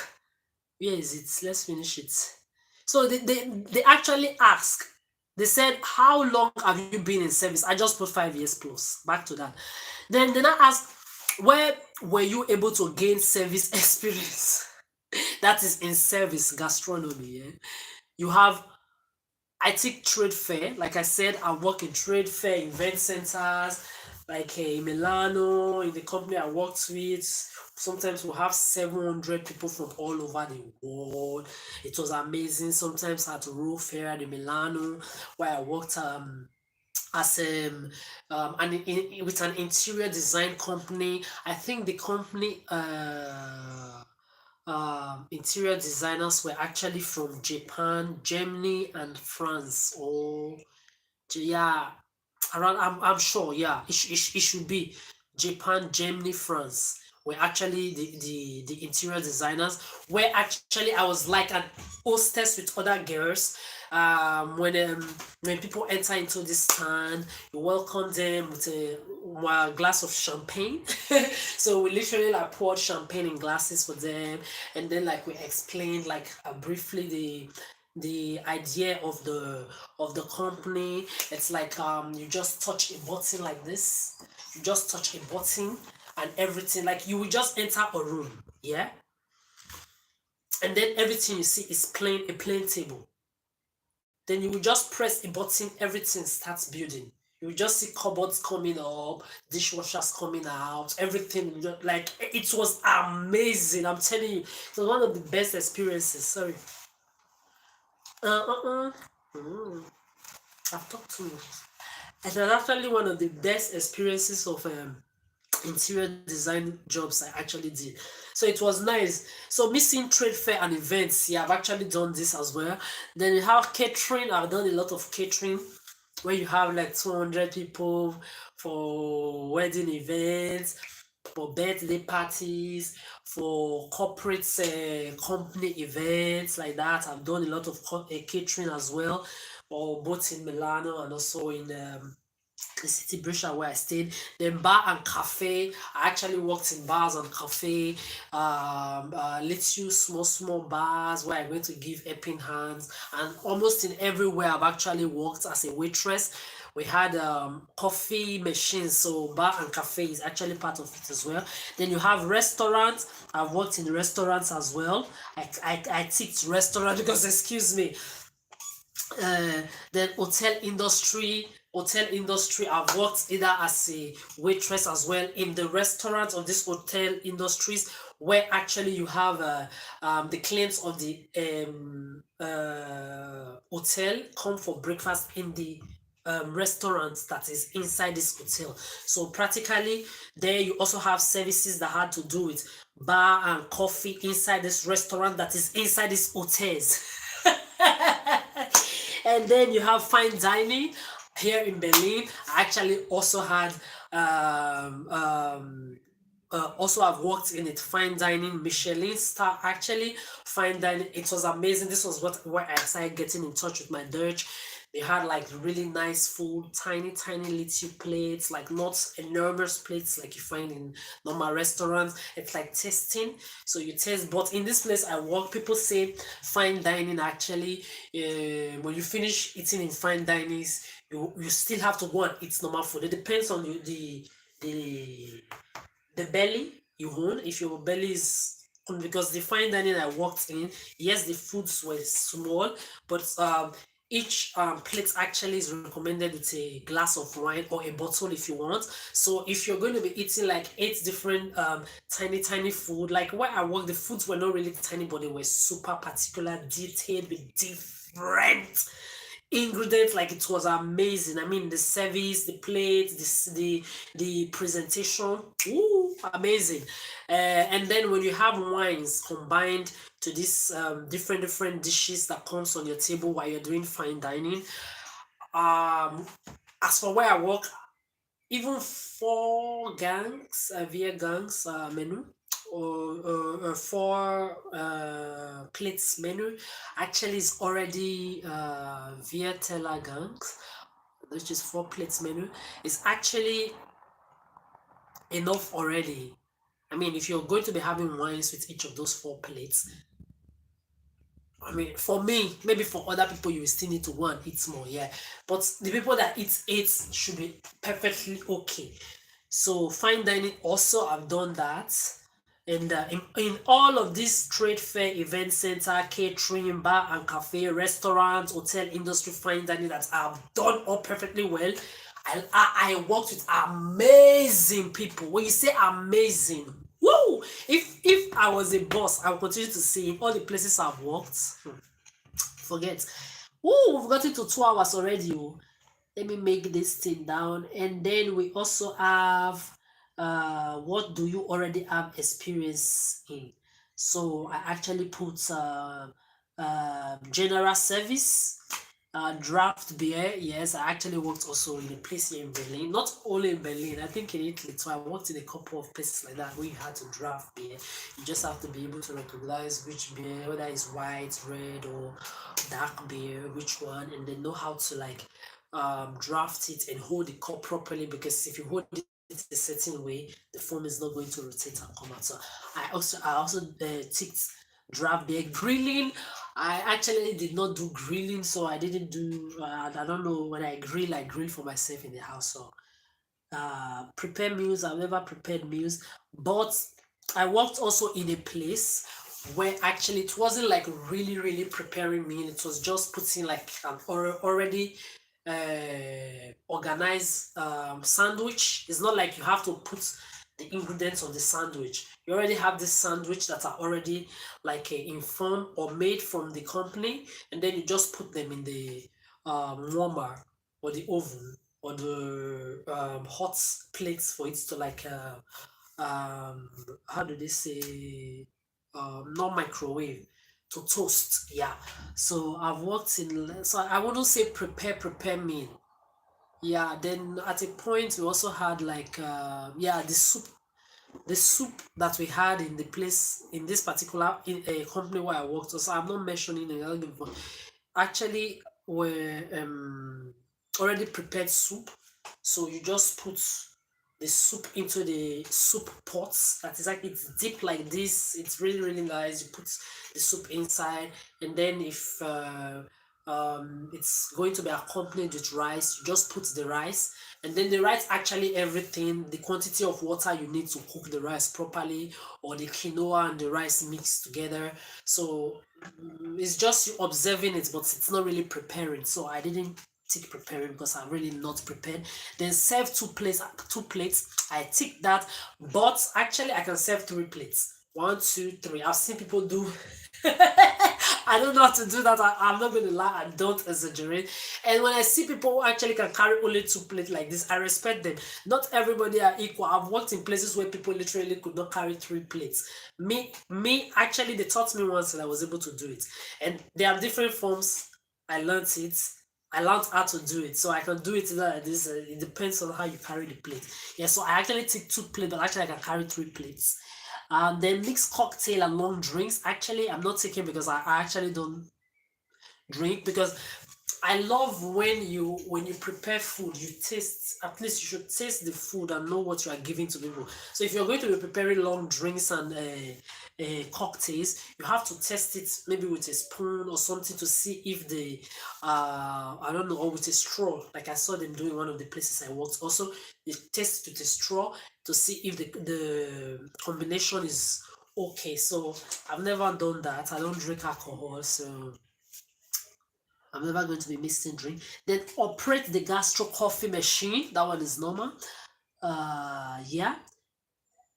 where is it? Let's finish it. So they actually ask, they said, how long have you been in service? I just put 5 years plus. Back to that. Then I ask, where were you able to gain service experience? That is in service, gastronomy. Yeah? You have, I take trade fair. Like I said, I work in trade fair, event centers, like in Milano, in the company I worked with. Sometimes we'll have 700 people from all over the world. It was amazing. Sometimes at Row Fair in Milano, where I worked as with an interior design company. I think the company interior designers were actually from Japan, Germany, and France. Oh, yeah, around. I'm sure. Yeah, it should be Japan, Germany, France. Were actually the interior designers. Where actually I was like an hostess with other girls. When people enter into this stand, you welcome them with a glass of champagne. So we literally like poured champagne in glasses for them, and then like we explained like briefly the idea of the company. It's like you just touch a button like this. You just touch a button and everything, like you will just enter a room, yeah, and then everything you see is a plain table. Then you will just press a button, everything starts building. You will just see cupboards coming up, dishwashers coming out, everything. Like it was amazing. I'm telling you, it was one of the best experiences. Sorry. Mm. I've talked too much. It was actually one of the best experiences of interior design jobs I actually did. So it was nice. So missing trade fair and events, yeah, I've actually done this as well. Then you have catering. I've done a lot of catering where you have like 200 people for wedding events, for birthday parties, for corporate company events like that. I've done a lot of catering as well, or both in Milano and also in the city Brescia where I stayed. Then bar and cafe. I actually worked in bars and cafe, little small bars where I'm going to give helping hands. And almost in everywhere I've actually worked as a waitress. We had coffee machines, so bar and cafe is actually part of it as well. Then you have restaurants. I've worked in restaurants as well. I ticked restaurant because excuse me, uh, then hotel industry, I've worked either as a waitress as well in the restaurants of these hotel industries, where actually you have the clients of the hotel come for breakfast in the restaurant that is inside this hotel. So practically there you also have services that had to do with bar and coffee inside this restaurant that is inside these hotels. And then you have fine dining here in Berlin. I actually also had also I've worked in it, fine dining, Michelin star actually, fine dining. It was amazing. This was where I started getting in touch with my Dutch. They had like really nice food, tiny little plates, like not enormous plates like you find in normal restaurants. It's like tasting, so you taste. But in this place I work, people say fine dining actually. When you finish eating in fine dinings, you still have to go and eat normal food. It depends on you, the the belly you own. If your belly is, because the fine dining I worked in, yes, the foods were small, but each plate actually is recommended with a glass of wine or a bottle if you want. So if you're going to be eating like 8 different tiny food, like where I work, the foods were not really tiny, but they were super particular, detailed with different ingredients. Like it was amazing. I mean, the service, the plates, the presentation, ooh, amazing. And then when you have wines combined to these different dishes that comes on your table while you're doing fine dining, as for where I work, even four gangs, via gangs menu, or four plates menu actually is already via teller gangs, which is four plates menu, is actually enough already. I mean, if you're going to be having wines with each of those four plates, I mean, for me, maybe for other people, you still need to go and eat more, yeah. But the people that eat eight should be perfectly okay. So fine dining also, I've done that. And in all of this trade fair, event center, catering, bar and cafe, restaurants, hotel industry, fine dining that I've done all perfectly well. I worked with amazing people. When you say amazing, woo! If I was a boss, I would continue to say in all the places I've worked. Forget. Woo! We've gotten to 2 hours already. Oh. Let me make this thing down. And then we also have what do you already have experience in? So I actually put general service, draft beer. Yes, I actually worked also in a place here in Berlin. Not only in Berlin, I think in Italy too. I worked in a couple of places like that where you had to draft beer. You just have to be able to recognize which beer, whether it's white, red, or dark beer, which one, and then know how to like draft it and hold the cup properly, because if you hold it a certain way, the foam is not going to rotate and come out. So I also ticked draft beer. Grilling, I actually did not do grilling, so I didn't do. I don't know, when I grill for myself in the house. So prepare meals, I've never prepared meals, but I worked also in a place where actually it wasn't like really really preparing meal. It was just putting like an already organized sandwich. It's not like you have to put the ingredients on the sandwich. You already have this sandwich that are already like informed or made from the company, and then you just put them in the warmer or the oven or the hot plates for it to like how do they say, not microwave, to toast. Yeah, so I've worked in, so I wouldn't say prepare meal. Yeah, then at a point we also had like yeah, the soup that we had in the place in this particular in a company where I worked. So I'm not mentioning it, but actually were already prepared soup. So you just put the soup into the soup pots. That is like, it's deep like this. It's really really nice. You put the soup inside, and then if it's going to be accompanied with rice, you just put the rice, and then the rice actually everything, the quantity of water you need to cook the rice properly, or the quinoa and the rice mixed together. So it's just you observing it, but it's not really preparing. So I didn't take preparing because I'm really not prepared. Then serve two plates. I tick that, but actually I can serve 3 plates. One, two, three. I've seen people do. I don't know how to do that. I'm not gonna lie, I don't exaggerate. And when I see people who actually can carry only 2 plates like this, I respect them. Not everybody are equal. I've worked in places where people literally could not carry 3 plates. Me, actually, they taught me once and I was able to do it. And there are different forms. I learned it. I learned how to do it, so I can do it like this. It depends on how you carry the plate. Yeah, so I actually take 2 plates, but actually I can carry 3 plates. Then mixed cocktail and long drinks. Actually, I'm not taking because I actually don't drink, because I love when you prepare food, you taste, at least you should taste the food and know what you are giving to people. So if you're going to be preparing long drinks and cocktails, you have to test it maybe with a spoon or something to see if the I don't know, or with a straw, like I saw them doing one of the places I worked. Also, they test it with a straw to see if the combination is okay. So I've never done that. I don't drink alcohol, so I'm never going to be missing drink. Then operate the gastro coffee machine. That one is normal. Yeah.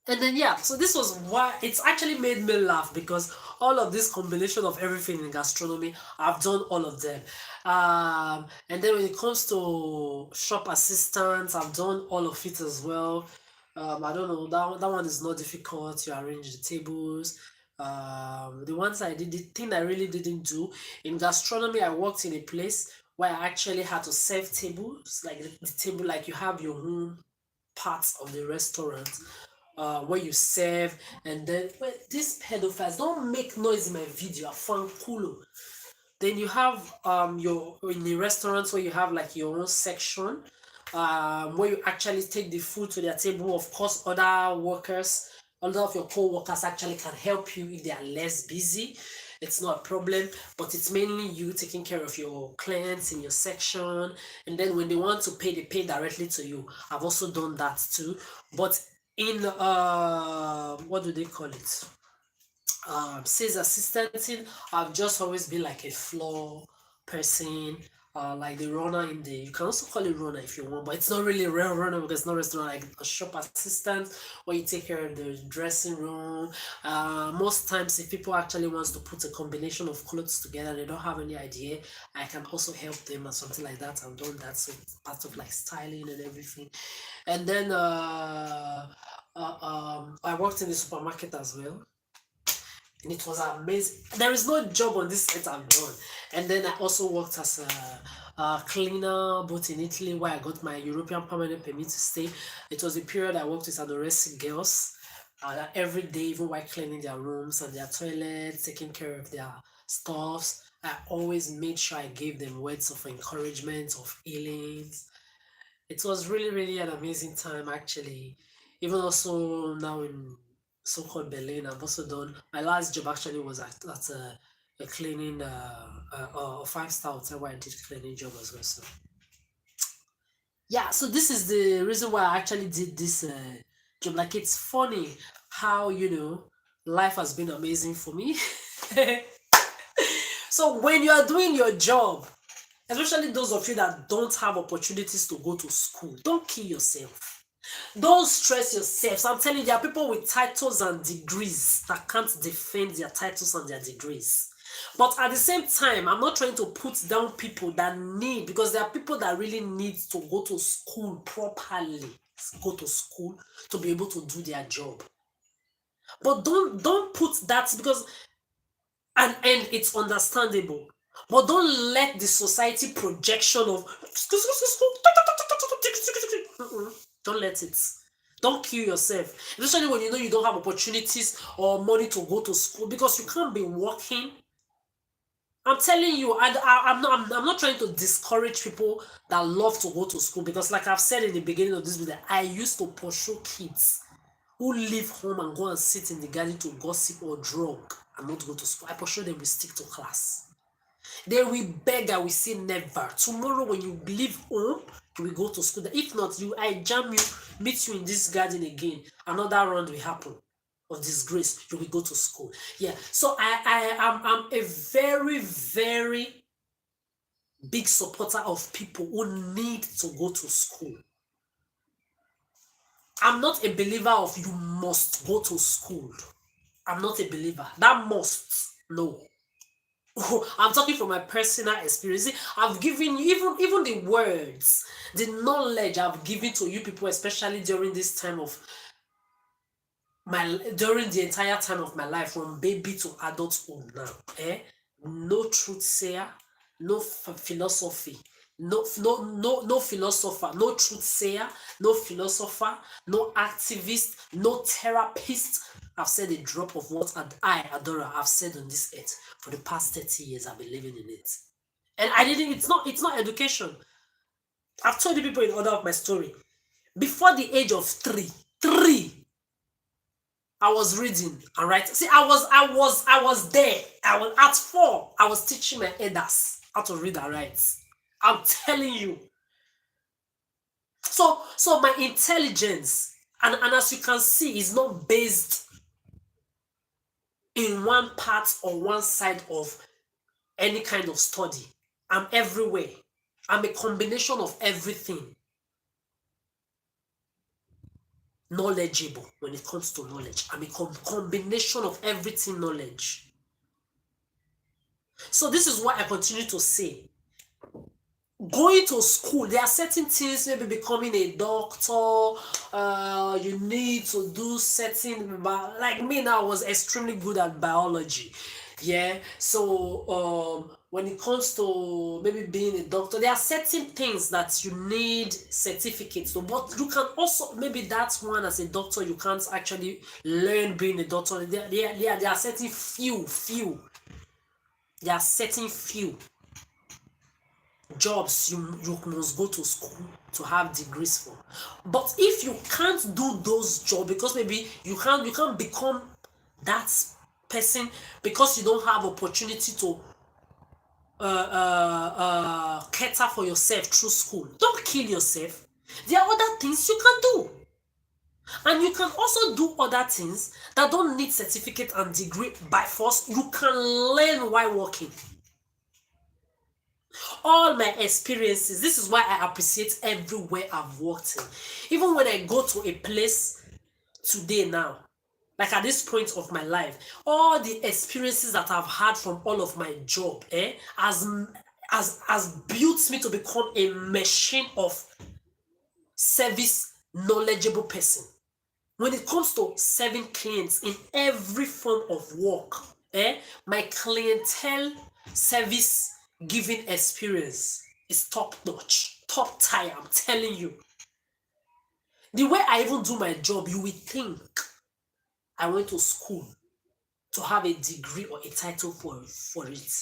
And then yeah, so this was why it's actually made me laugh, because all of this combination of everything in gastronomy, I've done all of them. And then when it comes to shop assistants, I've done all of it as well. I don't know, that one is not difficult. You arrange the tables. The ones I did, the thing I really didn't do in gastronomy, I worked in a place where I actually had to serve tables, like the table, like you have your own parts of the restaurant where you serve, and then these pedophiles don't make noise in my video. I found cool. Then you have your in the restaurants where you have like your own section where you actually take the food to their table. Of course, other of your co-workers actually can help you if they are less busy. It's not a problem, but it's mainly you taking care of your clients in your section. And then when they want to pay, they pay directly to you. I've also done that too. But in what do they call it? Sales assistant, I've just always been like a floor person, like the runner in the, you can also call it runner if you want, but it's not really a real runner because it's not restaurant, like a shop assistant where you take care of the dressing room. Most times if people actually wants to put a combination of clothes together, they don't have any idea, I can also help them or something like that. I've done that, so it's part of like styling and everything. And then I worked in the supermarket as well. and it was amazing. There is no job on this set I've done. And then I also worked as a cleaner, both in Italy, where I got my European permanent permit to stay. It was a period I worked with adolescent girls. Every day, even while cleaning their rooms and their toilets, taking care of their stuffs, I always made sure I gave them words of encouragement, of healings. It was really, really an amazing time, actually. Even also now in so-called Berlin, I've also done my last job actually was at a cleaning a five-star hotel where I did cleaning job as well. So yeah, so this is the reason why I actually did this job. Like it's funny how life has been amazing for me. So when you are doing your job, especially those of you that don't have opportunities to go to school, don't kill yourself. Don't stress yourself. So I'm telling you, there are people with titles and degrees that can't defend their titles and their degrees. But at the same time, I'm not trying to put down people that need, because there are people that really need to go to school properly, go to school to be able to do their job. But don't put that, because and it's understandable. But don't let the society projection of don't let it. Don't kill yourself, especially when you know you don't have opportunities or money to go to school, because you can't be working. I'm telling you, I'm not trying to discourage people that love to go to school, because like I've said in the beginning of this video, I used to pursue kids who leave home and go and sit in the garden to gossip or drug and not go to school. I pursue them, we stick to class. They will beg, I will say never. Tomorrow when you leave home, you will go to school. If not, I jam you, meet you in this garden again. Another round will happen of disgrace. You will go to school. Yeah. So I'm a very, very big supporter of people who need to go to school. I'm not a believer of you must go to school. I'm not a believer. That must, no. I'm talking from my personal experience. I've given you even the words, the knowledge I've given to you people, especially during this time of during the entire time of my life, from baby to adulthood now. No truth sayer, no philosophy, no philosopher, no truth sayer, no philosopher, no activist, no therapist. I've said a drop of what Adora, I've said on this earth for the past 30 years. I've been living in it. And I didn't, it's not education. I've told you people in order of my story. Before the age of three, I was reading and writing. See, I was there. I was at 4. I was teaching my elders how to read and write. I'm telling you. So my intelligence, and as you can see, is not based in one part or one side of any kind of study. I'm everywhere. I'm a combination of everything. Knowledgeable when it comes to knowledge. I'm a combination of everything knowledge. So this is what I continue to say. Going to school, there are certain things, maybe becoming a doctor, you need to do certain, like me now, I was extremely good at biology. Yeah, so when it comes to maybe being a doctor, there are certain things that you need certificates to, but you can also, maybe that's one, as a doctor you can't actually learn being a doctor. There are certain few jobs you must go to school to have degrees for. But if you can't do those jobs, because maybe you can't become that person, because you don't have opportunity to cater for yourself through school, don't kill yourself. There are other things you can do, and you can also do other things that don't need certificate and degree by force. You can learn while working. All my experiences, this is why I appreciate everywhere I've worked in. Even when I go to a place today now, like at this point of my life, all the experiences that I've had from all of my job has built me to become a machine of service knowledgeable person. When it comes to serving clients in every form of work, My clientele service giving experience is top notch, top tier, I'm telling you. The way I even do my job, you will think I went to school to have a degree or a title for it.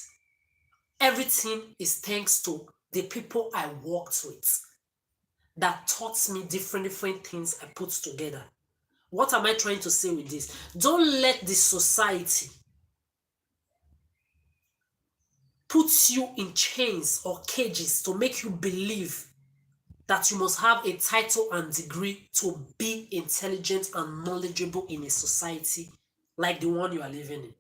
Everything is thanks to the people I worked with that taught me different things I put together. What am I trying to say with this? Don't let the society put you in chains or cages to make you believe that you must have a title and degree to be intelligent and knowledgeable in a society like the one you are living in.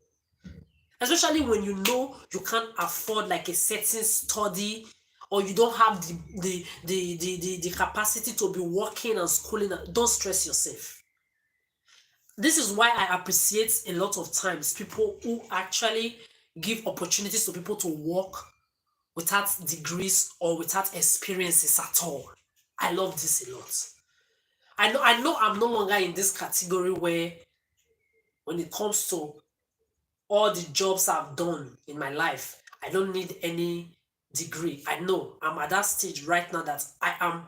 Especially when you know you can't afford like a certain study, or you don't have the capacity to be working and schooling. Don't stress yourself. This is why I appreciate a lot of times people who actually give opportunities to people to work without degrees or without experiences at all. I love this a lot. I know I'm no longer in this category where when it comes to all the jobs I've done in my life, I don't need any degree. I know I'm at that stage right now that I am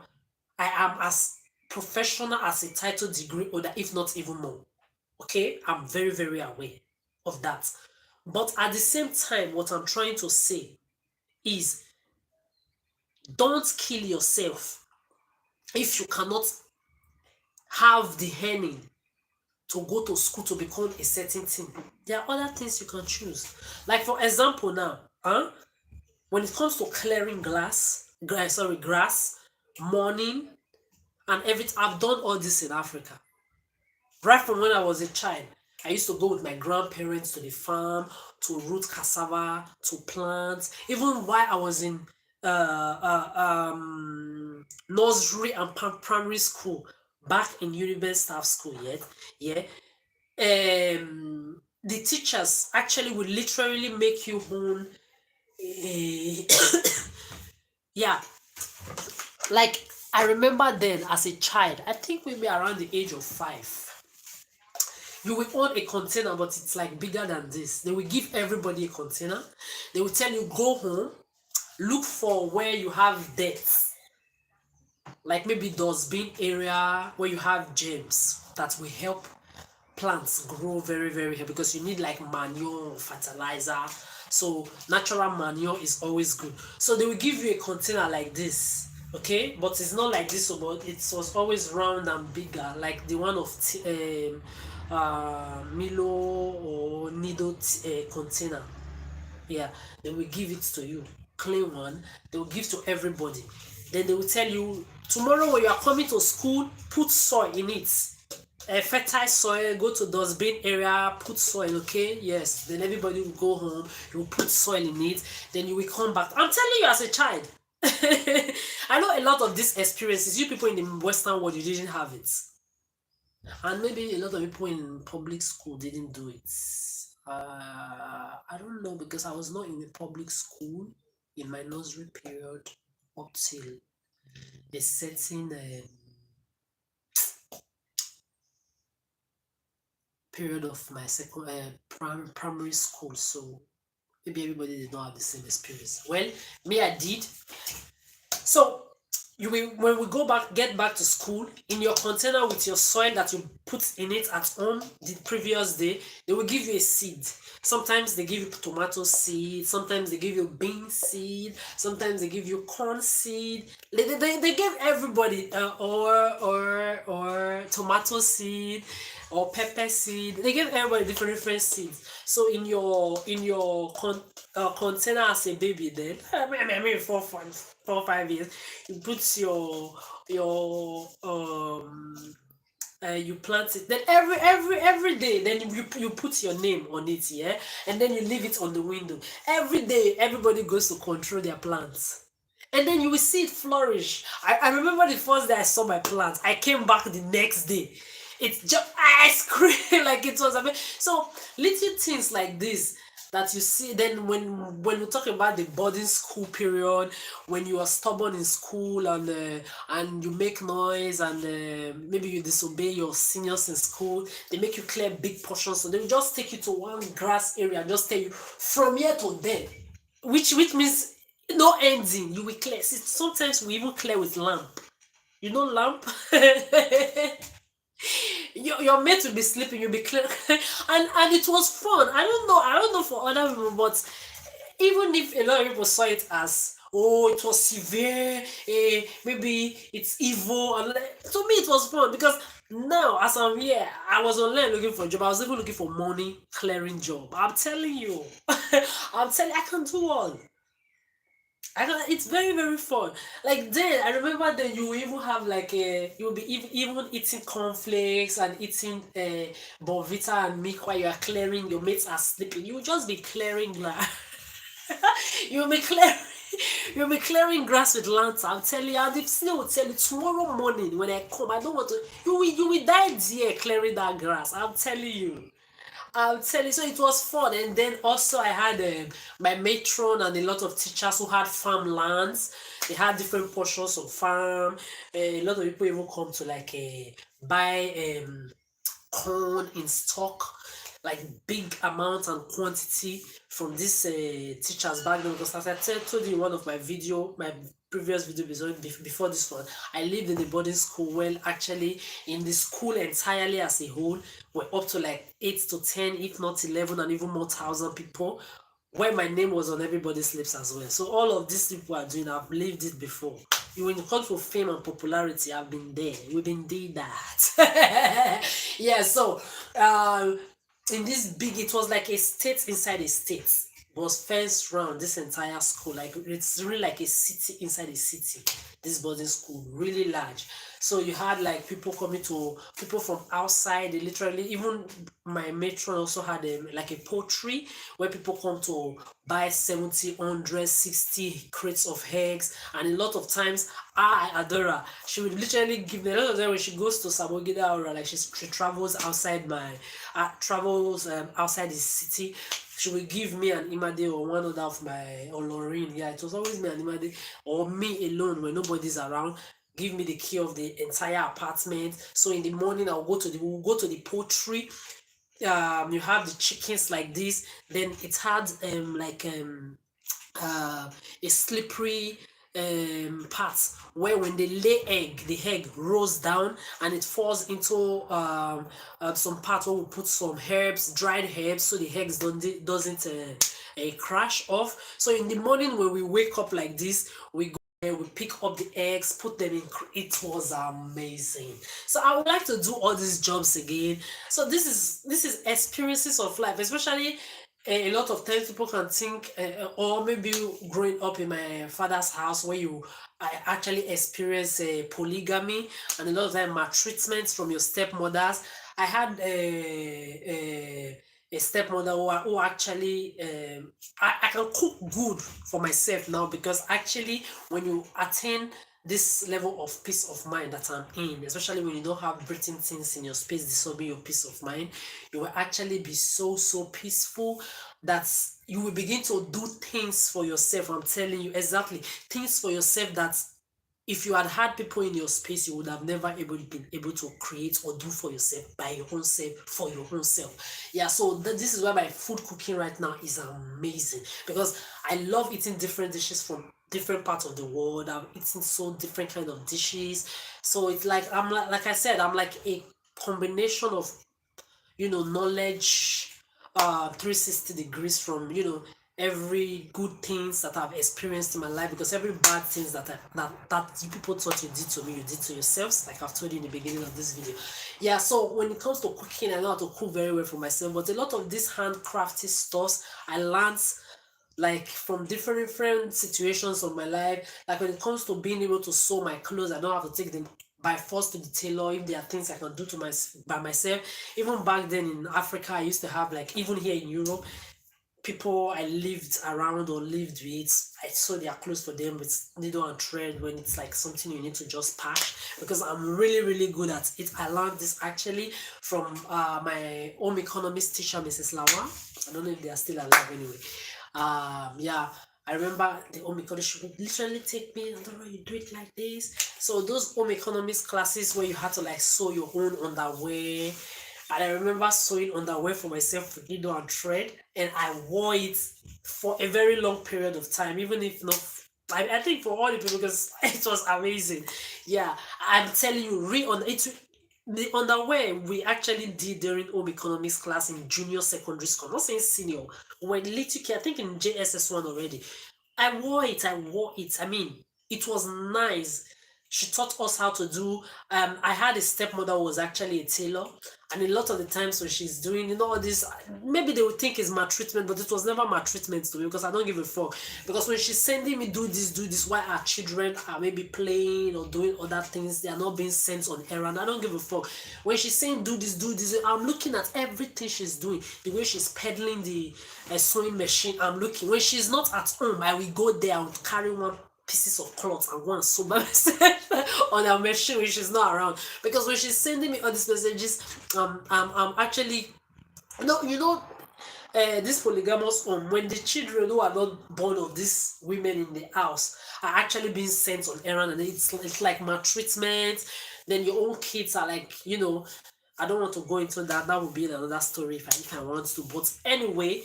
as professional as a title degree holder, if not even more. Okay, I'm very, very aware of that. But at the same time, what I'm trying to say is don't kill yourself if you cannot have the earning to go to school to become a certain thing. There are other things you can choose. Like for example now, when it comes to clearing grass, morning, and everything, I've done all this in Africa. Right from when I was a child, I used to go with my grandparents to the farm to root cassava, to plant. Even while I was in nursery and primary school, back in Uniben Staff School, the teachers actually would literally make you own a yeah, like I remember then as a child, I think maybe around the age of 5, you will own a container, but it's like bigger than this. They will give everybody a container. They will tell you, go home, look for where you have dirt, like maybe dustbin area where you have germs that will help plants grow very, very healthy, because you need like manure, fertilizer. So natural manure is always good. So they will give you a container like this, okay, but it's not like this, but it was always round and bigger, like the one of Milo or Nido container. Yeah, they will give it to you, clean one. They will give to everybody. Then they will tell you, tomorrow when you are coming to school, put soil in it, fertile soil. Go to dustbin area, put soil. Okay, yes. Then everybody will go home, you will put soil in it, then you will come back. I'm telling you, as a child, I know a lot of these experiences, you people in the Western world, you didn't have it, and maybe a lot of people in public school didn't do it. I don't know, because I was not in a public school in my nursery period up till a certain period of my second primary school. So maybe everybody did not have the same experience. Well, me, I did. So you will, when we get back to school, in your container with your soil that you put in it at home the previous day, they will give you a seed. Sometimes they give you tomato seed, sometimes they give you bean seed, sometimes they give you corn seed. They give everybody or tomato seed or pepper seed. They give everybody different seeds. So in your container as a baby, then I mean 4 5 years, you put your you plant it. Then every day, then you put your name on it, yeah, and then you leave it on the window. Every day, everybody goes to control their plants. And then you will see it flourish. I remember the first day I saw my plant. I came back the next day. It's just I screamed like it was amazing. So little things like this that you see. Then when we talk about the boarding school period, when you are stubborn in school and you make noise and maybe you disobey your seniors in school, they make you clear big portions, so they will just take you to one grass area and just tell you from here to there, which means no ending. You will clear. See, sometimes we even clear with lamp. You know lamp. Your mate will be sleeping, you'll be clear. And it was fun. I don't know for other people, but even if a lot of people saw it as, oh, it was severe, maybe it's evil, and to me it was fun because now as I'm here, I was online looking for a job. I was even looking for money clearing job. I'm telling you, I can do all. It's very very fun. Like then, I remember then you will even have like you'll be even eating cornflakes and eating Bonvita and milk while you are clearing. Your mates are sleeping. You will just be clearing grass. You'll be clearing. You'll be clearing grass with lantern. I'm telling you, and the snail will tell you tomorrow morning when I come. I don't want to. You will die there clearing that grass. I'm telling you. I'll tell you. So it was fun, and then also I had my matron and a lot of teachers who had farmlands. They had different portions of farm. A lot of people even come to like buy corn in stock, like big amount and quantity from these teachers back then. Because as I told you in one of my previous video before this one, I lived in a boarding school. Well, actually, in the school entirely as a whole, we're up to like 8 to 10, if not 11, and even more thousand people. Where my name was on everybody's lips as well. So all of these people are doing, I've lived it before. When it comes to fame and popularity, I've been there. We've been doing that. Yeah, so in this big, it was like a state inside a state. It was fenced round this entire school. Like it's really like a city inside a city. This boarding school, really large. So you had like people from outside. They literally, even my matron also had like a poultry where people come to buy 70, 100, 60 crates of eggs. And a lot of times, Adora, she would literally give me a lot of time when she goes to Sabogida, or like she travels outside outside the city. She will give me an Imade or one other of my, or Lorraine. Yeah, it was always me and Imade, or me alone when nobody's around. Give me the key of the entire apartment. So in the morning, we'll go to the poultry. You have the chickens like this. Then it had a slippery part where when they lay egg, the egg rolls down and it falls into some part where we put some herbs, dried herbs, so the eggs doesn't crash off. So in the morning when we wake up like this, we go there, we pick up the eggs, put them in. It was amazing. So I would like to do all these jobs again. So this is experiences of life, especially a lot of times people can think, or maybe growing up in my father's house where I actually experience polygamy and a lot of time maltreatment from your stepmothers. I had a stepmother who actually I can cook good for myself now, because actually when you attain this level of peace of mind that I'm in, especially when you don't have breathing things in your space disturbing your peace of mind, you will actually be so peaceful that you will begin to do things for yourself. I'm telling you, exactly, things for yourself that if you had people in your space, you would have never been able to create or do for yourself by your own self, for your own self. Yeah, so this is why my food cooking right now is amazing, because I love eating different dishes from different parts of the world. I'm eating so different kind of dishes. So it's like like I said, I'm like a combination of knowledge 360 degrees from every good things that I've experienced in my life, because every bad things that you people thought you did to me, you did to yourselves, like I've told you in the beginning of this video. Yeah, so when it comes to cooking, I know how to cook very well for myself, but a lot of these handcrafted stuff I learned like from different situations of my life. Like when it comes to being able to sew my clothes, I don't have to take them by force to the tailor. If there are things I can do by myself. Even back then in Africa, I used to have, like, even here in Europe, people I lived around or lived with, I sew their clothes for them with needle and thread when it's like something you need to just patch, because I'm really good at it. I learned this actually from my home economics teacher, Mrs. Lawa. I don't know if they are still alive anyway. Yeah, I remember the home economics, she would literally take me, I don't know, you do it like this. So those home economics classes where you had to like sew your own underwear. And I remember sewing underwear for myself with needle and thread, and I wore it for a very long period of time, even if not. I think for all the people, because it was amazing. Yeah, I'm telling you, on it. The underwear we actually did during home economics class in junior secondary school, I'm not saying senior, when little kid, I think in JSS1 already. I wore it. I wore it. I mean, it was nice. She taught us how to do. I had a stepmother who was actually a tailor, and a lot of the times when she's doing, all this, maybe they would think it's maltreatment, but it was never maltreatment to me because I don't give a fuck. Because when she's sending me do this, while our children are maybe playing or doing other things, they are not being sent on errand. I don't give a fuck. When she's saying do this, I'm looking at everything she's doing. The way she's peddling the sewing machine, I'm looking. When she's not at home, I will go there and carry one pieces of cloth and go and sew by myself on her machine when she's not around. Because when she's sending me all these messages, I'm actually, this polygamous home, when the children who are not born of these women in the house are actually being sent on errand, and it's like maltreatment, then your own kids are like, I don't want to go into that. That would be another story if I want to. But anyway,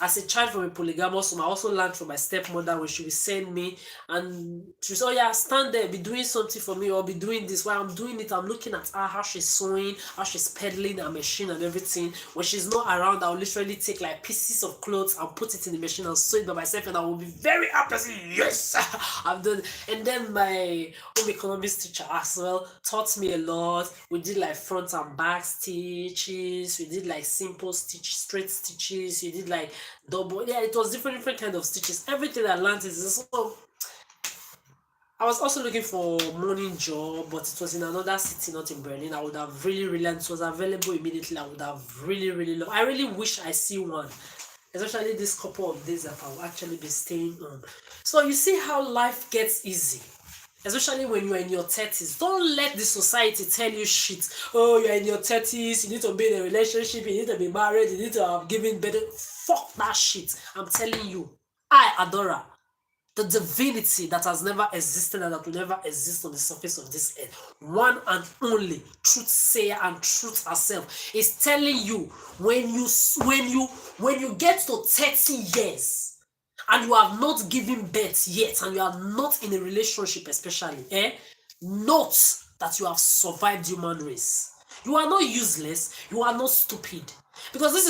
as a child from a polygamous home, I also learned from my stepmother when she would send me, and she would say, oh yeah, stand there, be doing something for me, or be doing this. While I'm doing it, I'm looking at her, how she's sewing, how she's peddling her machine and everything. When she's not around, I'll literally take like pieces of clothes and put it in the machine and sew it by myself, and I will be very happy, yes, I've done. And then my home economics teacher as well taught me a lot. We did like front and back stitches, we did like simple stitch, straight stitches, we did like double. Yeah, it was different kind of stitches. Everything I learned is so. I was also looking for morning job, but it was in another city, not in Berlin. I would have really, and it was available immediately. I would have really loved. I really wish I see one, especially this couple of days that I'll actually be staying on. So you see how life gets easy, especially when you're in your 30s. Don't let the society tell you shit. Oh, you're in your 30s, you need to be in a relationship, you need to be married, you need to have given better. Fuck that shit. I'm telling you, I, Adora, the divinity that has never existed and that will never exist on the surface of this earth, one and only truth sayer and truth herself, is telling you, when you get to 30 years and you have not given birth yet, and you are not in a relationship especially, note that you have survived human race. You are not useless, you are not stupid. Because this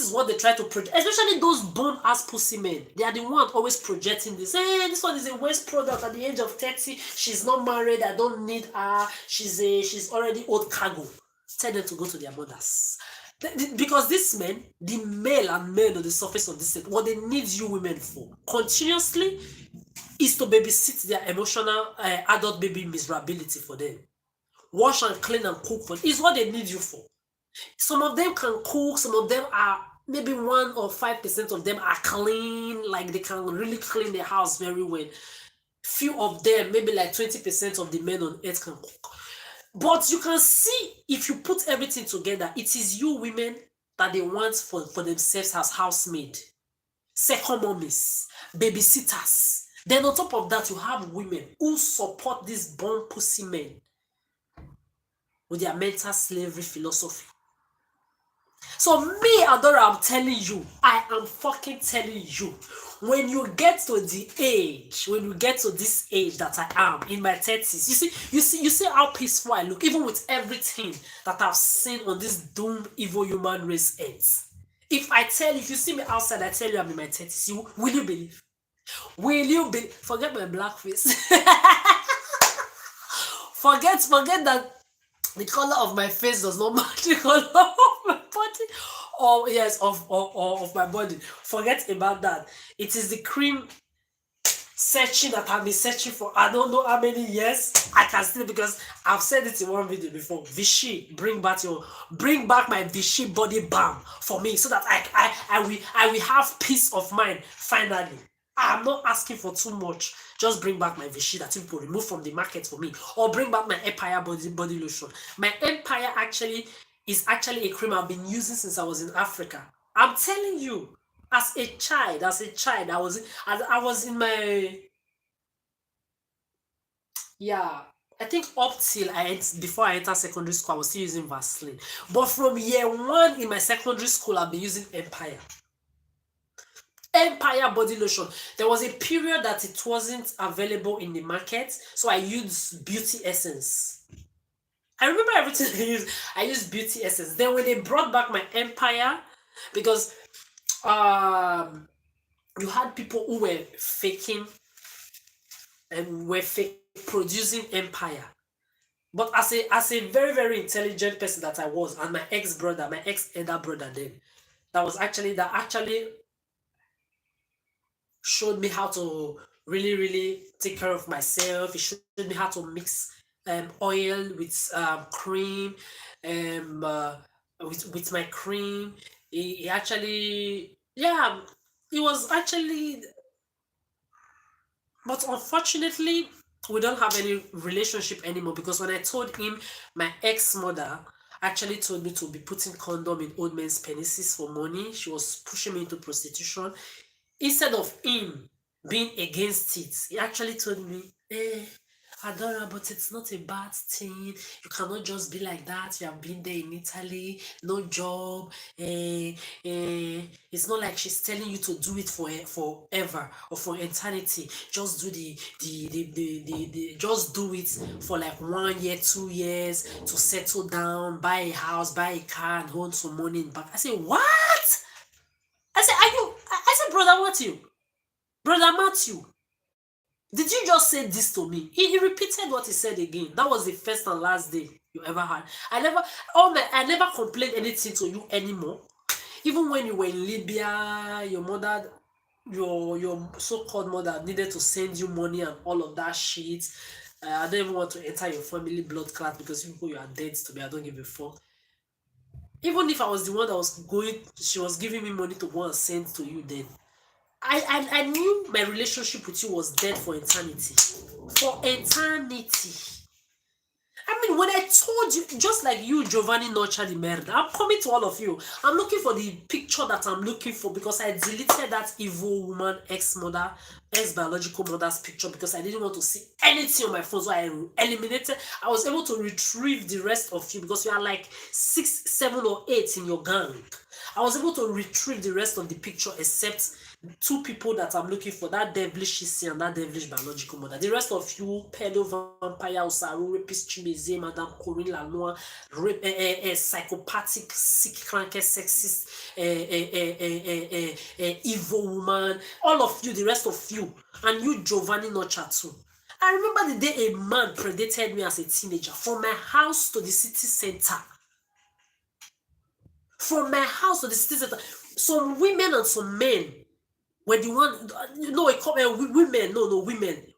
is what they try to project, especially those bone ass pussy men. They are the ones always projecting this. Hey, this one is a waste product at the age of 30. She's not married, I don't need her. She's already old cargo. Tell them to go to their mothers. Because these men, the male and men on the surface of this earth, what they need you women for continuously is to babysit their emotional adult baby miserability for them. Wash and clean and cook for them is what they need you for. Some of them can cook, some of them are, maybe 1 or 5% of them are clean, like they can really clean their house very well. Few of them, maybe like 20% of the men on earth can cook. But you can see, if you put everything together, it is you women that they want for themselves as housemaid, second mummies, babysitters. Then on top of that, you have women who support these born pussy men with their mental slavery philosophy. So me, Adora, I'm telling you, I am fucking telling you, when you get to this age that I am in my 30s, you see how peaceful I look, even with everything that I've seen on this doomed evil human race ends. If you see me outside, I tell you I'm in my 30s, will you believe? Will you be? Forget my black face. forget that the color of my face does not match the color of my body. Or yes, of my body. Forget about that. It is the cream searching that I've been searching for I don't know how many years. I can still, because I've said it in one video before. Vichy, bring back my Vichy body balm for me, so that I will have peace of mind finally. I'm not asking for too much. Just bring back my Vichy that people remove from the market for me, or bring back my Empire body lotion. My Empire is actually a cream I've been using since I was in Africa. I'm telling you, as a child, I was in my, yeah. I think up till before I entered secondary school, I was still using Vaseline. But from year one in my secondary school, I've been using Empire. Empire body lotion. There was a period that it wasn't available in the market, so I used Beauty Essence. I remember everything I used. I used Beauty Essence. Then when they brought back my Empire, because um you had people who were faking and were fake producing Empire. But as a very, very intelligent person that I was, and my ex-brother, my ex-elder brother then, that actually showed me how to really, really take care of myself. It showed me how to mix oil with cream, um, uh, with my cream. He actually, yeah, it was actually, but unfortunately, we don't have any relationship anymore because when I told him, my ex-mother actually told me to be putting condom in old men's penises for money. She was pushing me into prostitution. Instead of him being against it, he actually told me, Adora, but it's not a bad thing. You cannot just be like that. You have been there in Italy, no job. It's not like she's telling you to do it for forever or for eternity. Just do just do it for like 1 year, 2 years to settle down, buy a house, buy a car, and hold some money back. I said, what? I said, are you? I said, brother, what you? Brother Matthew, did you just say this to me? He repeated what he said again. That was the first and last day you ever had. I never complained anything to you anymore. Even when you were in Libya, your mother, your so-called mother needed to send you money and all of that shit. I don't even want to enter your family blood clot because you are dead to me. I don't give a fuck. Even if I was the one that was going, she was giving me money to go and send to you then. I knew my relationship with you was dead for eternity. For eternity. I mean, when I told you, just like you, Giovanni Noccia di Merda, I'm coming to all of you. I'm looking for the picture that I'm looking for because I deleted that evil woman, ex-mother, ex-biological mother's picture because I didn't want to see anything on my phone. So I eliminated. I was able to retrieve the rest of you because you are like 6, 7, or 8 in your gang. I was able to retrieve the rest of the picture except 2 people that I'm looking for, that devilish Shisi and that devilish biological mother. The rest of you, pedo vampire, Osaru, rapist Chimeze, Madame Corinne Lanois, psychopathic, sick, cranky, sexist, evil woman, all of you, the rest of you, and you, Giovanni Noccia too. I remember the day a man predated me as a teenager from my house to the city center. From my house to the city center. Some women and some men were the one, women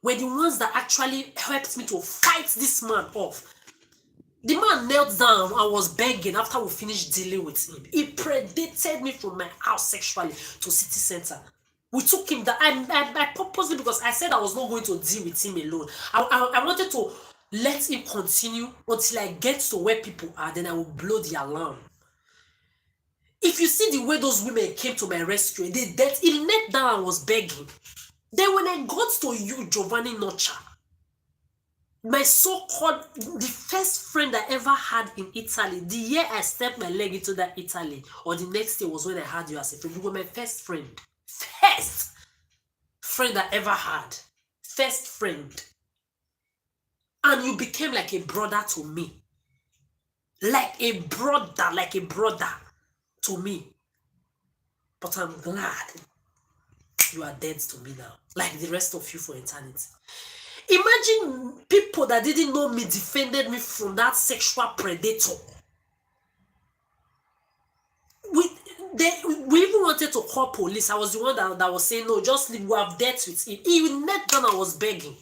were the ones that actually helped me to fight this man off. The man knelt down and was begging after we finished dealing with him. He predated me from my house sexually to city center. We took him down. I purposely, because I said I was not going to deal with him alone. I wanted to let him continue until I get to where people are, then I will blow the alarm. If you see the way those women came to my rescue, he knelt down and was begging. Then when I got to you, Giovanni Noccia, my so-called, the first friend I ever had in Italy, the year I stepped my leg into that Italy, or the next day was when I had you as a friend. You were my first friend. First friend I ever had. First friend. And you became like a brother to me. Like a brother to me. But I'm glad you are dead to me now. Like the rest of you for eternity. Imagine people that didn't know me defended me from that sexual predator. We even wanted to call police. I was the one that was saying, no, just leave, we have dealt with him. He knelt down and was begging.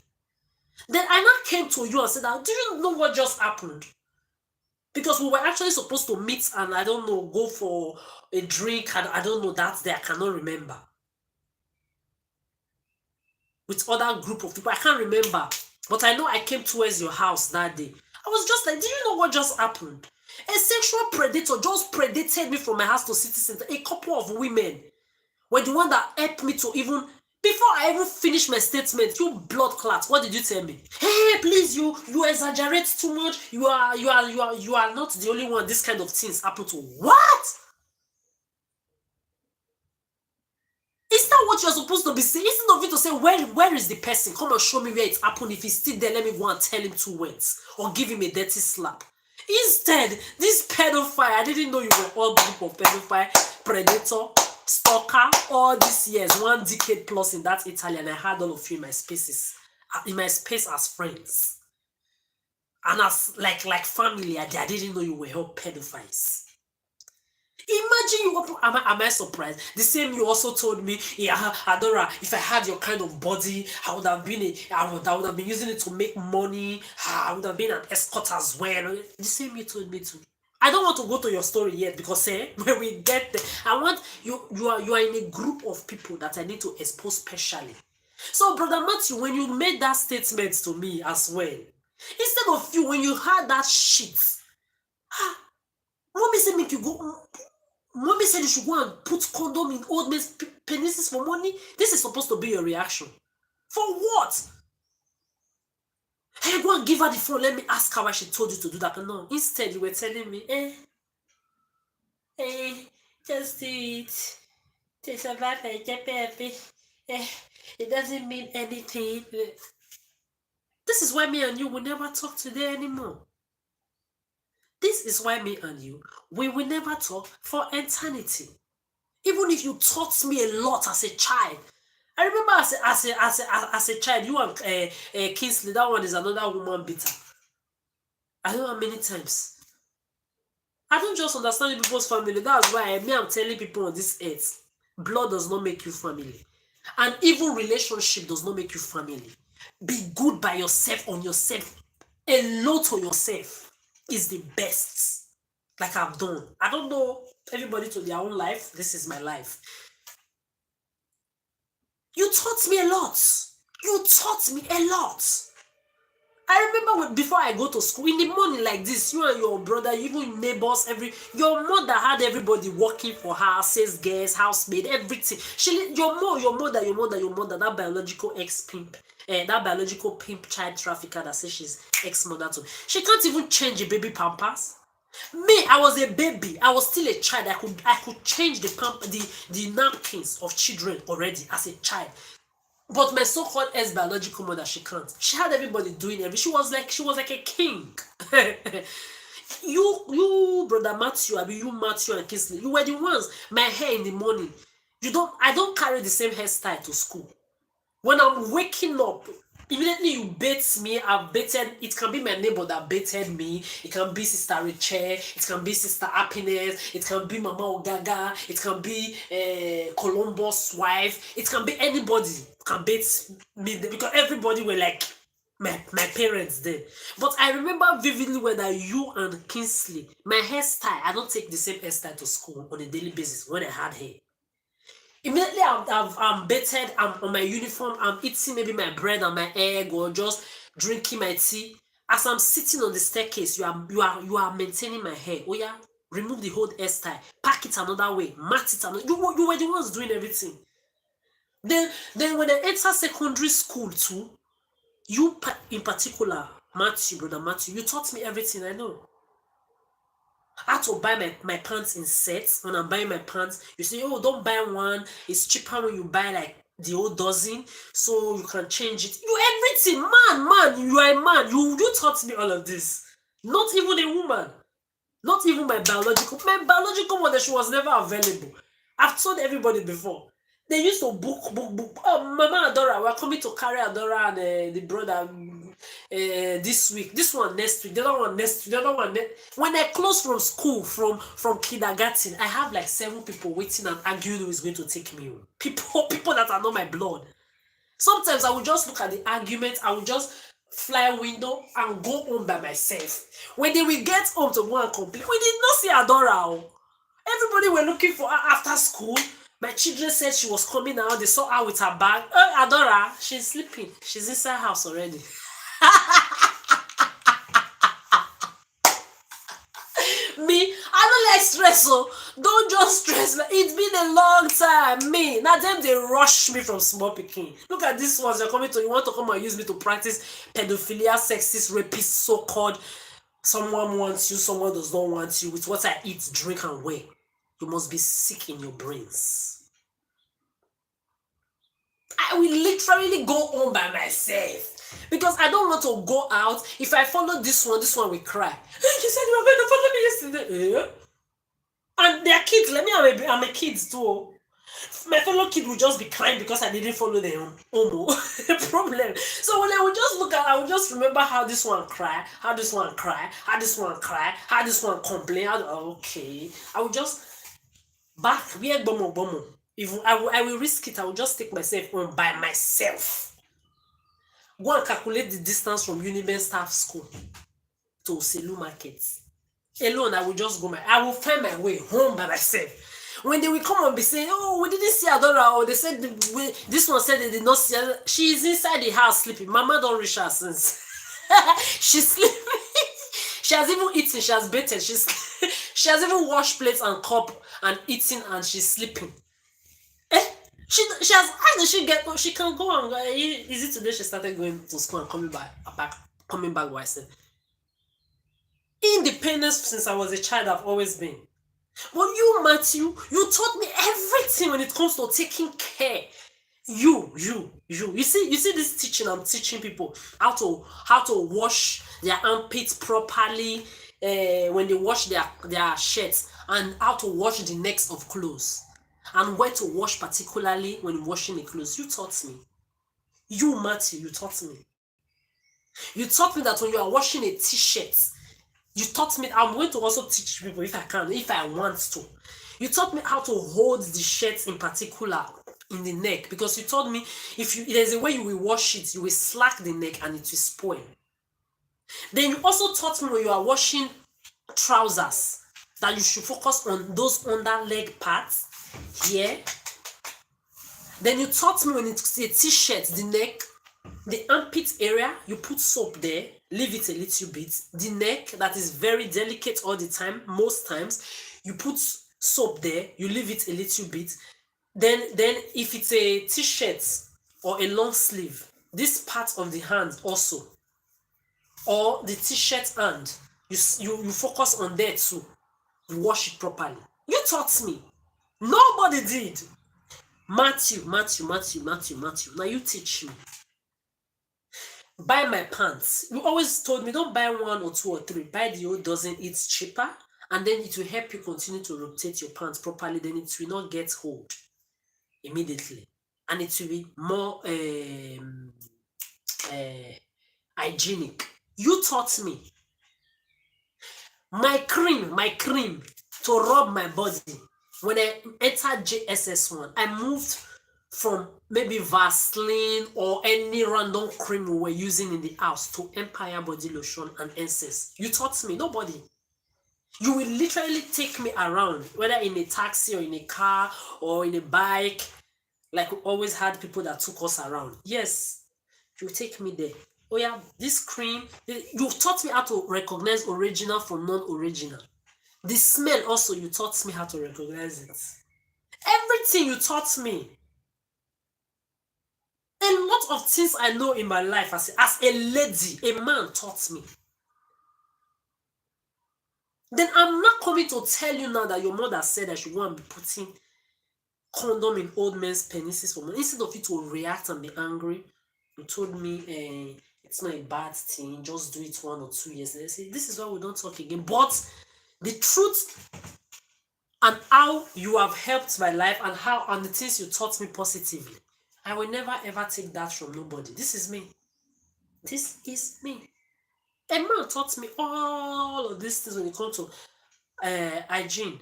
Then I now came to you and said, do you know what just happened? Because we were actually supposed to meet and, I don't know, go for a drink, and I don't know that day, I cannot remember. With other group of people, I can't remember. But I know I came towards your house that day. I was just like, do you know what just happened? A sexual predator just predated me from my house to city center. A couple of women were the one that helped me to even, before I even finish my statement, you blood clot, what did you tell me? Hey, please, you exaggerate too much. You are not the only one this kind of things happen to. What? Is that what you're supposed to be saying? Instead of you to say, where is the person? Come and show me where it happened. If he's still there, let me go and tell him 2 words. Or give him a dirty slap. Instead, this pedophile, I didn't know you were all group of pedophile, predator, stalker, all these years, 1 decade plus in that Italy, and I had all of you in my spaces, in my space as friends. And as like family, I didn't know you were all pedophiles. Imagine you open, am I surprised? The same you also told me, yeah, Adora, if I had your kind of body, I would have been using it to make money. I would have been an escort as well. The same you told me too. I don't want to go to your story yet because when we get there, I want you are in a group of people that I need to expose specially. So, Brother Matthew, when you made that statement to me as well, instead of you, when you had that shit, mommy said make you go. Mommy said you should go and put condom in old men's penises for money. This is supposed to be your reaction. For what? Hey, go and give her the phone. Let me ask her why she told you to do that. No, instead you were telling me, just do it. To survive and get happy. It doesn't mean anything. This is why me and you will never talk today anymore. This is why me and you, we will never talk for eternity. Even if you taught me a lot as a child. I remember as a child, you and Kingsley, that one is another woman beater. I don't know how many times. I don't just understand people's family. That's why I'm telling people on this earth, blood does not make you family. An evil relationship does not make you family. Be good by yourself on yourself. Alone to yourself is the best. Like I've done. I don't know everybody to their own life. This is my life. You taught me a lot. You taught me a lot. I remember before I go to school, in the morning like this, you and your brother, even neighbors, your mother had everybody working for her, sales girls, housemaid, everything. Your mother, that biological ex-pimp, that biological pimp child trafficker that says she's ex-mother too. She can't even change a baby pampers. Me, I was a baby. I was still a child. I could change the napkins of children already as a child. But my so-called ex-biological mother, she can't. She had everybody doing everything. She was like a king. you, Brother Matthew, you Matthew and Kingsley, you were the ones. My hair in the morning. I don't carry the same hairstyle to school. When I'm waking up, immediately you bait me. I've baited. It can be my neighbor that baited me. It can be Sister Rachel. It can be Sister Happiness. It can be Mama Ogaga. It can be Columbus' wife. It can be anybody can bait me because everybody were like my parents did. But I remember vividly when you and Kingsley, my hairstyle, I don't take the same hairstyle to school on a daily basis when I had hair. Immediately I'm baited, I'm on my uniform, I'm eating maybe my bread and my egg or just drinking my tea. As I'm sitting on the staircase, you are maintaining my hair. Oh yeah, remove the whole hairstyle, pack it another way, mat it another. You were the ones doing everything. Then when I enter secondary school too, you in particular, Brother Matthew, you taught me everything I know. I had to buy my pants in sets. When I'm buying my pants, you say, oh, don't buy one. It's cheaper when you buy like the whole dozen, so you can change it. You everything, man, you are a man. You taught me all of this. Not even a woman. Not even my biological mother, she was never available. I've told everybody before. They used to book. Oh, Mama Adora, we're coming to carry Adora and the brother this week. This one next week. The other one next week. The other one when I close from school, from kindergarten, I have like 7 people waiting and arguing who is going to take me home. People that are not my blood. Sometimes I will just look at the argument. I will just fly window and go home by myself. When they will get home to go and complain, we did not see Adora. Everybody were looking for her after school. My children said she was coming out. They saw her with her bag. Adora, she's sleeping. She's inside house already. stress, oh. Don't just stress. It's been a long time. Me, now them they rush me from small picking. Look at this ones. You're coming to, you want to come and use me to practice pedophilia, sexist, rapist, so-called. Someone wants you, someone does not want you. With what I eat, drink, and wear. You must be sick in your brains. I will literally go home by myself because I don't want to go out. If I follow this one will cry. Hey, you said you were going to follow me yesterday. And they're kids. I'm a kid too. My fellow kid will just be crying because I didn't follow them. Problem. So when I would just look at, I would just remember how this one cry, how this one cry, how this one cry, how this one complain. Okay. I would just back where bomo. If I will risk it, I will just take myself home by myself. Go and calculate the distance from Uniben Staff School to Selu Market. Alone, I will just go I will find my way home by myself. When they will come and be saying, oh, we didn't see Adora, or they said, this one said they did not see her. She is inside the house sleeping. Mama don't reach her since. She's sleeping. She has even eaten, she has bathed, she has even washed plates and cup and eaten, and she's sleeping. She has, how did she get, she can go and go. Is it today she started going to school and coming back by herself? Independence since I was a child, I've always been. But you, Matthew, you taught me everything when it comes to taking care. You see this teaching I'm teaching people how to wash their armpits properly when they wash their shirts, and how to wash the necks of clothes, and where to wash particularly when washing the clothes. You taught me. You, Matthew, you taught me. You taught me that when you are washing a t-shirt, you taught me. I'm going to also teach people if I can, if I want to. You taught me how to hold the shirt in particular in the neck, because you told me there's a way you will wash it, you will slack the neck and it will spoil. Then you also taught me when you are washing trousers that you should focus on those under leg parts here. Then you taught me when it's a t-shirt, the neck, the armpit area, you put soap there, leave it a little bit. The neck, that is very delicate all the time, most times, you put soap there, you leave it a little bit. Then if it's a t-shirt or a long sleeve, this part of the hand also, or the t-shirt hand, you focus on there too. You wash it properly. You taught me. Nobody did. Matthew. Now you teach me. Buy my pants. You always told me, don't buy 1 or 2 or 3. Buy the whole dozen. It's cheaper, and then it will help you continue to rotate your pants properly. Then it will not get hold immediately, and it will be more hygienic. You taught me. My cream to rub my body. When I entered JSS1, I moved from maybe Vaseline or any random cream we were using in the house to Empire body lotion and Essence. You taught me. Nobody. You will literally take me around, whether in a taxi or in a car or in a bike. Like we always had people that took us around. Yes, you take me there. Oh yeah, this cream. You taught me how to recognize original from non-original. The smell also, you taught me how to recognize it. Everything you taught me. A lot of things I know in my life as a lady, a man taught me. Then I'm not coming to tell you now that your mother said I should go and be putting condom in old men's penises for money. Instead of you to react and be angry, you told me it's not a bad thing, just do it 1 or 2 years. And I say, this is why we don't talk again. But the truth and how you have helped my life and the things you taught me positively, I will never ever take that from nobody. This is me. This is me. A man taught me all of these things when it comes to hygiene.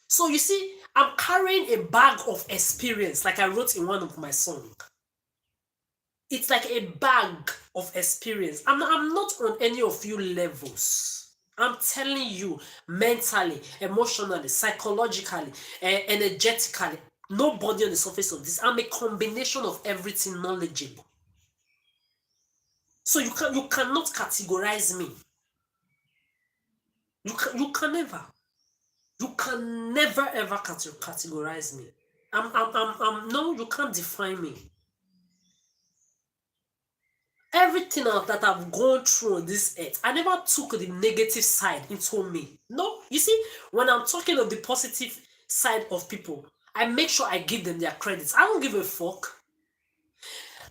So you see, I'm carrying a bag of experience, like I wrote in one of my songs. It's like a bag of experience. I'm not on any of you levels. I'm telling you, mentally, emotionally, psychologically, energetically, nobody on the surface of this. I'm a combination of everything knowledgeable. So you cannot categorize me. You can never ever categorize me. No, you can't define me. Everything that I've gone through on this earth, I never took the negative side into me. No, you see, when I'm talking of the positive side of people, I make sure I give them their credits. I don't give a fuck.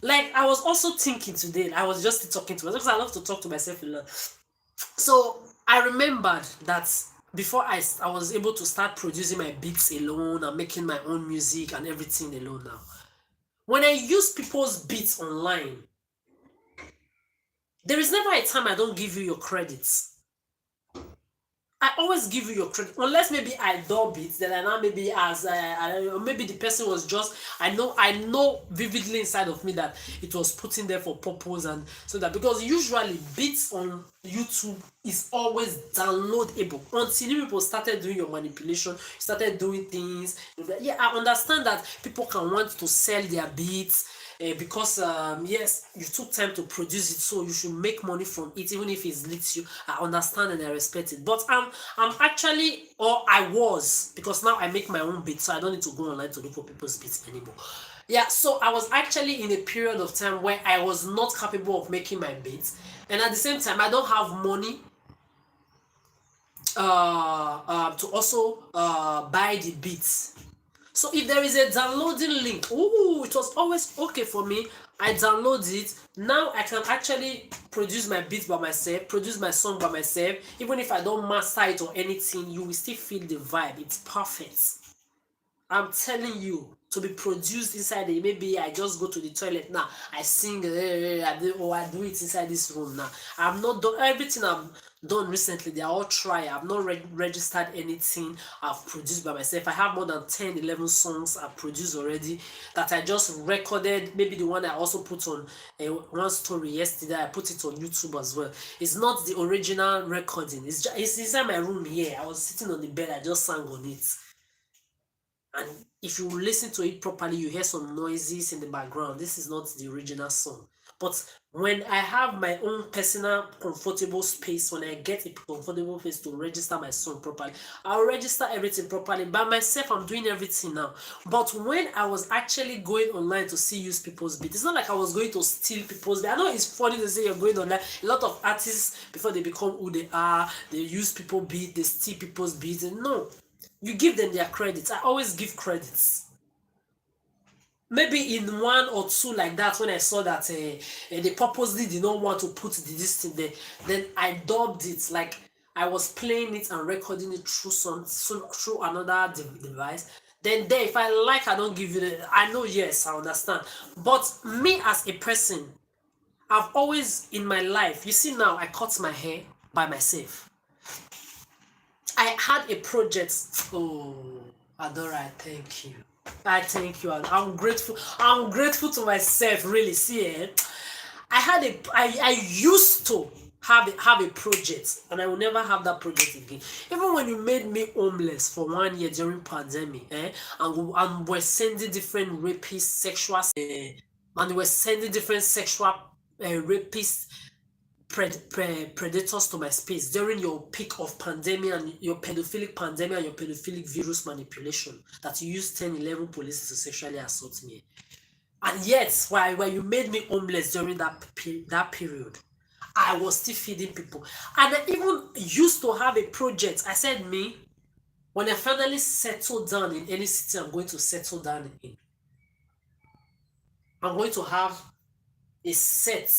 Like, I was also thinking today, I was just talking to myself because I love to talk to myself a lot. So I remembered that before I was able to start producing my beats alone and making my own music and everything alone now. When I use people's beats online, there is never a time I don't give you your credits. I always give you your credit, unless maybe I dub it. Then I now maybe maybe the person was just I know vividly inside of me that it was put in there for purpose, and so that because usually beats on YouTube is always downloadable until you people started doing your manipulation, started doing things. Yeah, I understand that people can want to sell their beats. Because yes, you took time to produce it, so you should make money from it, even if it leads you. I understand and I respect it, but I'm actually, or I was, because now I make my own beats, so I don't need to go online to look for people's beats anymore. Yeah, so I was actually in a period of time where I was not capable of making my beats, and at the same time, I don't have money to also buy the beats. So if there is a downloading link, it was always okay for me. I download it. Now I can actually produce my beats by myself, produce my song by myself. Even if I don't master it or anything, you will still feel the vibe. It's perfect. I'm telling you, to be produced inside it. Maybe I just go to the toilet now. I sing, I do it inside this room now. I've not done everything I've done recently. They are all try. I've not registered anything I've produced by myself. I have more than 10, 11 songs I've produced already that I just recorded. Maybe the one I also put on one story yesterday. I put it on YouTube as well. It's not the original recording. It's inside my room here. I was sitting on the bed. I just sang on it. And if you listen to it properly, you hear some noises in the background. This is not the original song. But when I have my own personal comfortable space, when I get a comfortable place to register my song properly, I'll register everything properly. By myself, I'm doing everything now. But when I was actually going online to see use people's beats, it's not like I was going to steal people's beats. I know it's funny to say you're going online. A lot of artists, before they become who they are, they use people's beats, they steal people's beats. No. You give them their credits. I always give credits. Maybe in one or two like that, when I saw that they purposely did not want to put this thing there, then I dubbed it. Like I was playing it and recording it through another device. Then there, if I like, I don't give you the. I know, yes, I understand. But me as a person, I've always in my life. You see now, I cut my hair by myself. I had a project. Oh, Adora, I thank you. I thank you. I'm grateful. I'm grateful to myself. Really, see, I used to have a project, and I will never have that project again. Even when you made me homeless for 1 year during pandemic, and we're sending different rapists, and we're sending different sexual rapists predators to my space during your peak of pandemic and your pedophilic pandemic and your pedophilic virus manipulation that you used 10, 11 police to sexually assault me. And yet, while you made me homeless during that period, I was still feeding people. And I even used to have a project. I said, me, when I finally settle down in any city I'm going to settle down in, I'm going to have a set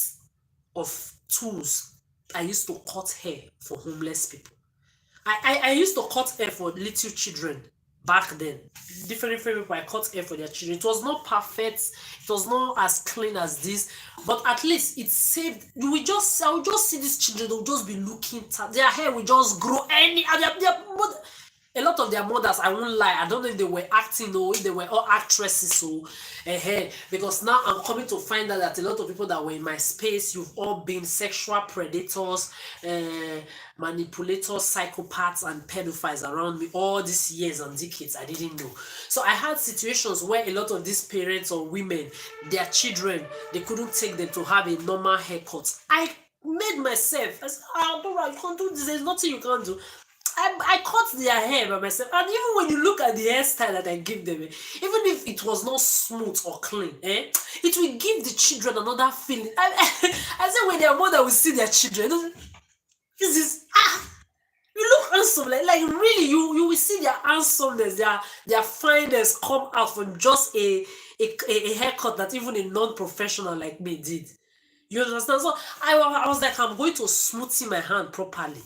of tools. I used to cut hair for homeless people. I used to cut hair for little children back then. Different people, I cut hair for their children. It was not perfect. It was not as clean as this, but at least it saved. I will just see these children. They'll just be looking. Their hair will just grow any. A lot of their mothers, I won't lie, I don't know if they were acting or if they were all actresses or because now I'm coming to find out that a lot of people that were in my space, you've all been sexual predators, manipulators, psychopaths, and pedophiles around me all these years and decades. I didn't know. So I had situations where a lot of these parents or women, their children, they couldn't take them to have a normal haircut. I made myself. I said, Adora, you can't do this. There's nothing you can't do. I cut their hair by myself, and even when you look at the hairstyle that I give them, even if it was not smooth or clean, it will give the children another feeling. I said when their mother will see their children, this is you look handsome, like really, you will see their handsomeness, their fineness come out from just a haircut that even a non-professional like me did. You understand? So I was like, I'm going to smoothie my hand properly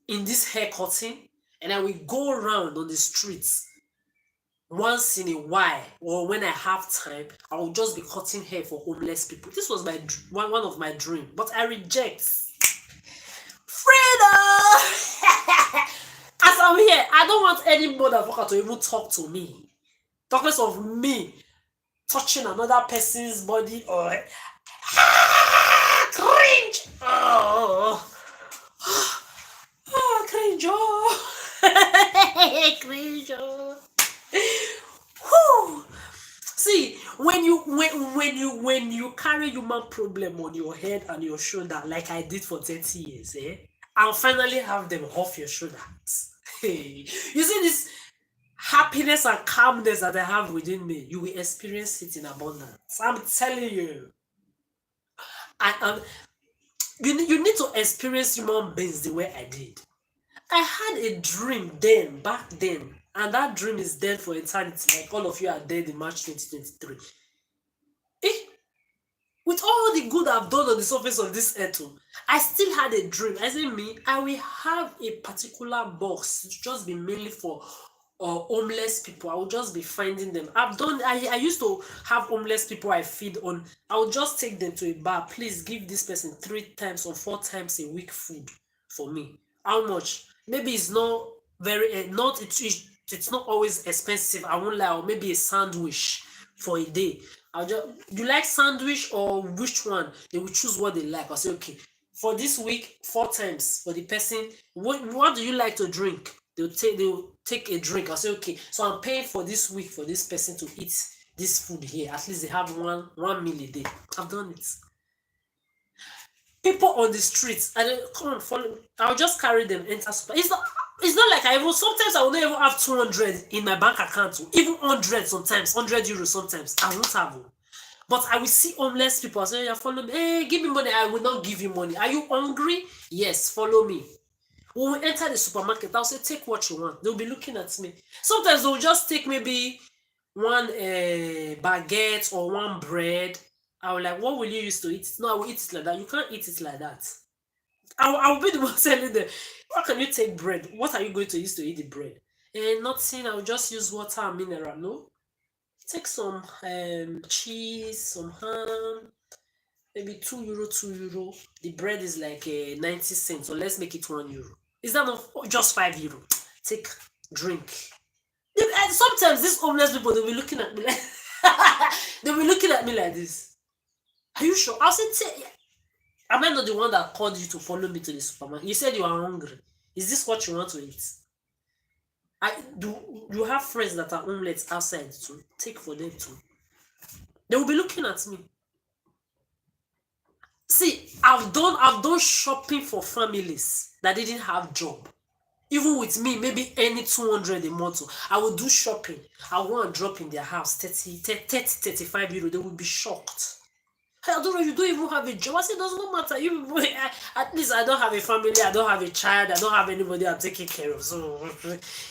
in this hair cutting, and I will go around on the streets once in a while, or when I have time, I will just be cutting hair for homeless people. This was my one of my dreams, but I reject. Freedom! As I'm here, I don't want any motherfucker to even talk to me. Talk less of me touching another person's body or cringe. Cringe. Cringe. Whew. See, when you carry human problem on your head and your shoulder, like I did for 30 years, I'll finally have them off your shoulders. You see this happiness and calmness that I have within me, you will experience it in abundance. I'm telling you. You need to experience human beings the way I did. I had a dream back then, and that dream is dead for eternity, like all of you are dead in March 2023. With all the good I've done on the surface of this earth, I still had a dream. I said, I will have a particular box to just be mainly for homeless people. I will just be finding them. I used to have homeless people I feed on. I would just take them to a bar. Please give this person 3 times or 4 times a week food for me. How much? Maybe it's not very, it's not always expensive. I won't lie. Or maybe a sandwich for a day. You like sandwich or which one? They will choose what they like. I'll say, okay, for this week, 4 times for the person. What do you like to drink? They'll take a drink. I'll say, okay, so I'm paying for this week for this person to eat this food here. At least they have one meal a day. I've done it. People on the streets, come on, follow me. I'll just carry them enter super. It's not like sometimes I will not even have 200 in my bank account, even 100 sometimes, 100 euros sometimes. I won't have. But I will see homeless people. I say, yeah, follow me. Hey, give me money. I will not give you money. Are you hungry? Yes, follow me. When we enter the supermarket, I'll say, take what you want. They'll be looking at me. Sometimes they'll just take maybe one baguette or one bread. I will like, what will you use to eat? No, I will eat it like that. You can't eat it like that. I will be the one telling them, how can you take bread? What are you going to use to eat the bread? Nothing. I will just use water and mineral. No. Take some cheese, some ham, maybe 2 euro, 2 euro. The bread is like 90 cents, so let's make it 1 euro. Is that not just 5 euro? Take drink. And sometimes these homeless people, they'll be looking at me like they'll be looking at me like this. Are you sure? I'll say, am I not the one that called you to follow me to the supermarket? You said you are hungry. Is this what you want to eat? You have friends that are homeless outside too? Take for them too. They will be looking at me. See, I've done shopping for families that didn't have job. Even with me, maybe any 200 a month, I will do shopping. I want to drop in their house 30, 35 euro. They will be shocked. Hey, Adora, you don't even have a job. I said, it does not matter. At least I don't have a family. I don't have a child. I don't have anybody I'm taking care of. So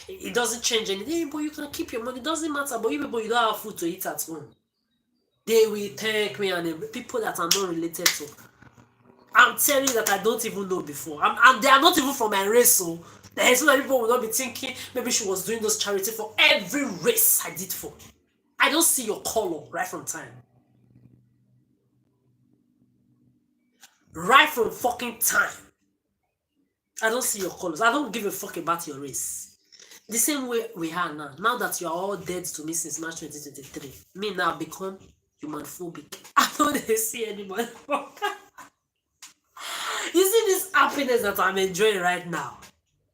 it doesn't change anything. But you can keep your money. It doesn't matter. But you don't have food to eat at home. They will take me and people that I'm not related to. I'm telling you that I don't even know before. And they are not even from my race. So there's so many people will not be thinking maybe she was doing those charity for every race I did for. I don't see your color right from time. Right from fucking time. I don't see your colors. I don't give a fuck about your race. The same way we are now. Now that you are all dead to me since March 2023, me now become humanphobic. I don't see anyone. You see this happiness that I'm enjoying right now?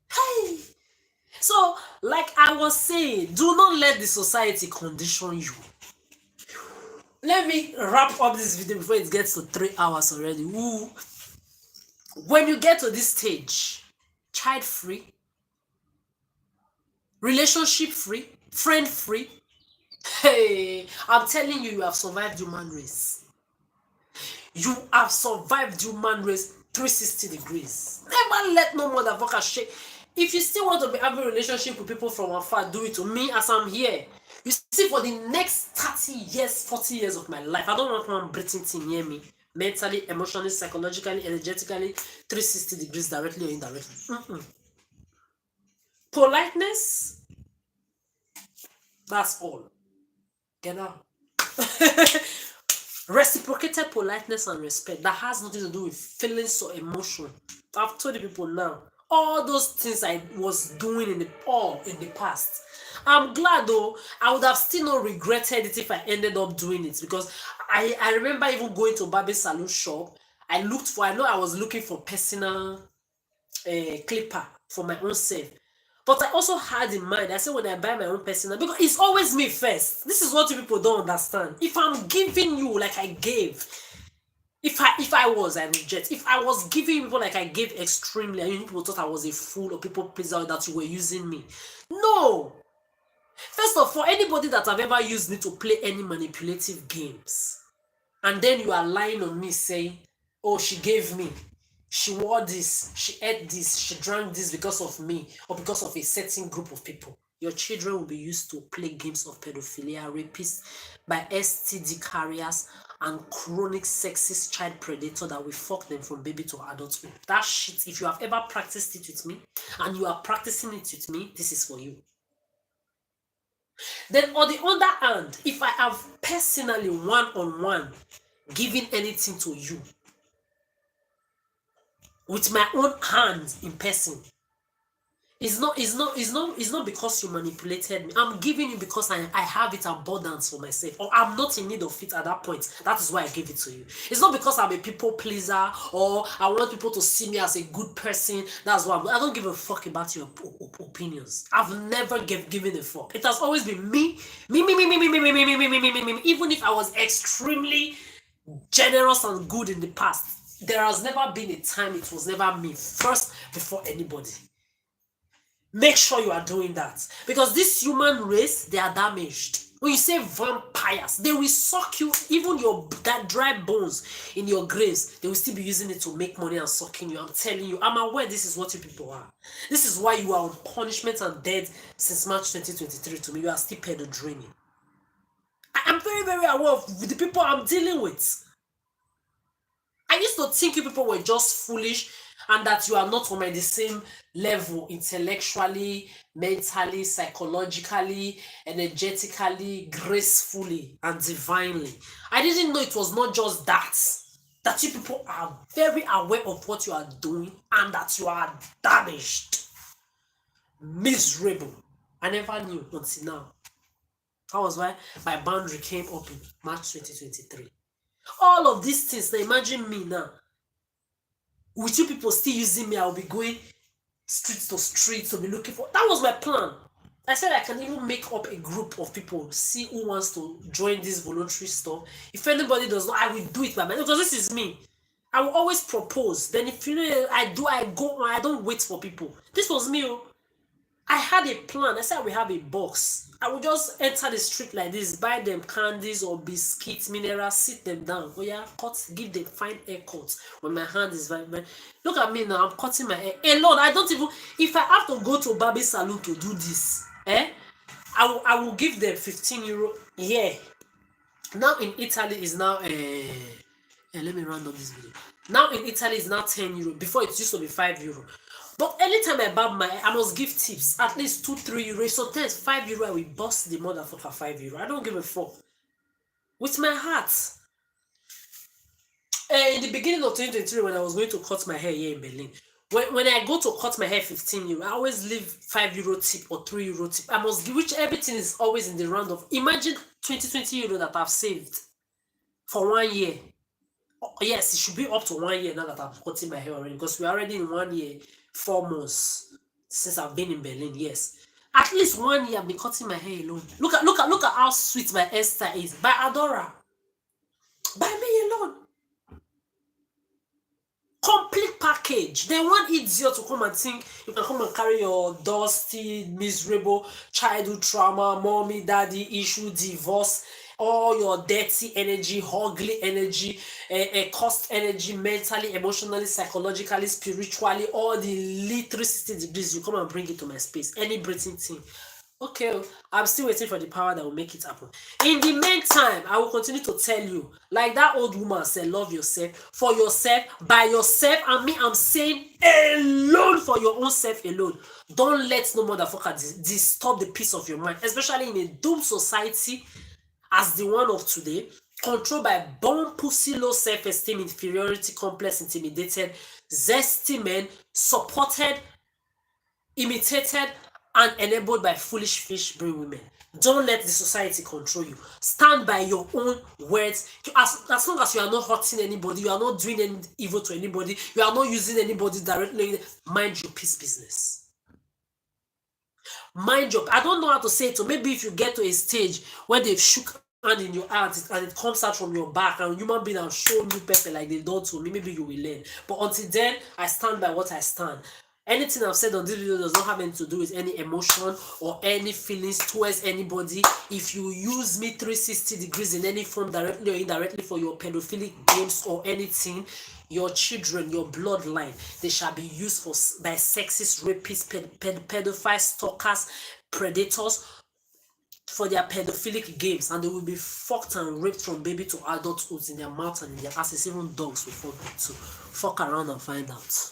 Hey! So, like I was saying, do not let the society condition you. Let me wrap up this video before it gets to 3 hours already. Ooh. When you get to this stage, child free, relationship free, friend free, hey, I'm telling you, you have survived human race. You have survived human race 360 degrees. Never let no motherfucker shake. If you still want to be having a relationship with people from afar, do it to me as I'm here. You see, for the next 30 years, 40 years of my life, I don't want one breathing thing near me. Mentally, emotionally, psychologically, energetically, 360 degrees directly or indirectly. Politeness, that's all. Get out. Reciprocated politeness and respect that has nothing to do with feelings or emotion. I've told the people now, all those things I was doing in the past. I'm glad though. I would have still not regretted it if I ended up doing it, because I remember even going to Barbie salon shop. I know I was looking for personal clipper for my own self. But I also had in mind, I said when I buy my own personal, because it's always me first. This is what you people don't understand. If I'm giving you like I gave, I reject. If I was giving people like I gave extremely, and people thought I was a fool or people pleaser, that you were using me. No. First of all, anybody that have ever used me to play any manipulative games, and then you are lying on me saying, oh, she gave me, she wore this, she ate this, she drank this because of me or because of a certain group of people. Your children will be used to play games of pedophilia, rapists, by STD carriers, and chronic sexist child predator that will fuck them from baby to adulthood. That shit, if you have ever practiced it with me and you are practicing it with me, this is for you. Then on the other hand, if I have personally one-on-one given anything to you with my own hands in person, it's not because you manipulated me. I'm giving you because I have it abundance for myself, or I'm not in need of it at that point. That is why I gave it to you. It's not because I'm a people pleaser or I want people to see me as a good person. That's why I don't give a fuck about your opinions. I've never given a fuck. It has always been me. Even if I was extremely generous and good in the past, there has never been a time it was never me first before anybody. Make sure you are doing that, because this human race, they are damaged. When you say vampires, they will suck you, even that dry bones in your graves, they will still be using it to make money and sucking you. I'm telling you, I'm aware this is what you people are. This is why you are on punishment and dead since March 2023 to me. You are still pedo dreaming. I'm very, very aware of the people I'm dealing with. I used to think you people were just foolish and that you are not on the same level intellectually, mentally, psychologically, energetically, gracefully, and divinely. I didn't know it was not just that you people are very aware of what you are doing and that you are damaged, miserable. I never knew until now. That was why my boundary came up in March 2023. All of these things, now imagine me now. With you people still using me, I'll be going street to street to be looking for. That was my plan. I said I can even make up a group of people, see who wants to join this voluntary stuff. If anybody does not, I will do it by myself, because this is me. I will always propose. Then if you know I go. I don't wait for people. This was me. I had a plan. I said we have a box. I would just enter the street like this, buy them candies or biscuits, minerals, sit them down. Oh yeah, give them fine haircuts when my hand is very, very. Look at me now. I'm cutting my hair alone. I don't even. If I have to go to Barbie salon to do this, I will give them 15 euro. Yeah. Now in Italy is now let me round up this video. Now in Italy is now 10 euro. Before it used to be 5 euro. But anytime I barb my hair, I must give tips. At least 2-3 euro. Sometimes 5 euro, I will bust the motherfucker 5 euro. I don't give a fuck. With my heart. In the beginning of 2023, when I was going to cut my hair here in Berlin, when I go to cut my hair 15 euro, I always leave 5 euro tip or 3 euro tip. I must give, which everything is always in the round of. Imagine 20 euro that I've saved for 1 year. Yes, it should be up to 1 year now that I'm cutting my hair already, because we're already in 1 year, 4 months since I've been in Berlin. Yes, at least 1 year I've been cutting my hair alone. Look at how sweet my hairstyle is by Adora. By me alone. Complete package. Then one idiot to come and think you can come and carry your dusty, miserable childhood trauma, mommy, daddy issue, divorce, all your dirty energy, ugly energy, cost energy, mentally, emotionally, psychologically, spiritually, all the lit 360 degrees. You come and bring it to my space. Any breathing thing. Okay, I'm still waiting for the power that will make it happen. In the meantime, I will continue to tell you, like that old woman said, love yourself, for yourself, by yourself, and me, I'm saying alone, for your own self alone. Don't let no motherfucker disturb the peace of your mind, especially in a doomed society as the one of today, controlled by born pussy, low self-esteem, inferiority complex, intimidated, zesty men, supported, imitated, and enabled by foolish fish brain women. Don't let the society control you. Stand by your own words. As long as you are not hurting anybody, you are not doing any evil to anybody, you are not using anybody directly, mind your peace business. Mind your, I don't know how to say it, so maybe if you get to a stage where they've shook hand in your hands and it comes out from your back and human being have shown you pepper like they don't to me, maybe you will learn. But until then, I stand by what I stand. Anything I've said on this video does not have anything to do with any emotion or any feelings towards anybody. If you use me 360 degrees in any form, directly or indirectly, for your pedophilic games or anything, your children, your bloodline, they shall be used for by sexist, rapists, pedophiles, stalkers, predators, for their pedophilic games, and they will be fucked and raped from baby to adulthood in their mouth and in their asses. Even dogs will fuck them too. Fuck around and find out.